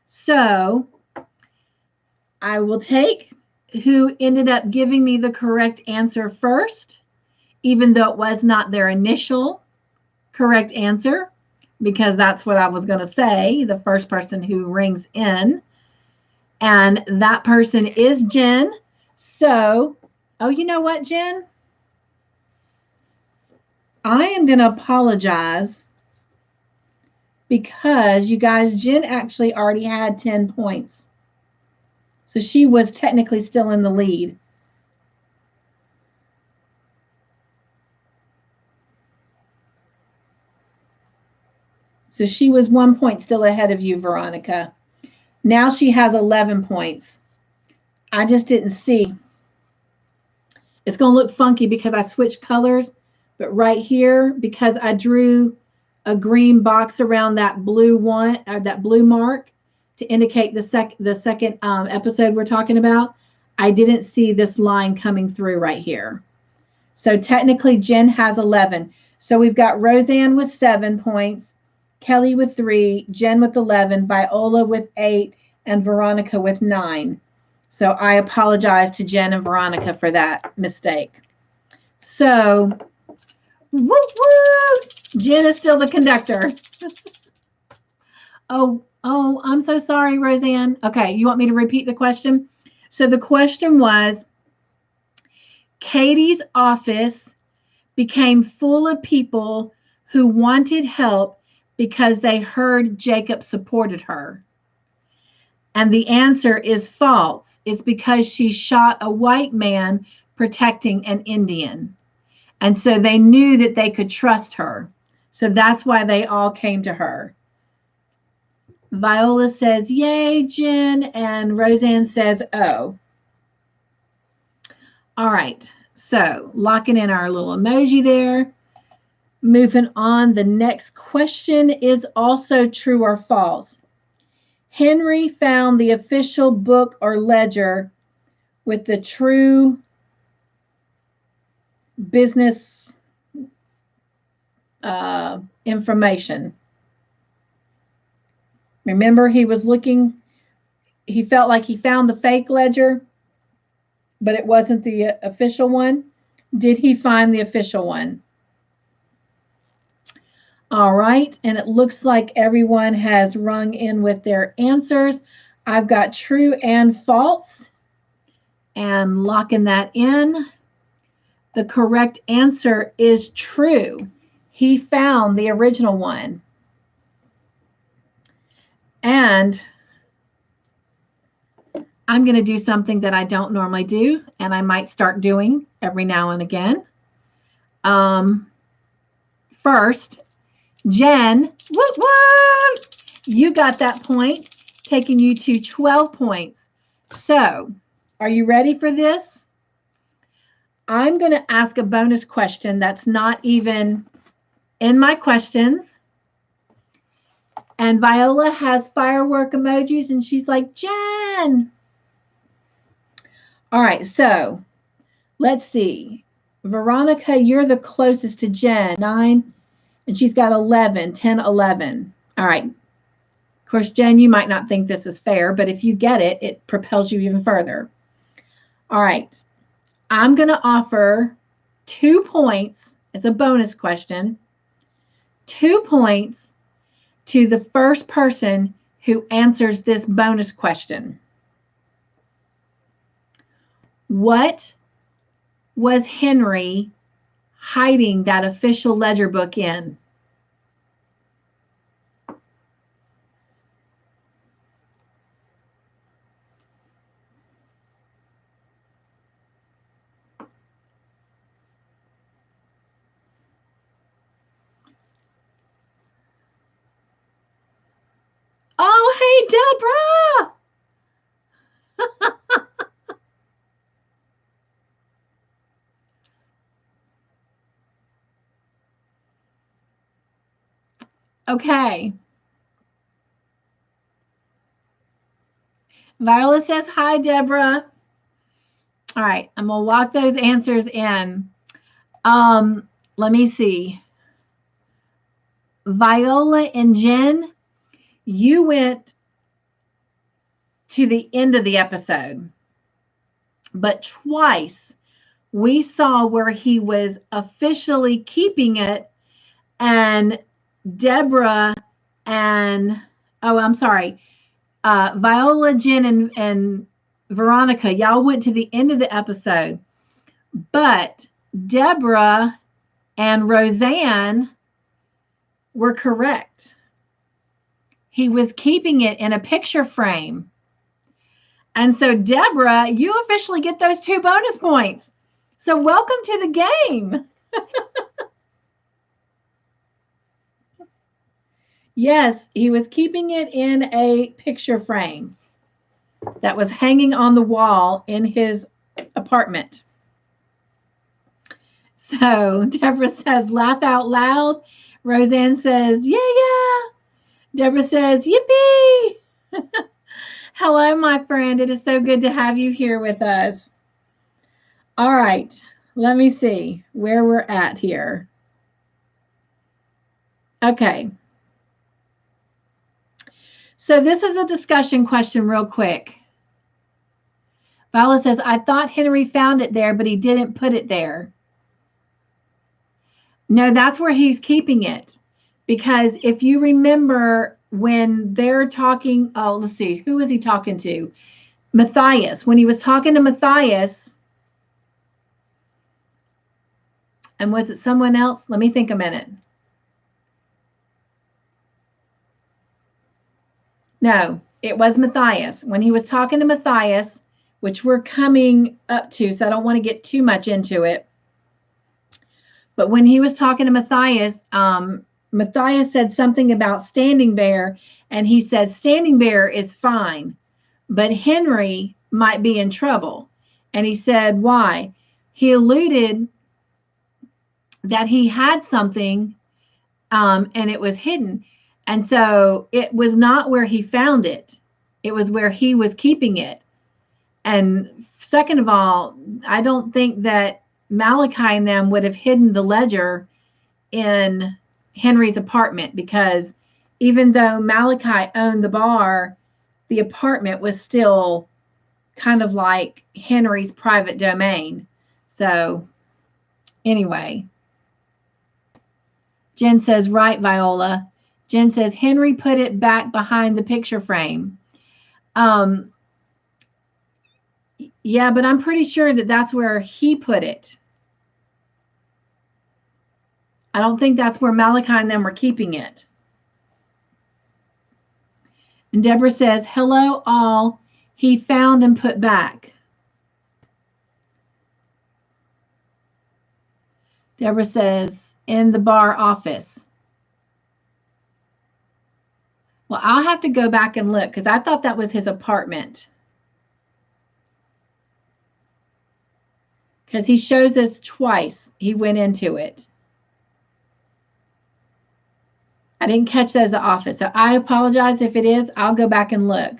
So I will take who ended up giving me the correct answer first, even though it was not their initial correct answer, because that's what I was going to say, the first person who rings in. And that person is Jen. So, oh, you know what, Jen? I am going to apologize because you guys, Jen actually already had 10 points. So she was technically still in the lead. So she was 1 point still ahead of you, Veronica. Now she has 11 points. I just didn't see. It's going to look funky because I switched colors. But right here, because I drew a green box around that blue one, or that blue mark to indicate the second episode we're talking about, I didn't see this line coming through right here. So technically, Jen has 11. So we've got Roseanne with 7 points, Kelly with 3, Jen with 11, Viola with 8, and Veronica with 9. So I apologize to Jen and Veronica for that mistake. So, woo woo! Jen is still the conductor. Oh, I'm so sorry, Roseanne. Okay, you want me to repeat the question? So the question was, Katie's office became full of people who wanted help because they heard Jacob supported her. And the answer is false. It's because she shot a white man protecting an Indian. And so they knew that they could trust her. So that's why they all came to her. Viola says, yay, Jen. And Roseanne says, oh. All right. So locking in our little emoji there. Moving on, the next question is also true or false. Henry found the official book or ledger with the true business information. Remember, he was looking, he felt like he found the fake ledger, but it wasn't the official one. Did he find the official one? All right, and it looks like everyone has rung in with their answers. I've got true and false, and locking that in. The correct answer is true. He found the original one. And I'm going to do something that I don't normally do, and I might start doing every now and again. First, Jen, whoop, whoop, you got that point, taking you to 12 points. So, are you ready for this? I'm going to ask a bonus question that's not even in my questions. And Viola has firework emojis, and she's like, Jen. All right, so let's see. Veronica, you're the closest to Jen, 9, and she's got 11, 10, 11. All right. Of course, Jen, you might not think this is fair, but if you get it, it propels you even further. All right. I'm going to offer 2 points. It's a bonus question. 2 points to the first person who answers this bonus question. What was Henry hiding that official ledger book in? Oh, hey, Deborah! Okay. Viola says, hi, Deborah. All right, I'm going to lock those answers in. Let me see. Viola and Jen, you went to the end of the episode, but twice we saw where he was officially keeping it, and Deborah and, oh, I'm sorry, Viola, Jen, and Veronica, y'all went to the end of the episode, but Deborah and Roseanne were correct. He was keeping it in a picture frame. And so, Deborah, you officially get those 2 bonus points. So welcome to the game. Yes, he was keeping it in a picture frame that was hanging on the wall in his apartment. So Deborah says, laugh out loud. Roseanne says, yeah, yeah. Deborah says, yippee. Hello, my friend. It is so good to have you here with us. All right, let me see where we're at here. Okay. So this is a discussion question real quick. Viola says, I thought Henry found it there, but he didn't put it there. No, that's where he's keeping it. Because if you remember when they're talking, oh, let's see, who was he talking to? Matthias. When he was talking to Matthias, and was it someone else? Let me think a minute. No, it was Matthias. When he was talking to Matthias, which we're coming up to, so I don't want to get too much into it. But when he was talking to Matthias, Matthias said something about Standing Bear, and he said Standing Bear is fine, but Henry might be in trouble. And he said, why? he alluded that he had something and it was hidden. And so it was not where he found it. It was where he was keeping it. And second of all, I don't think that Malachi and them would have hidden the ledger in Henry's apartment, because even though Malachi owned the bar, the apartment was still kind of like Henry's private domain. So anyway, Jen says, right, Viola. Jen says, Henry put it back behind the picture frame. Yeah, but I'm pretty sure that that's where he put it. I don't think that's where Malachi and them were keeping it. And Deborah says, hello, all. He found and put back. Deborah says, in the bar office. Well, I'll have to go back and look, because I thought that was his apartment. Because he shows us twice he went into it. I didn't catch that as the office, so I apologize if it is. I'll go back and look.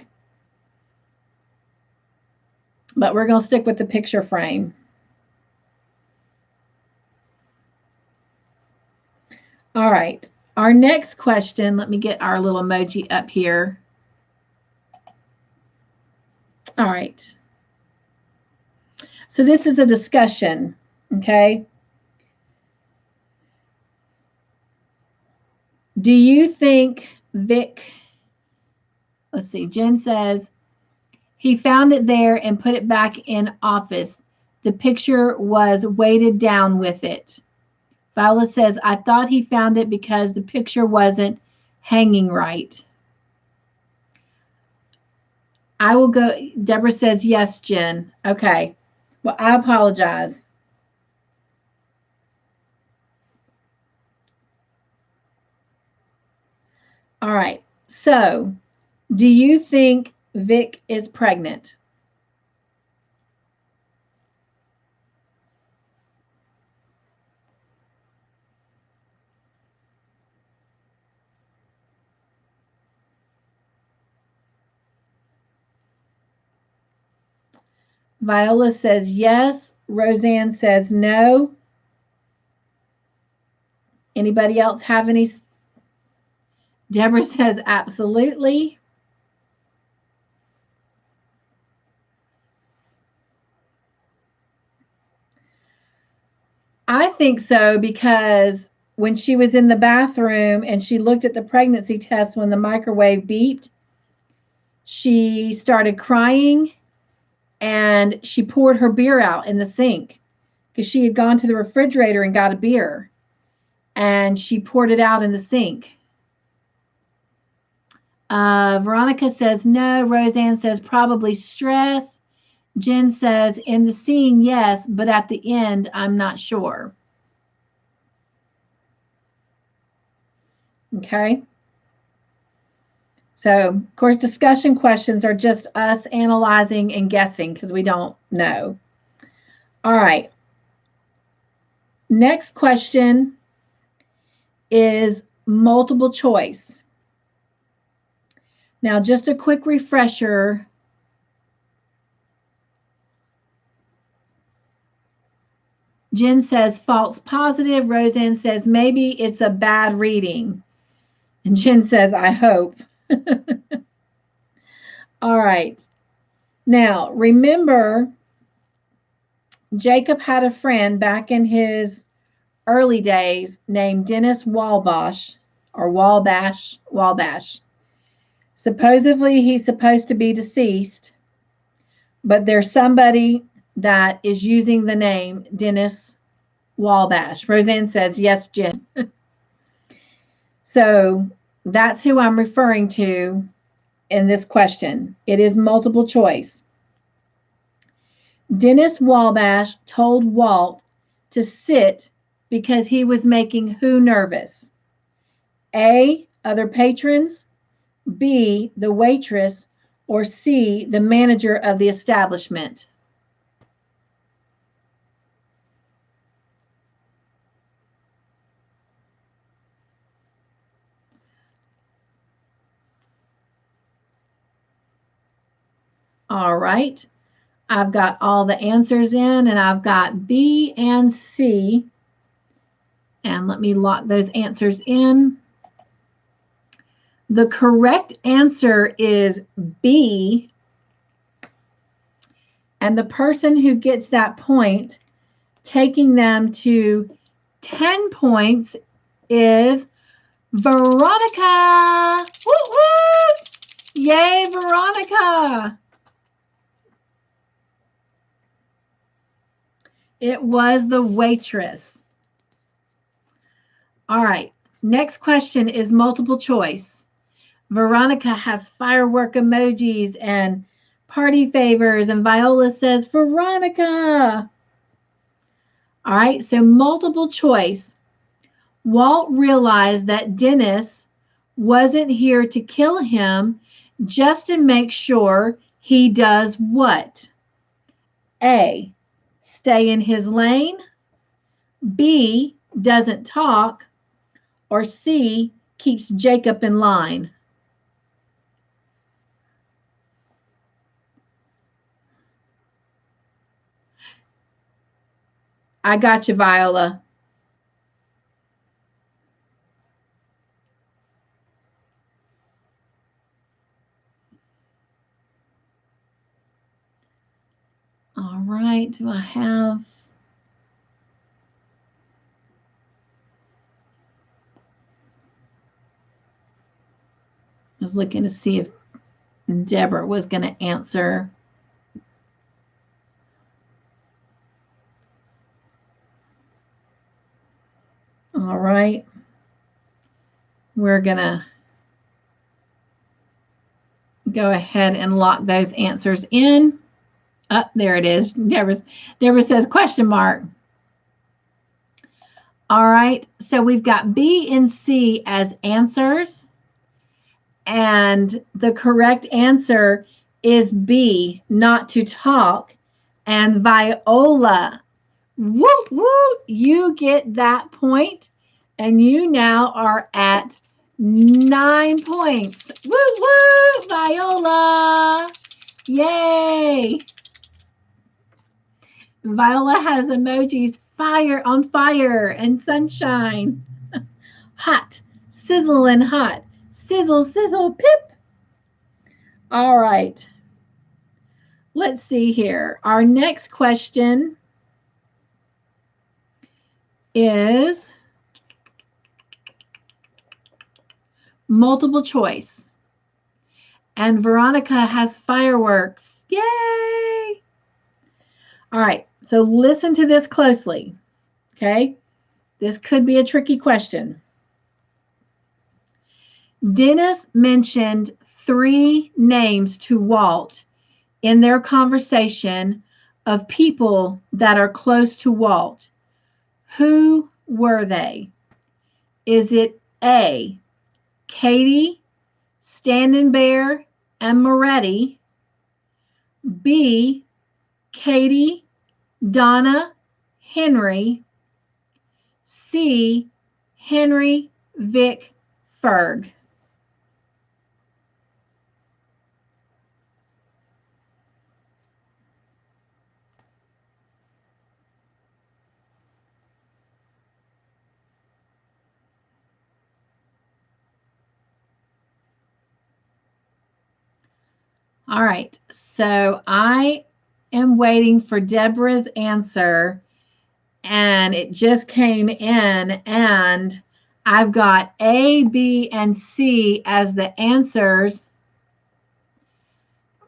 But we're going to stick with the picture frame. All right. Our next question, let me get our little emoji up here. All right. So this is a discussion, okay? Do you think Vic, let's see, Jen says, he found it there and put it back in office. The picture was weighted down with it. Viola says, I thought he found it because the picture wasn't hanging right. I will go. Deborah says, yes, Jen. Okay. Well, I apologize. All right. So, do you think Vic is pregnant? Viola says yes. Roseanne says no. Anybody else have any? Deborah says absolutely. I think so, because when she was in the bathroom and she looked at the pregnancy test when the microwave beeped, she started crying and she poured her beer out in the sink, because she had gone to the refrigerator and got a beer and she poured it out in the sink. Veronica says no. Roseanne says probably stress. Jen says in the scene, yes, but at the end, I'm not sure. Okay. So, of course, discussion questions are just us analyzing and guessing, because we don't know. All right. Next question is multiple choice. Now, just a quick refresher. Jen says false positive. Roseanne says maybe it's a bad reading. And Jen says, I hope. All right. Now, remember, Jacob had a friend back in his early days named Dennis Wabash, or Wabash. Supposedly, he's supposed to be deceased, but there's somebody that is using the name Dennis Wabash. Roseanne says, yes, Jen. So that's who I'm referring to in this question. It is multiple choice. Dennis Wabash told Walt to sit because he was making who nervous? A, other patrons, B, the waitress, or C, the manager of the establishment? All right. I've got all the answers in, and I've got B and C. And let me lock those answers in. The correct answer is B. And the person who gets that point, taking them to 10 points, is Veronica. Woo woo! Yay, Veronica. It was the waitress. All right. Next question is multiple choice. Veronica has firework emojis and party favors, and Viola says, Veronica. All right. So multiple choice. Walt realized that Dennis wasn't here to kill him, just to make sure he does what? A, stay in his lane. B, doesn't talk. Or C, keeps Jacob in line. I got you, Viola. All right, do I have... I was looking to see if Deborah was going to answer. All right. We're going to go ahead and lock those answers in. Oh, there it is. Deborah says question mark. All right. So we've got B and C as answers. And the correct answer is B, not to talk. And Viola, woo, woo, you get that point, and you now are at 9 points. Woo, woo, Viola. Yay. Viola has emojis fire on fire and sunshine. Hot, sizzling hot. Sizzle, sizzle, pip. All right. Let's see here. Our next question is multiple choice. And Veronica has fireworks. Yay! All right. So listen to this closely. Okay? This could be a tricky question. Dennis mentioned 3 names to Walt in their conversation of people that are close to Walt. Who were they? Is it A, Katie, Standing Bear, and Moretti? B, Katie, Donna, Henry? C, Henry, Vic, Ferg? All right, so I am waiting for Deborah's answer, and it just came in, and I've got A, B, and C as the answers.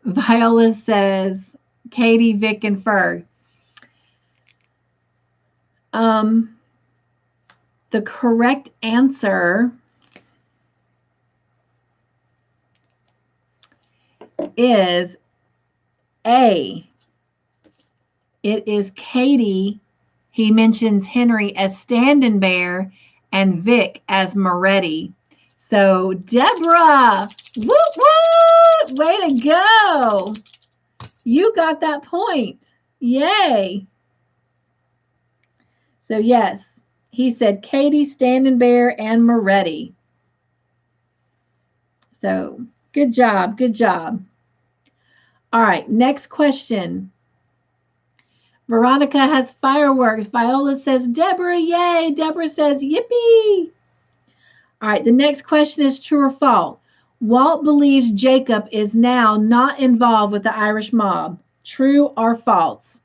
Viola says Katie, Vic, and Ferg. The correct answer is A. It is Katie. He mentions Henry as Standing Bear and Vic as Moretti. So Deborah, woo woo, way to go. You got that point. Yay. So yes, he said Katie, Standing Bear, and Moretti. So good job, good job. All right, next question. Veronica has fireworks. Viola says, Deborah, yay. Deborah says, yippee. All right, the next question is true or false. Walt believes Jacob is now not involved with the Irish mob. True or false?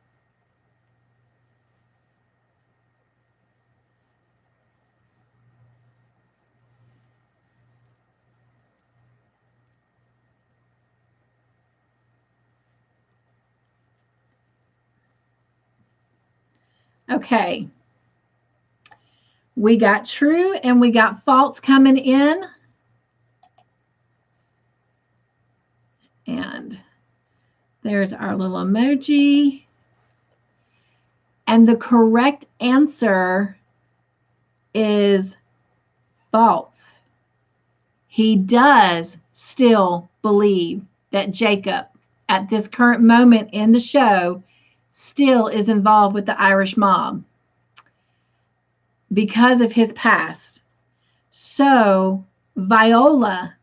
Okay. We got true and we got false coming in. And there's our little emoji. And the correct answer is false. He does still believe that Jacob, at this current moment in the show, still is involved with the Irish mob because of his past. So, Viola,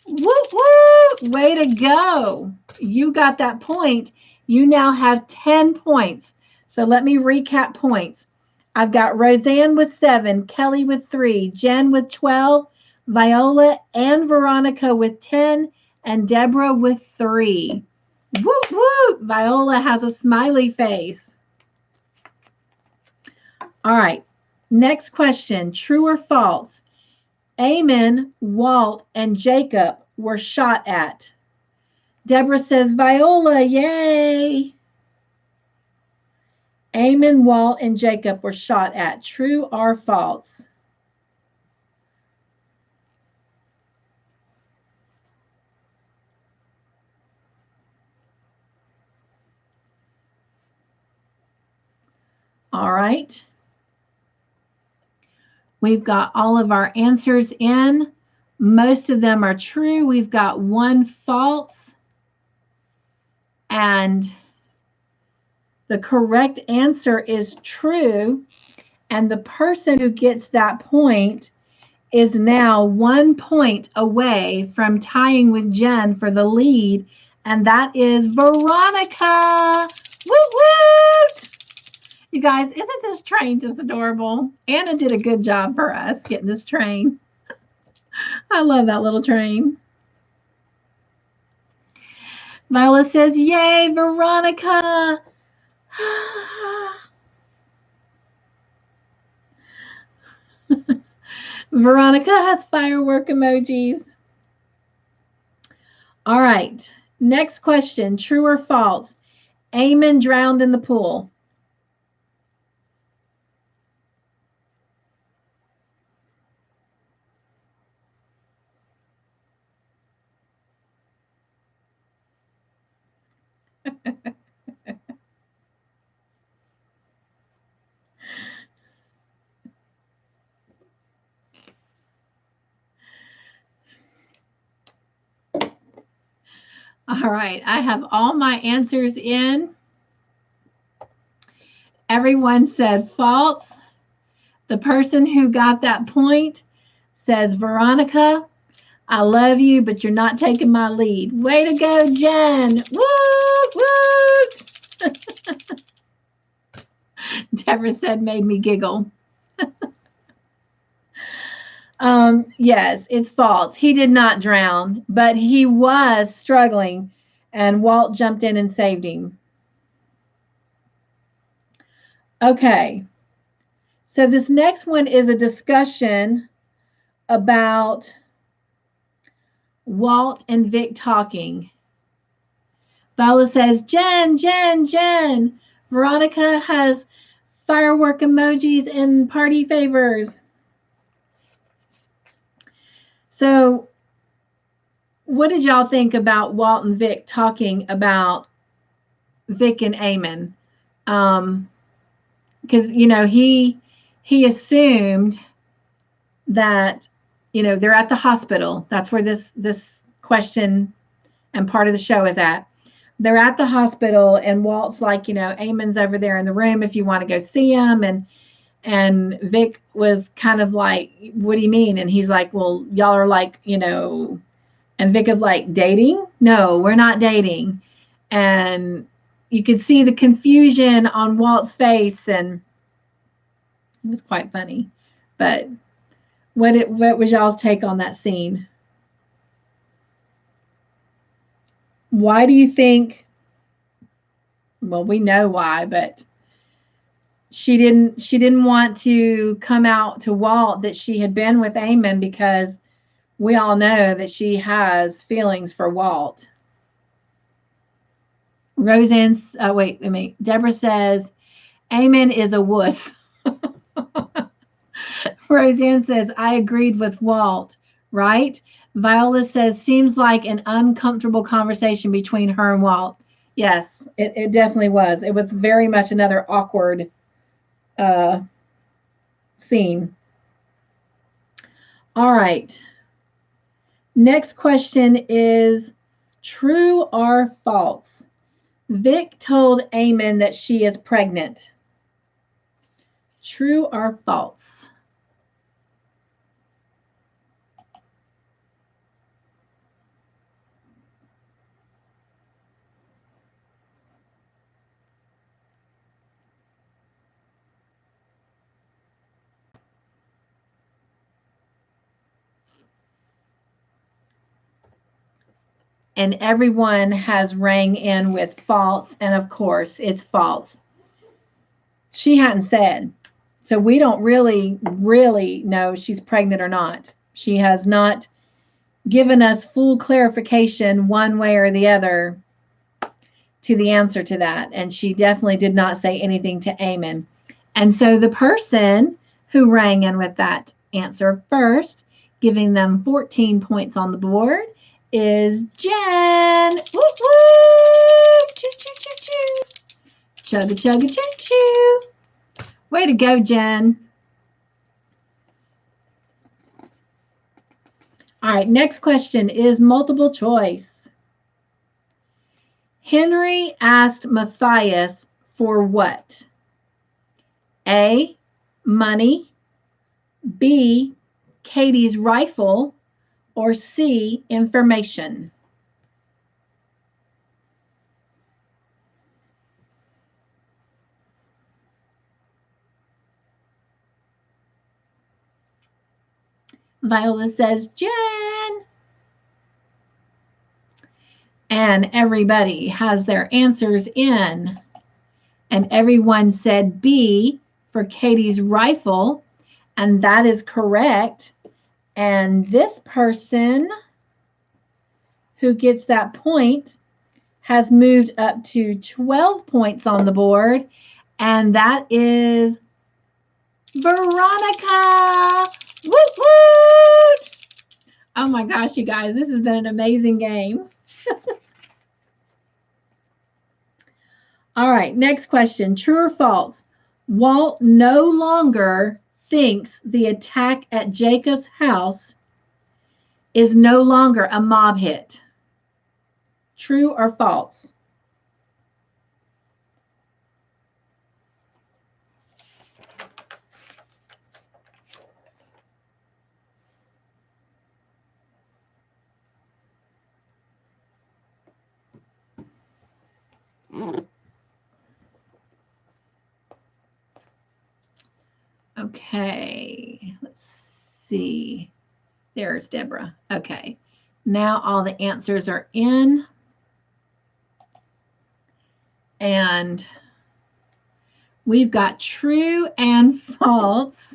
whoop, whoop, way to go. You got that point. You now have 10 points. So let me recap points. I've got Roseanne with 7, Kelly with 3, Jen with 12, Viola and Veronica with 10, and Deborah with 3. Whoop, whoop. Viola has a smiley face. All right. Next question. True or false? Eamon, Walt, and Jacob were shot at. Deborah says, Viola, yay. Eamon, Walt, and Jacob were shot at. True or false? All right. We've got all of our answers in. Most of them are true. We've got one false. And the correct answer is true. And the person who gets that point is now 1 point away from tying with Jen for the lead. And that is Veronica. Woot woot! You guys, isn't this train just adorable? Anna did a good job for us getting this train. I love that little train. Viola says, yay, Veronica. Veronica has firework emojis. All right. Next question. True or false? Eamon drowned in the pool. All right, I have all my answers in. Everyone said false. The person who got that point says, Veronica, I love you, but you're not taking my lead. Way to go, Jen. Woot, woot. Deborah said, made me giggle. Yes, it's false. He did not drown, but he was struggling, and Walt jumped in and saved him. Okay, so this next one is a discussion about Walt and Vic talking. Viola says, Jen, Jen, Jen. Veronica has firework emojis and party favors. So what did y'all think about Walt and Vic talking about Vic and Eamon? Because, you know, he assumed that, you know, they're at the hospital. That's where this question and part of the show is at. They're at the hospital, and Walt's like, you know, Eamon's over there in the room if you want to go see him. And Vic was kind of like, what do you mean? And he's like, well, y'all are like, you know, And Vic is like, dating? No, we're not dating. And you could see the confusion on Walt's face, and it was quite funny. But what was y'all's take on that scene? Why do you think? Well, we know why, but she didn't want to come out to Walt that she had been with Eamon, because we all know that she has feelings for Walt. Roseanne, Deborah says, Eamon is a wuss. Roseanne says, I agreed with Walt, right? Viola says, seems like an uncomfortable conversation between her and Walt. Yes, it definitely was. It was very much another awkward scene. All right. Next question is true or false? Vic told Eamon that she is pregnant. True or false? And everyone has rang in with false, and of course it's false. She hadn't said, so we don't really know she's pregnant or not. She has not given us full clarification one way or the other to the answer to that, and she definitely did not say anything to Eamon. And so the person who rang in with that answer first, giving them 14 points on the board, is Jen. Woo woo! Choo choo choo choo. Chugga chugga choo choo. Way to go, Jen. All right, next question is multiple choice. Henry asked Matthias for what? A, money, B, Katie's rifle, or C, information? Viola says Jen. And everybody has their answers in. And everyone said B for Katie's rifle. And that is correct. And this person who gets that point has moved up to 12 points on the board. And that is Veronica. Woot woot! Oh my gosh, you guys, this has been an amazing game. All right, next question. True or false? Walt no longer thinks the attack at Jacob's house is no longer a mob hit. True or false? Okay, let's see. There's Deborah. Okay, now all the answers are in. And we've got true and false.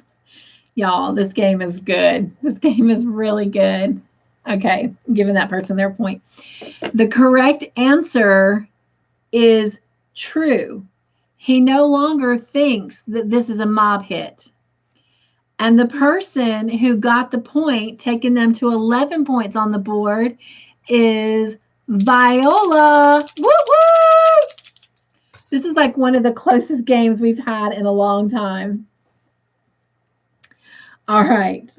Y'all, this game is good. This game is really good. Okay, I'm giving that person their point. The correct answer is true. He no longer thinks that this is a mob hit. And the person who got the point, taking them to 11 points on the board, is Viola. Woo woo! This is like one of the closest games we've had in a long time. All right.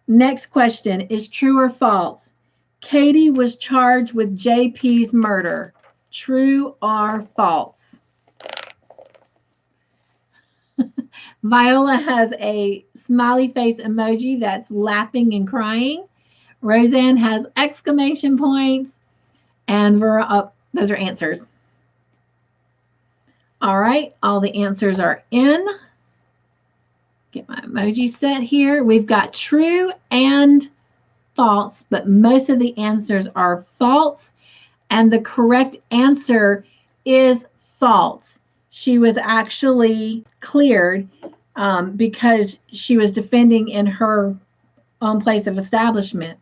Next question is true or false? Katie was charged with JP's murder. True or false? Viola has a smiley face emoji that's laughing and crying. Roseanne has exclamation points. And those are answers. All right, all the answers are in. Get my emoji set here. We've got true and false, but most of the answers are false. And the correct answer is false. She was actually cleared because she was defending in her own place of establishment.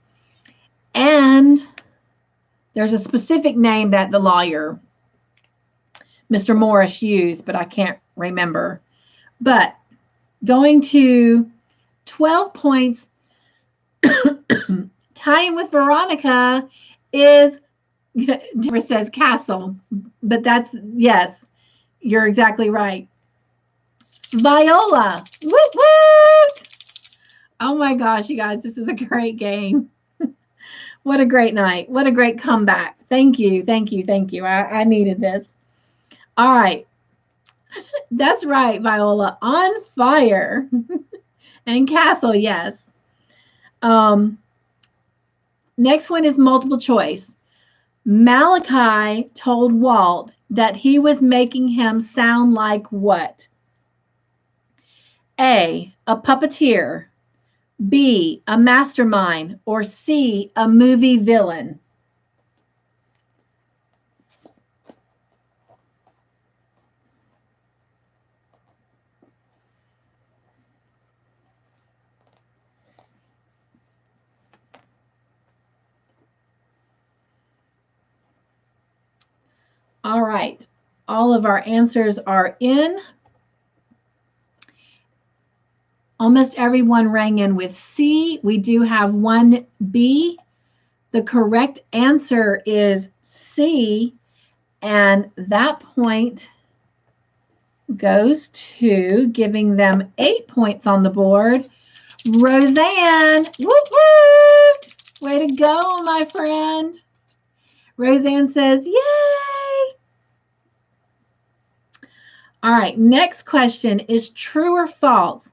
And there's a specific name that the lawyer, Mr. Morris, used, but I can't remember. But going to 12 points, tying with Veronica is, Deborah says castle, but that's, yes, you're exactly right. Viola, woot woot! Oh my gosh, you guys, this is a great game. What a great night. What a great comeback. Thank you, thank you, thank you. I needed this. All right. That's right, Viola. On fire. And castle, yes. Next one is multiple choice. Malachi told Walt that he was making him sound like what? A, a puppeteer. B, a mastermind. Or C, a movie villain. All right, all of our answers are in. Almost everyone rang in with C. We do have one B. The correct answer is C, and that point goes to giving them 8 points on the board. Roseanne, whoop whoop! Way to go, my friend. Roseanne says, yay! All right, next question is true or false?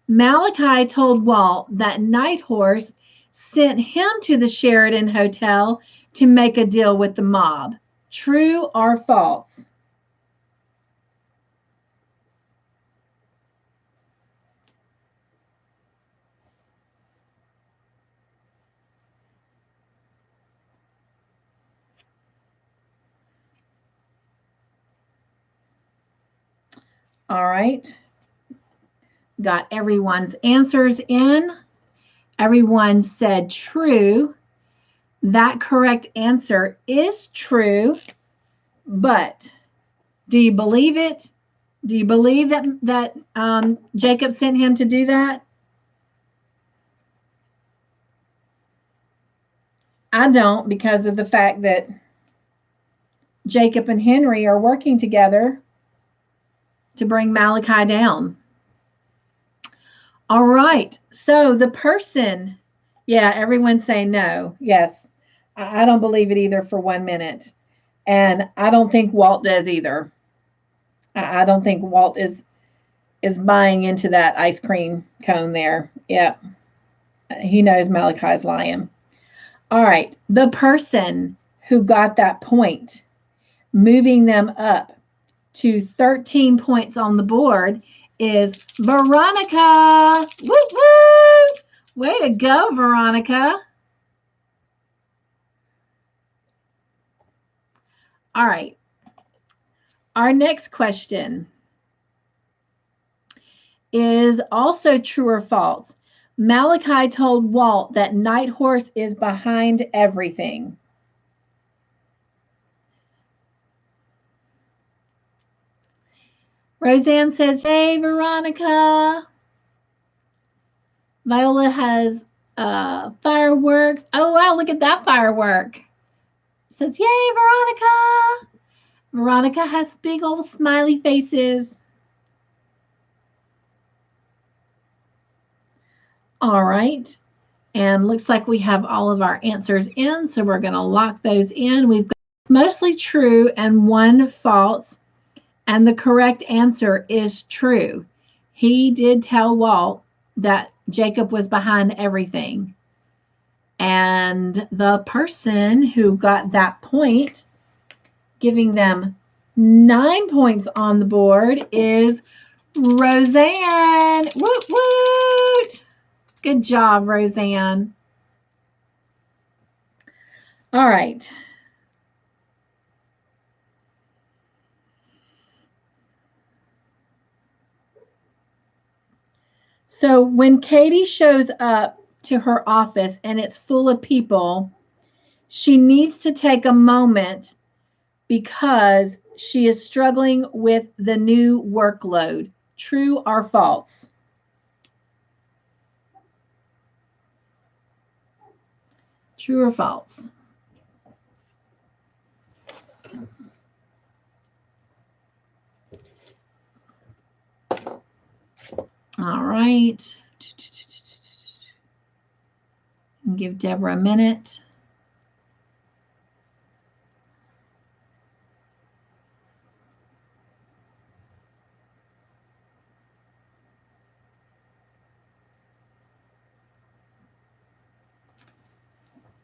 Malachi told Walt that Night Horse sent him to the Sheridan Hotel to make a deal with the mob. True or false? All right. Got everyone's answers in. Everyone said true. That correct answer is true, but do you believe it? Do you believe that Jacob sent him to do that? I don't, because of the fact that Jacob and Henry are working together to bring Malachi down. All right, so the person, yeah, everyone's saying no. Yes, I don't believe it either for 1 minute. And I don't think Walt does either. I don't think Walt is buying into that ice cream cone there. Yeah, he knows Malachi's lying. All right, the person who got that point, moving them up to 13 points on the board, is Veronica. Woo woo! Way to go, Veronica. All right. Our next question is also true or false. Malachi told Walt that Night Horse is behind everything. Roseanne says, hey, Veronica. Viola has fireworks. Oh, wow, look at that firework. Says, yay, Veronica. Veronica has big old smiley faces. All right. And looks like we have all of our answers in, so we're going to lock those in. We've got mostly true and one false, and the correct answer is true. He did tell Walt that Jacob was behind everything. And the person who got that point, giving them 9 points on the board, is Roseanne. Woot woot! Good job, Roseanne. All right. So when Katie shows up to her office and it's full of people, she needs to take a moment because she is struggling with the new workload. True or false? True or false? All right. Give Deborah a minute.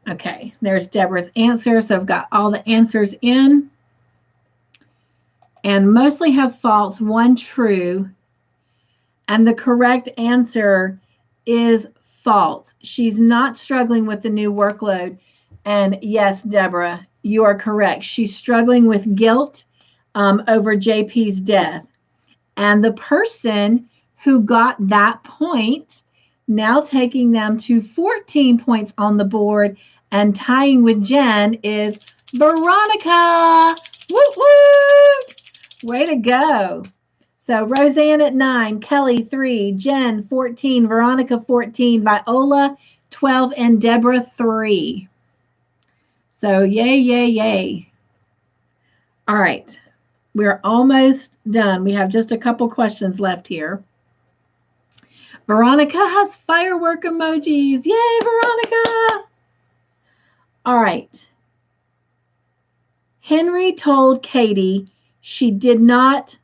Okay, there's Deborah's answer. So I've got all the answers in. And mostly have false, one true. And the correct answer is false. She's not struggling with the new workload. And yes, Deborah, you are correct. She's struggling with guilt over JP's death. And the person who got that point, now taking them to 14 points on the board and tying with Jen, is Veronica. Woot woot! Way to go. So Roseanne at 9, Kelly 3, Jen 14, Veronica 14, Viola 12, and Deborah 3. So yay, yay, yay. All right. We're almost done. We have just a couple questions left here. Veronica has firework emojis. Yay, Veronica. All right. Henry told Katie she did not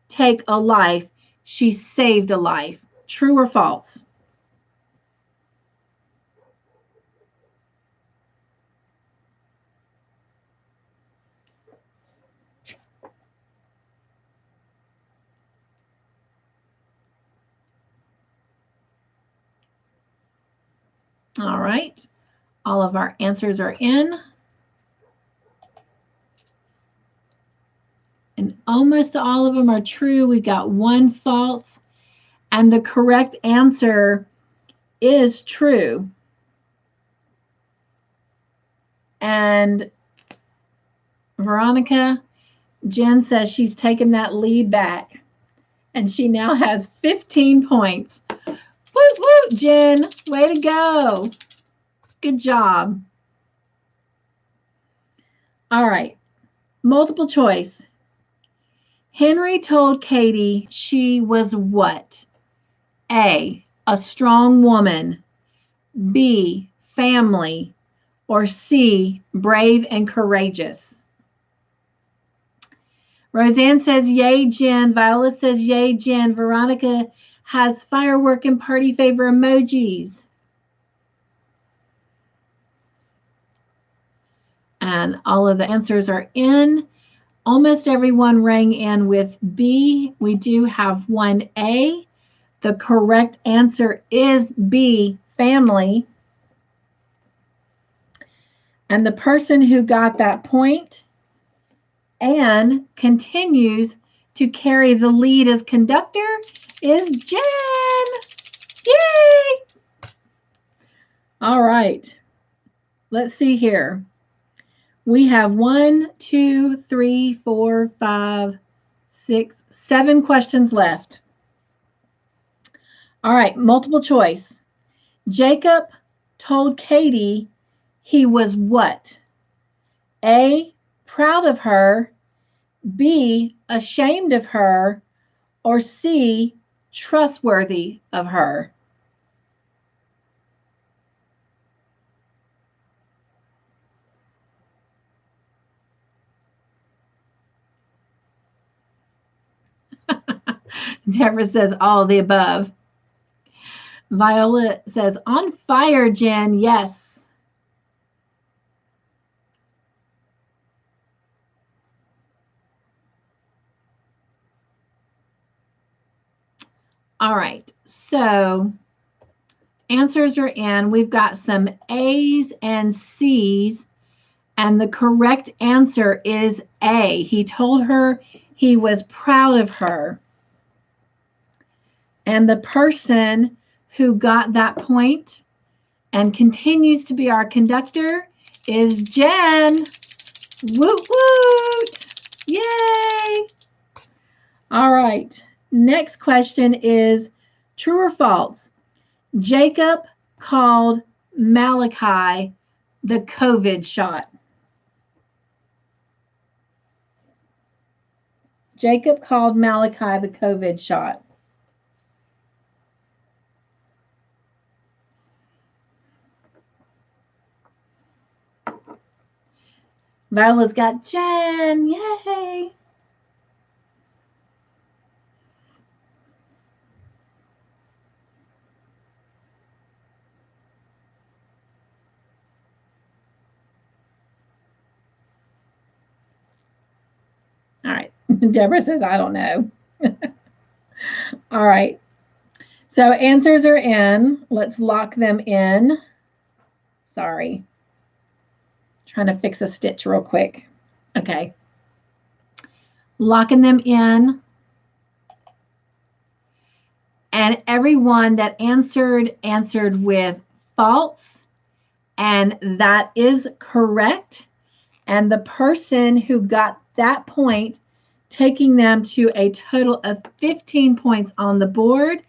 take a life. She saved a life. True or false? All right. All of our answers are in. And almost all of them are true. We got one false. And the correct answer is true. And Veronica, Jen says she's taken that lead back. And she now has 15 points. Woo, woo, Jen. Way to go. Good job. All right. Multiple choice. Henry told Katie she was what? A, a strong woman. B, family. Or C, brave and courageous. Roseanne says yay, Jen. Viola says yay, Jen. Veronica has firework and party favor emojis. And all of the answers are in. Almost everyone rang in with B. We do have one A. The correct answer is B, family. And the person who got that point and continues to carry the lead as conductor is Jen. Yay! All right. Let's see here. We have 1, 2, 3, 4, 5, 6, 7 questions left. All right, multiple choice. Jacob told Katie he was what? A, proud of her. B, ashamed of her. Or C, trustworthy of her. Deborah says all of the above. Viola says, on fire, Jen. Yes. All right. So answers are in. We've got some A's and C's, and the correct answer is A. He told her he was proud of her. And the person who got that point and continues to be our conductor is Jen. Woot woot! Yay! All right. Next question is true or false? Jacob called Malachi the COVID shot. Jacob called Malachi the COVID shot. Viola's got Jen. Yay! All right. Deborah says, I don't know. All right. So answers are in. Let's lock them in. Sorry. Trying to fix a stitch real quick. Okay. Locking them in. And everyone that answered with false. And that is correct. And the person who got that point, taking them to a total of 15 points on the board,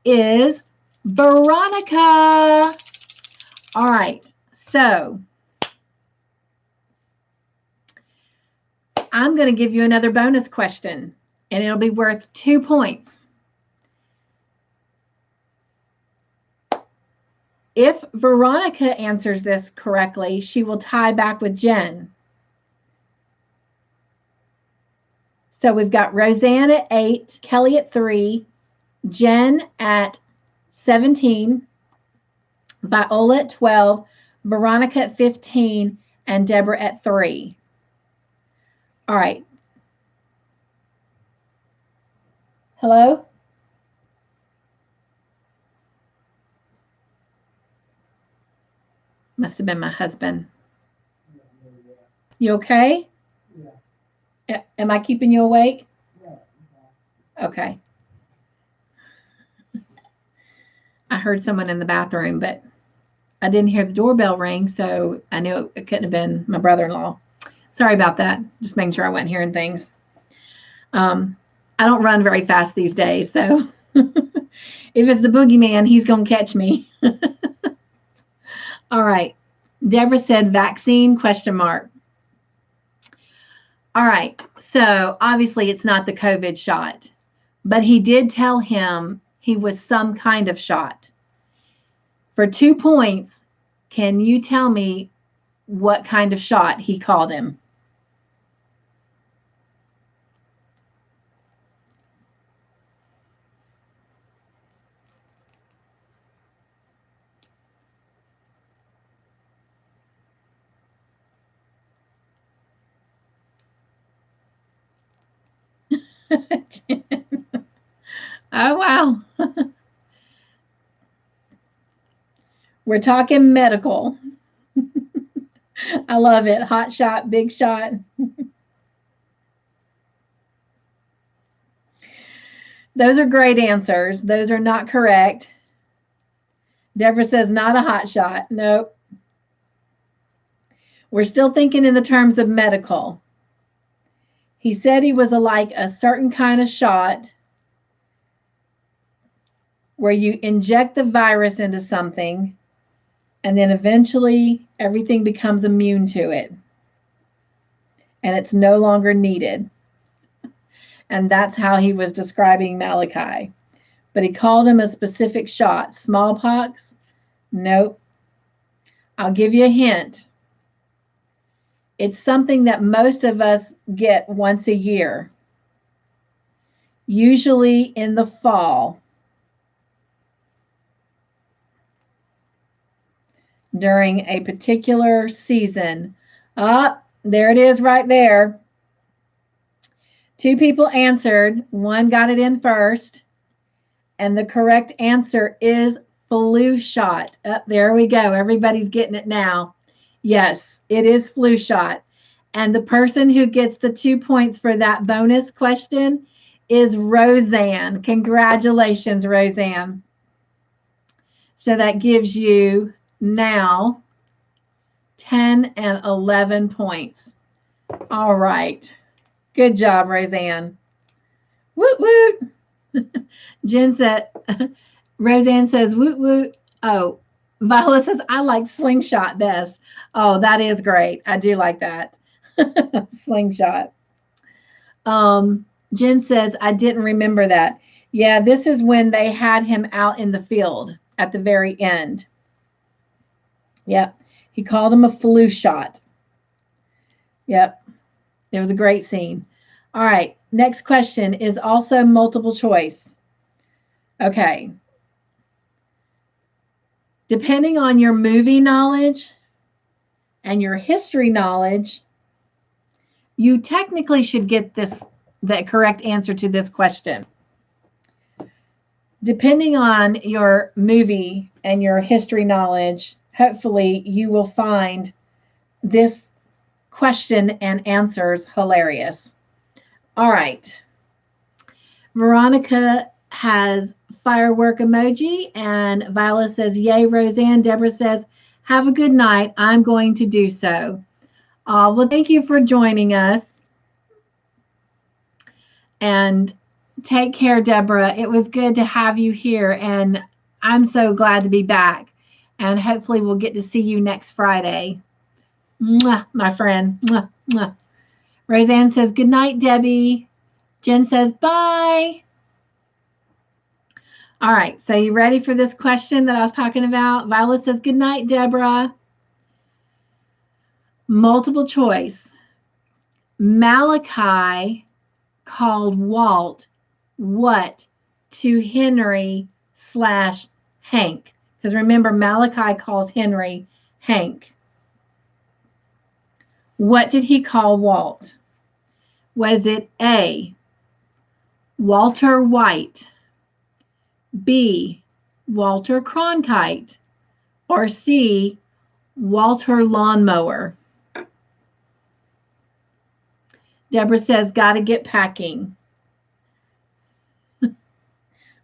is Veronica. All right, so I'm going to give you another bonus question, and it'll be worth 2 points. If Veronica answers this correctly, she will tie back with Jen. So we've got Roseanne at 8, Kelly at 3, Jen at 17, Viola at 12, Veronica at 15, and Deborah at 3. All right. Hello? Must have been my husband. You okay? Yeah. Am I keeping you awake? Okay. I heard someone in the bathroom, but I didn't hear the doorbell ring, so I knew it couldn't have been my brother-in-law. Sorry about that. Just making sure I wasn't hearing things. I don't run very fast these days, so if it's the boogeyman, he's going to catch me. All right. Deborah said vaccine, question mark. All right. So obviously it's not the COVID shot, but he did tell him he was some kind of shot. For 2 points, can you tell me what kind of shot he called him? Oh, wow. We're talking medical. I love it. Hot shot, big shot. Those are great answers. Those are not correct. Deborah says not a hot shot. Nope. We're still thinking in the terms of medical. He said he was like a certain kind of shot where you inject the virus into something and then eventually everything becomes immune to it and it's no longer needed. And that's how he was describing Malachi. But he called him a specific shot. Smallpox? Nope. I'll give you a hint. It's something that most of us get once a year. usually in the fall during a particular season. Ah, there it is right there. 2 people answered. 1 got it in first. And the correct answer is flu shot. There we go. Everybody's getting it now. Yes, it is flu shot. And the person who gets the 2 points for that bonus question is Roseanne. Congratulations, Roseanne. So that gives you now 10 and 11 points. All right. Good job, Roseanne. Woot woot. Jen said, Roseanne says, woot woot. Oh, Viola says, I like slingshot best. Oh, that is great. I do like that. Slingshot. Jen says, I didn't remember that. Yeah, this is when they had him out in the field at the very end. Yep. He called him a flu shot. Yep. It was a great scene. All right. Next question is also multiple choice. Okay. Depending on your movie knowledge and your history knowledge, you technically should get the correct answer to this question. Depending on your movie and your history knowledge, hopefully you will find this question and answers hilarious. All right. Veronica has firework emoji, and Viola says, yay, Roseanne. Deborah says, have a good night. I'm going to do so. Well, thank you for joining us. And take care, Deborah. It was good to have you here, and I'm so glad to be back. And hopefully we'll get to see you next Friday. Mwah, my friend. Mwah, mwah. Roseanne says, good night, Debbie. Jen says, bye. All right, so you ready for this question that I was talking about? Violet says, good night, Deborah. Multiple choice. Malachi called Walt what to Henry / Hank? Because remember, Malachi calls Henry Hank. What did he call Walt? Was it A, Walter White, B, Walter Cronkite, or C, Walter Lawnmower? Deborah says, gotta get packing.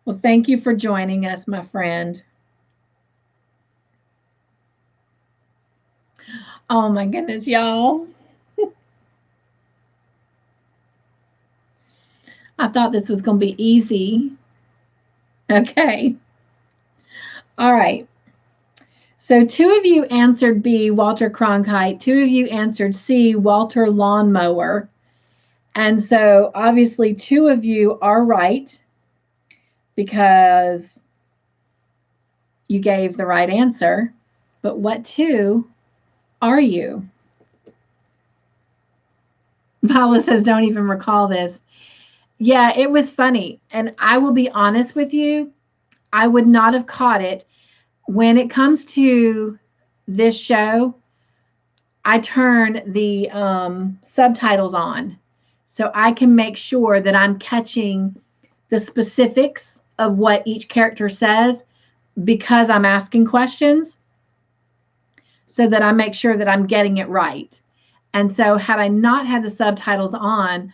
Well, thank you for joining us, my friend. Oh my goodness, y'all. I thought this was going to be easy. Okay. All right. So 2 of you answered B, Walter Cronkite. 2 of you answered C, Walter Lawnmower. And so obviously 2 of you are right because you gave the right answer. But what 2 are you? Paula says, don't even recall this. Yeah, it was funny. And I will be honest with you, I would not have caught it. When it comes to this show, I turn the subtitles on so I can make sure that I'm catching the specifics of what each character says because I'm asking questions so that I make sure that I'm getting it right. And so had I not had the subtitles on,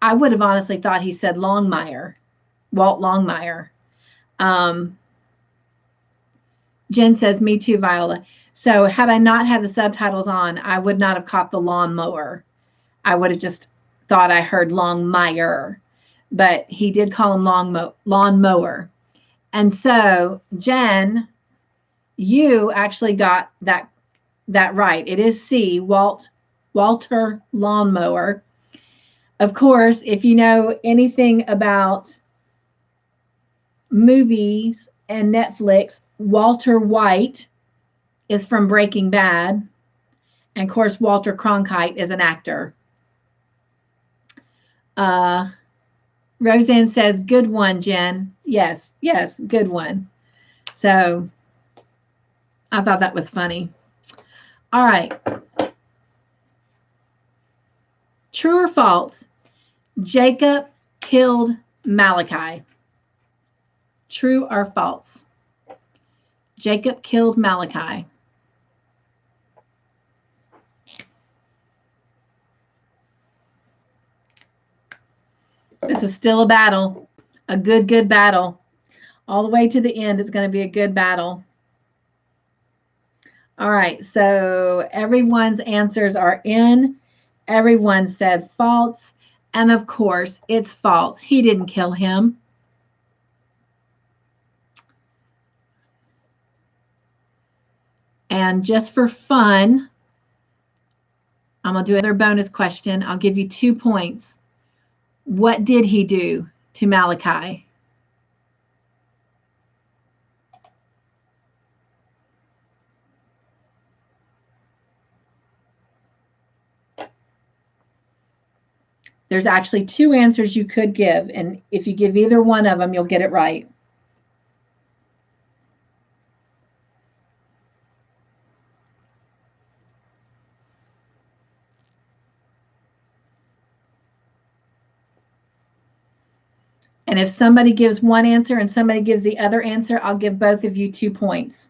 I would have honestly thought he said Longmire, Walt Longmire. Jen says, me too, Viola. So had I not had the subtitles on, I would not have caught the lawnmower. I would have just thought I heard Longmire. But he did call him lawnmower. And so, Jen, you actually got that right. It is C, Walter Lawnmower. Of course, if you know anything about movies and Netflix, Walter White is from Breaking Bad. And of course, Walter Cronkite is an actor. Roseanne says, good one, Jen. Yes, yes, good one. So I thought that was funny. All right. True or false? Jacob killed Malachi. True or false? Jacob killed Malachi. This is still a battle. A good battle. All the way to the end, it's going to be a good battle. All right, so everyone's answers are in. Everyone said false. And of course, it's false. He didn't kill him. And just for fun, I'm going to do another bonus question. I'll give you 2 points. What did he do to Malachi? There's actually 2 answers you could give, and if you give either one of them, you'll get it right. And if somebody gives one answer and somebody gives the other answer, I'll give both of you 2 points.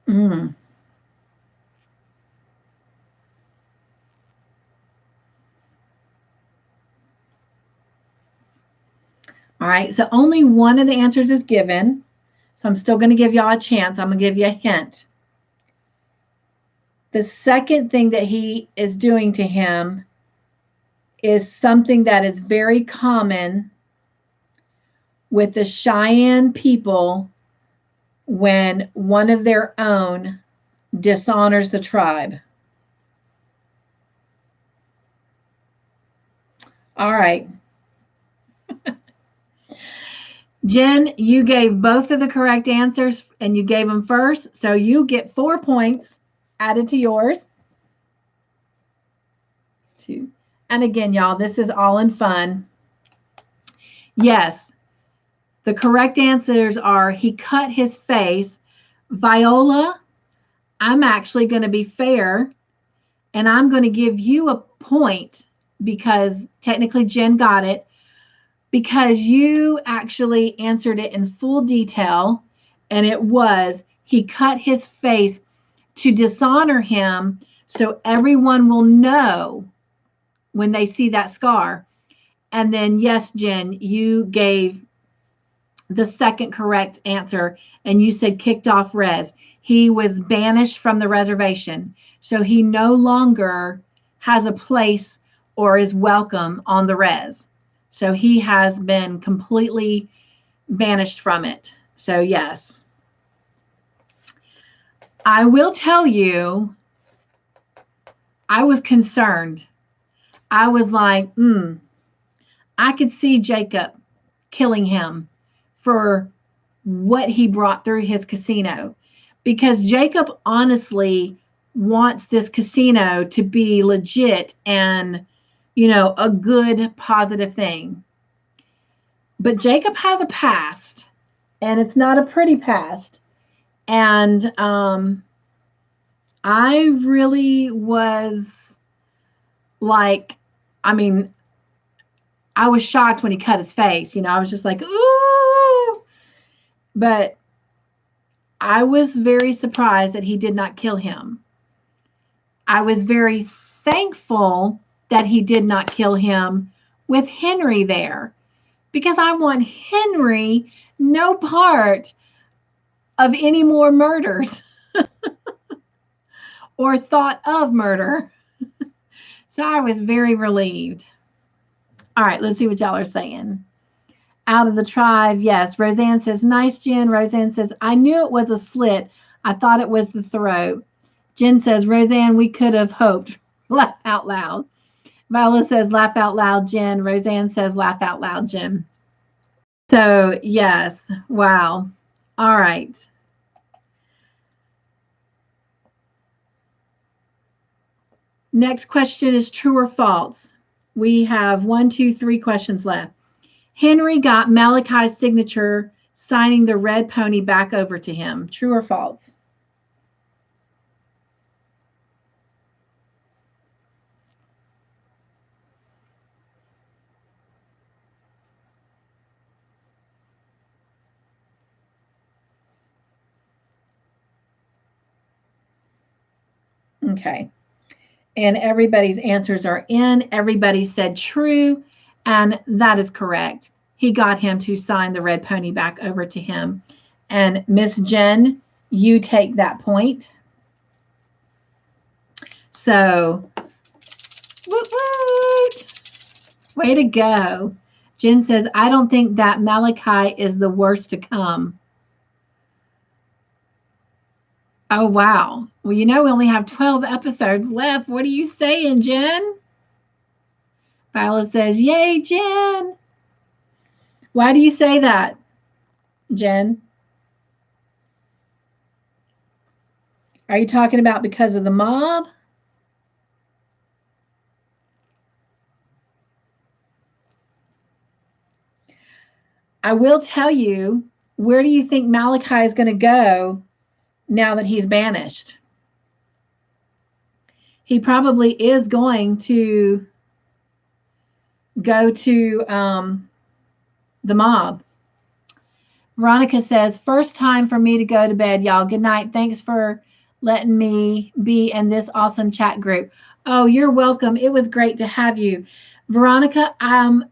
Mm. All right, so only one of the answers is given. So I'm still going to give y'all a chance. I'm going to give you a hint. The second thing that he is doing to him is something that is very common with the Cheyenne people when one of their own dishonors the tribe. All right. Jen, you gave both of the correct answers and you gave them first, so you get 4 points added to yours. 2. And again, y'all, this is all in fun. Yes, the correct answers are he cut his face. Viola, I'm actually going to be fair, and I'm going to give you a point because technically Jen got it, because you actually answered it in full detail, and it was he cut his face to dishonor him so everyone will know when they see that scar. And then, yes, Jen, you gave the second correct answer, and you said kicked off res. He was banished from the reservation, so he no longer has a place or is welcome on the res. So he has been completely banished from it. So yes. I will tell you, I was concerned. I was like, I could see Jacob killing him for what he brought through his casino, because Jacob honestly wants this casino to be legit and, a good, positive thing. But Jacob has a past, and it's not a pretty past. And I really was like, I was shocked when he cut his face. I was just like, ooh. But I was very surprised that he did not kill him. I was very thankful that he did not kill him with Henry there, because I want Henry no part of any more murders or thought of murder. So I was very relieved. All right, let's see what y'all are saying. Out of the tribe, yes. Roseanne says, nice, Jen. Roseanne says, I knew it was a slit. I thought it was the throat. Jen says, Roseanne, we could have hoped. Laugh out loud. Viola says, laugh out loud, Jen. Roseanne says, laugh out loud, Jen. So, yes. Wow. All right. Next question is true or false. We have 1, 2, 3 questions left. Henry got Malachi's signature signing the red pony back over to him. True or false? Okay. And everybody's answers are in. Everybody said true, and that is correct. He got him to sign the red pony back over to him. And Miss Jen, you take that point. So, what? Way to go. Jen says, I don't think that Malachi is the worst to come. Oh, wow. Well, you know, we only have 12 episodes left. What are you saying, Jen? Viola says, yay, Jen. Why do you say that, Jen? Are you talking about because of the mob? I will tell you, where do you think Malachi is going to go now that he's banished? He probably is going to go to the mob. Veronica says, first time for me to go to bed, y'all. Good night. Thanks for letting me be in this awesome chat group. Oh, you're welcome. It was great to have you. Veronica,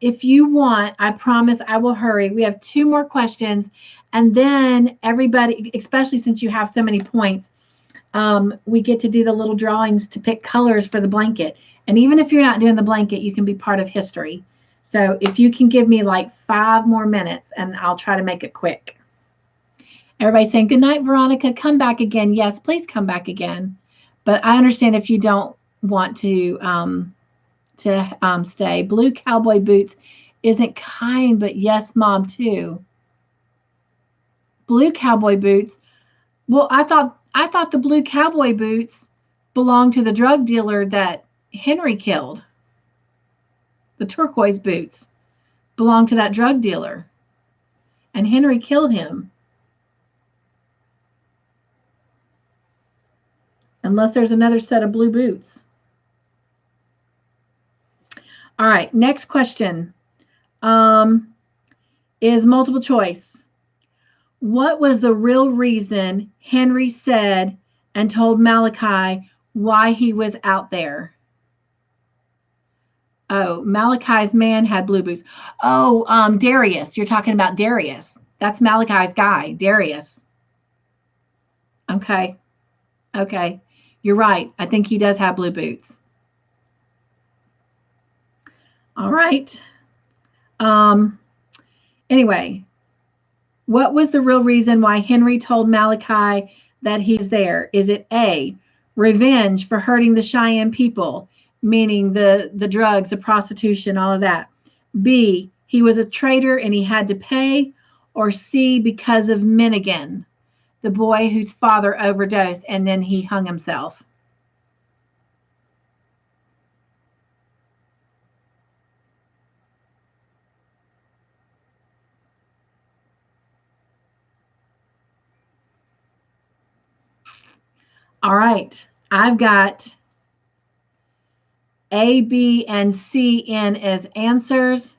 if you want, I promise I will hurry. We have 2 more questions, and then everybody, especially since you have so many points, we get to do the little drawings to pick colors for the blanket. And even if you're not doing the blanket, you can be part of history. So if you can give me like 5 more minutes, and I'll try to make it quick. Everybody saying, good night, Veronica. Come back again. Yes, please come back again. But I understand if you don't want to stay. Blue cowboy boots isn't kind, but yes, Mom, too. Blue cowboy boots. Well, I thought the blue cowboy boots belonged to the drug dealer that Henry killed. The turquoise boots belonged to that drug dealer, and Henry killed him. Unless there's another set of blue boots. All right, next question is multiple choice. What was the real reason Henry said and told Malachi why he was out there? Oh, Malachi's man had blue boots. Oh, Darius. You're talking about Darius. That's Malachi's guy, Darius. Okay. Okay. You're right. I think he does have blue boots. All right. Anyway, what was the real reason why Henry told Malachi that he's there? Is it A, revenge for hurting the Cheyenne people, meaning the drugs, the prostitution, all of that? B, he was a traitor and he had to pay? Or C, because of Minigan, the boy whose father overdosed and then he hung himself? All right, I've got A, B, and C in as answers.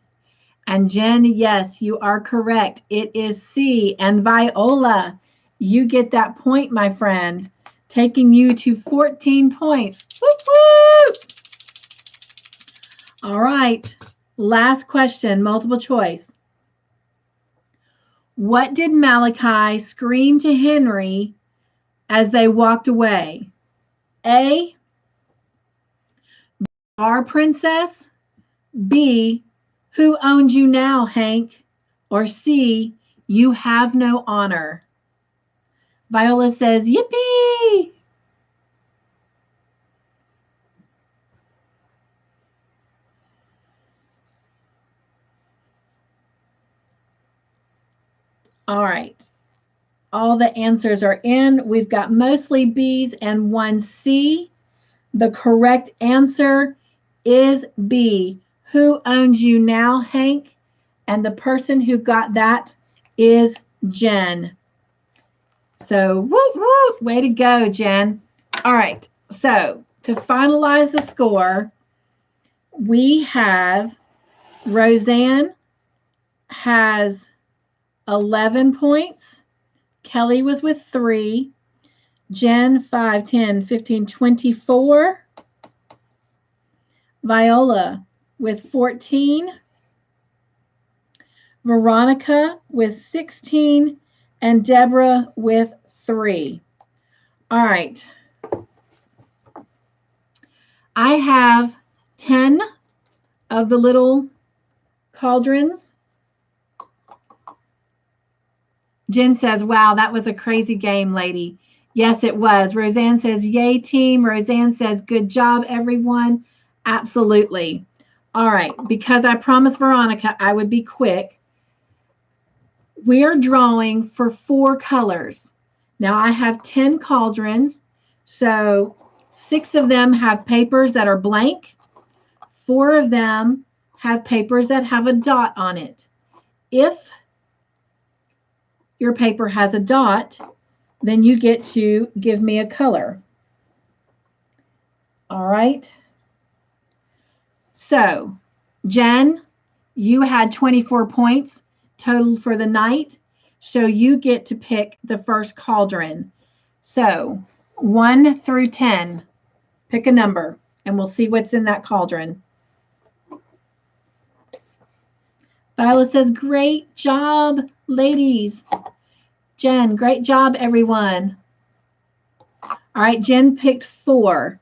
And Jen, yes, you are correct. It is C. And Viola, you get that point, my friend, taking you to 14 points. Woo-hoo! All right, last question, multiple choice. What did Malachi scream to Henry as they walked away? A, our princess. B, who owns you now, Hank? Or C, you have no honor? Viola says, yippee! All right. All the answers are in. We've got mostly B's and 1 C. The correct answer is B. Who owns you now, Hank? And the person who got that is Jen. So, whoop, whoop, way to go, Jen. All right, so to finalize the score, we have Roseanne has 11 points. Kelly was with 3. Jen, 5, 10, 15, 24. Viola with 14. Veronica with 16. And Deborah with 3. All right. I have 10 of the little cauldrons. Jen says, wow, that was a crazy game, lady. Yes, it was. Roseanne says, yay, team. Roseanne says, good job, everyone. Absolutely. All right, because I promised Veronica I would be quick. We are drawing for 4 colors. Now, I have 10 cauldrons, so 6 of them have papers that are blank. 4 of them have papers that have a dot on it. If your paper has a dot, then you get to give me a color. All right. So, Jen, you had 24 points total for the night. So you get to pick the first cauldron. So 1 through 10, pick a number and we'll see what's in that cauldron. Viola says, great job, ladies. Jen, great job, everyone. All right, Jen picked 4.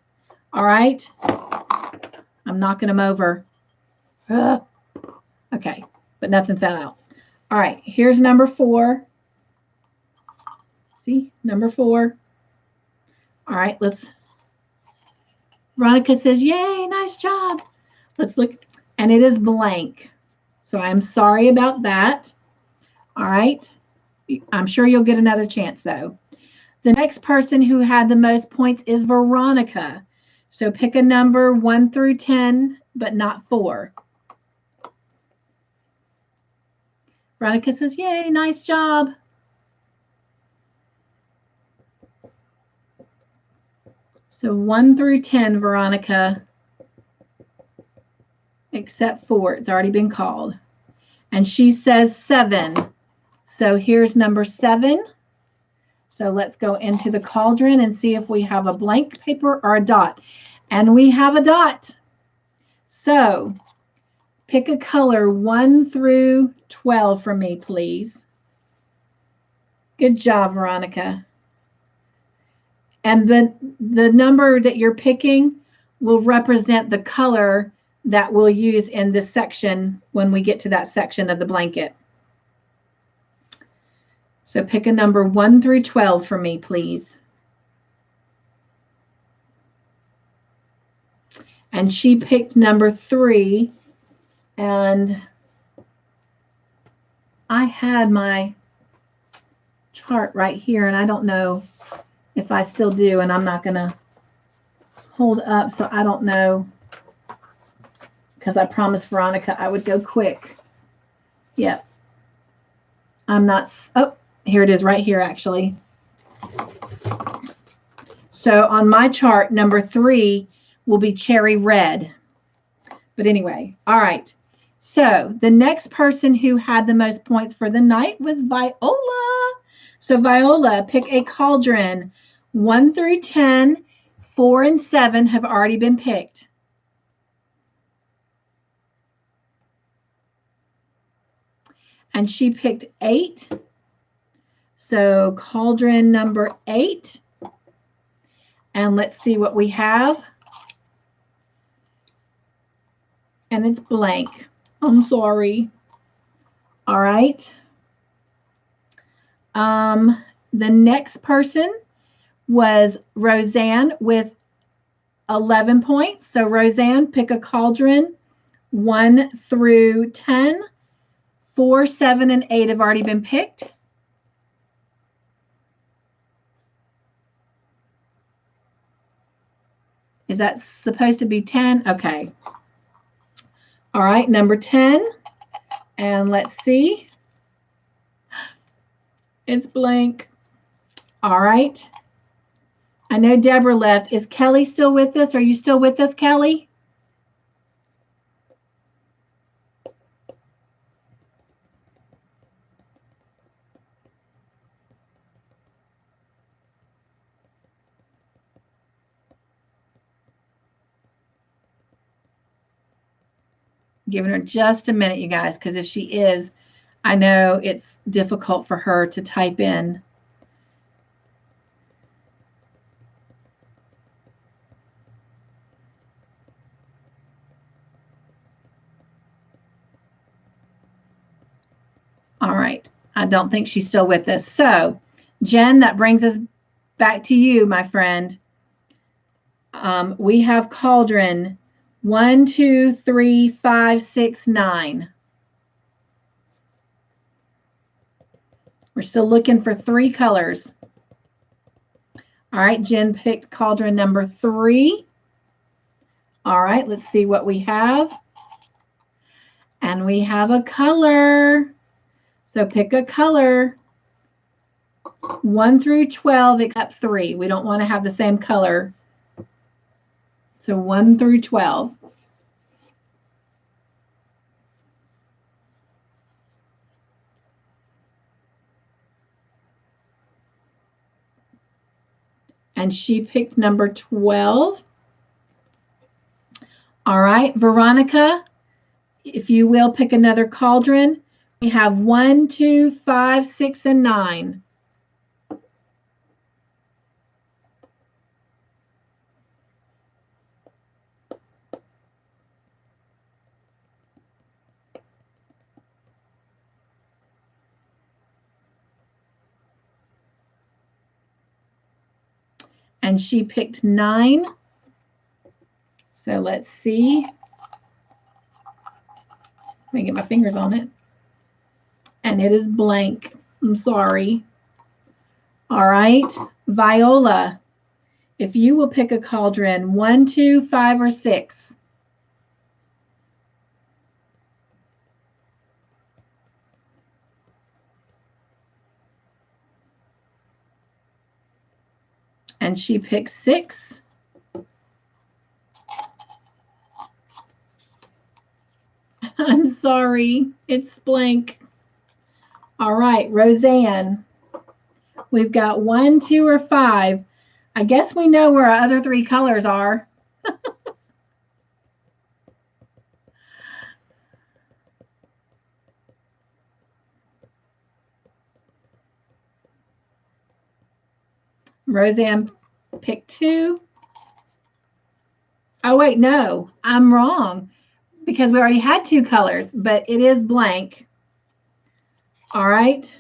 All right. I'm knocking them over. Okay, but nothing fell out. All right, here's number 4. See, number 4. All right, let's. Veronica says, yay, nice job. Let's look. And it is blank. So I'm sorry about that. All right. I'm sure you'll get another chance, though. The next person who had the most points is Veronica. So pick a number 1 through 10, but not 4. Veronica says, yay, nice job. So 1 through 10, Veronica, except 4. It's already been called. And she says 7. So here's number 7. So let's go into the cauldron and see if we have a blank paper or a dot. And we have a dot. So pick a color 1 through 12 for me, please. Good job, Veronica. And the number that you're picking will represent the color that we'll use in this section when we get to that section of the blanket. So pick a number 1 through 12 for me, please. And she picked number 3. And I had my chart right here, and I don't know if I still do, and I'm not going to hold up, so I don't know, because I promised Veronica I would go quick. Yep. I'm not, oh, here it is right here, actually. So on my chart, number 3 will be cherry red. But anyway, all right. So the next person who had the most points for the night was Viola. So Viola, pick a cauldron. 1 through 10, 4 and 7 have already been picked. And she picked 8. So cauldron number 8. And let's see what we have. And it's blank. I'm sorry. All right. The next person was Roseanne with 11 points. So Roseanne, pick a cauldron 1 through 10. 4, 7, and 8 have already been picked. Is that supposed to be 10? Okay. All right, number 10. And let's see. It's blank. All right. I know Deborah left. Is Kelly still with us? Are you still with us, Kelly? Giving her just a minute, you guys, because if she is, I know it's difficult for her to type in. All right. I don't think she's still with us. So, Jen, that brings us back to you, my friend. We have cauldron 1, 2, 3, 5, 6, 9. We're still looking for 3 colors. All right, Jen picked cauldron number 3. All right, let's see what we have. And we have a color. So pick a color. 1 through 12 except 3. We don't want to have the same color. So 1 through 12. And she picked number 12. All right, Veronica, if you will pick another cauldron. We have 1, 2, 5, 6, and 9. And she picked 9. So let's see. Let me get my fingers on it. And it is blank. I'm sorry. All right, Viola, if you will pick a cauldron, 1, 2, 5, or 6. And she picked 6. I'm sorry, it's blank. All right, Roseanne, we've got 1, 2, or 5. I guess we know where our other 3 colors are. Roseanne picked 2. Oh, wait, no, I'm wrong because we already had 2 colors, but it is blank. All right.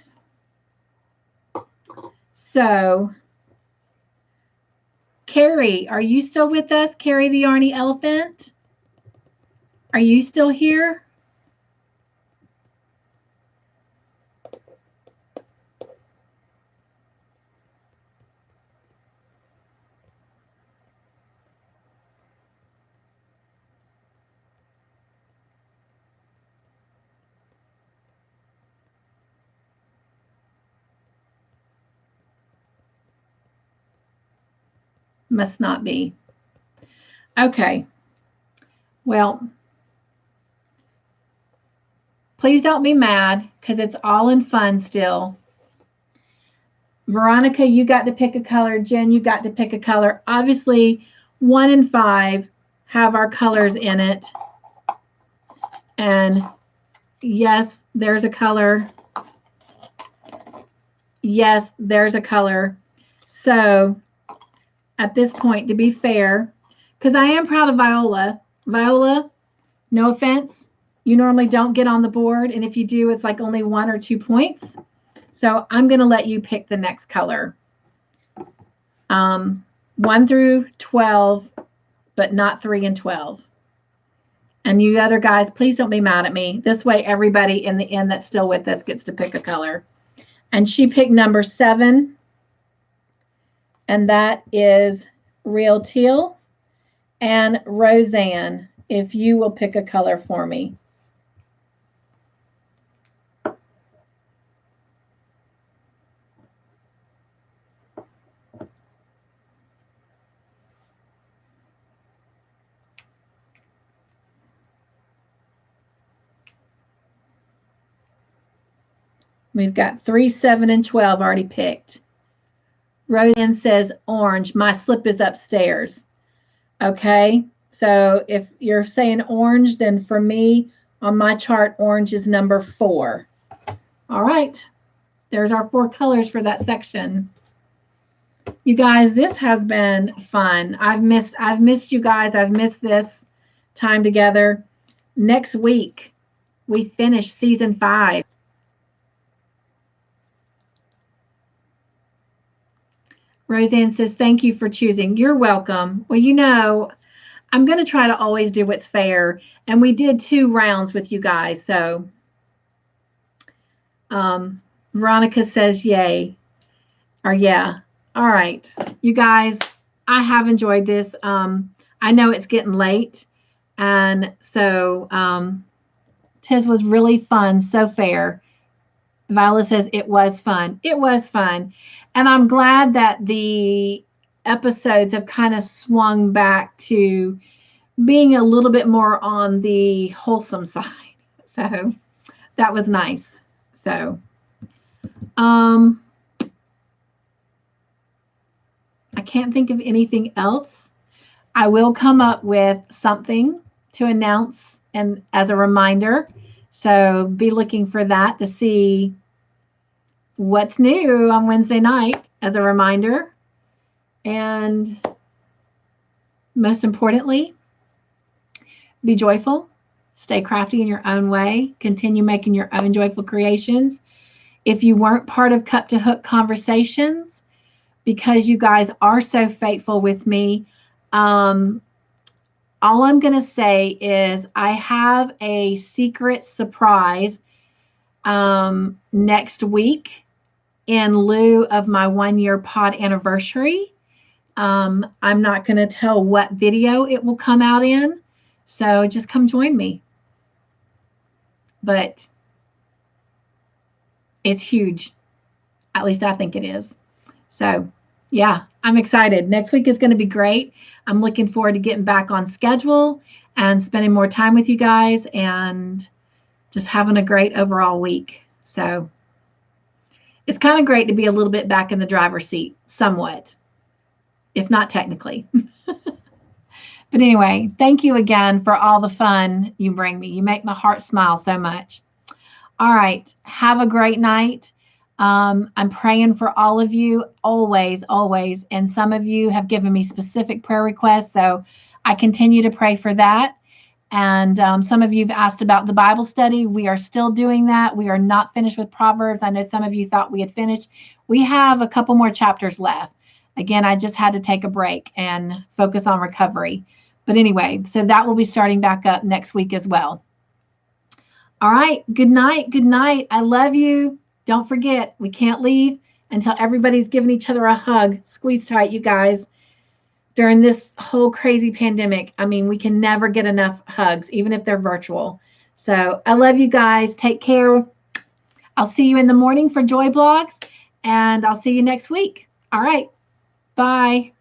So, Carrie, are you still with us? Carrie the Yarny Elephant? Are you still here? Must not be. Okay. Well, please don't be mad because it's all in fun still. Veronica, you got to pick a color. Jen, you got to pick a color. Obviously, 1 and 5 have our colors in it. And yes, there's a color. Yes, there's a color. So at this point, to be fair, because I am proud of Viola. Viola, no offense, you normally don't get on the board. And if you do, it's like only 1 or 2 points. So I'm going to let you pick the next color. 1 through 12, but not 3 and 12. And you other guys, please don't be mad at me. This way, everybody in the end that's still with us gets to pick a color. And she picked number 7. And that is Real Teal. And Roseanne, if you will pick a color for me. We've got 3, 7, and 12 already picked. Roseanne says orange. My slip is upstairs. Okay, so if you're saying orange, then for me on my chart, orange is number 4. All right, there's our 4 colors for that section. You guys, this has been fun. I've missed you guys. I've missed this time together. Next week, we finish season 5. Roseanne says, thank you for choosing. You're welcome. Well, you know, I'm going to try to always do what's fair. And we did 2 rounds with you guys. So Veronica says, yay. Or yeah. All right. You guys, I have enjoyed this. I know it's getting late. And so Tiz was really fun. So fair. Viola says it was fun. It was fun. And I'm glad that the episodes have kind of swung back to being a little bit more on the wholesome side. So that was nice. So I can't think of anything else. I will come up with something to announce and as a reminder. So be looking for that to see what's new on Wednesday night as a reminder. And most importantly, be joyful, stay crafty in your own way, continue making your own joyful creations. If you weren't part of Cup to Hook Conversations, because you guys are so faithful with me, all I'm going to say is I have a secret surprise next week in lieu of my 1-year pod anniversary. I'm not going to tell what video it will come out in, so just come join me. But it's huge. At least I think it is. So yeah, I'm excited. Next week is going to be great. I'm looking forward to getting back on schedule and spending more time with you guys and just having a great overall week. So it's kind of great to be a little bit back in the driver's seat, somewhat, if not technically. But anyway, thank you again for all the fun you bring me. You make my heart smile so much. All right. Have a great night. I'm praying for all of you always, always. And some of you have given me specific prayer requests. So I continue to pray for that. And some of you have asked about the Bible study. We are still doing that. We are not finished with Proverbs. I know some of you thought we had finished. We have a couple more chapters left. Again, I just had to take a break and focus on recovery. But anyway, so that will be starting back up next week as well. All right. Good night. Good night. I love you. Don't forget, we can't leave until everybody's giving each other a hug. Squeeze tight, you guys. During this whole crazy pandemic, I mean, we can never get enough hugs, even if they're virtual. So I love you guys. Take care. I'll see you in the morning for Joy Blogs, and I'll see you next week. All right. Bye.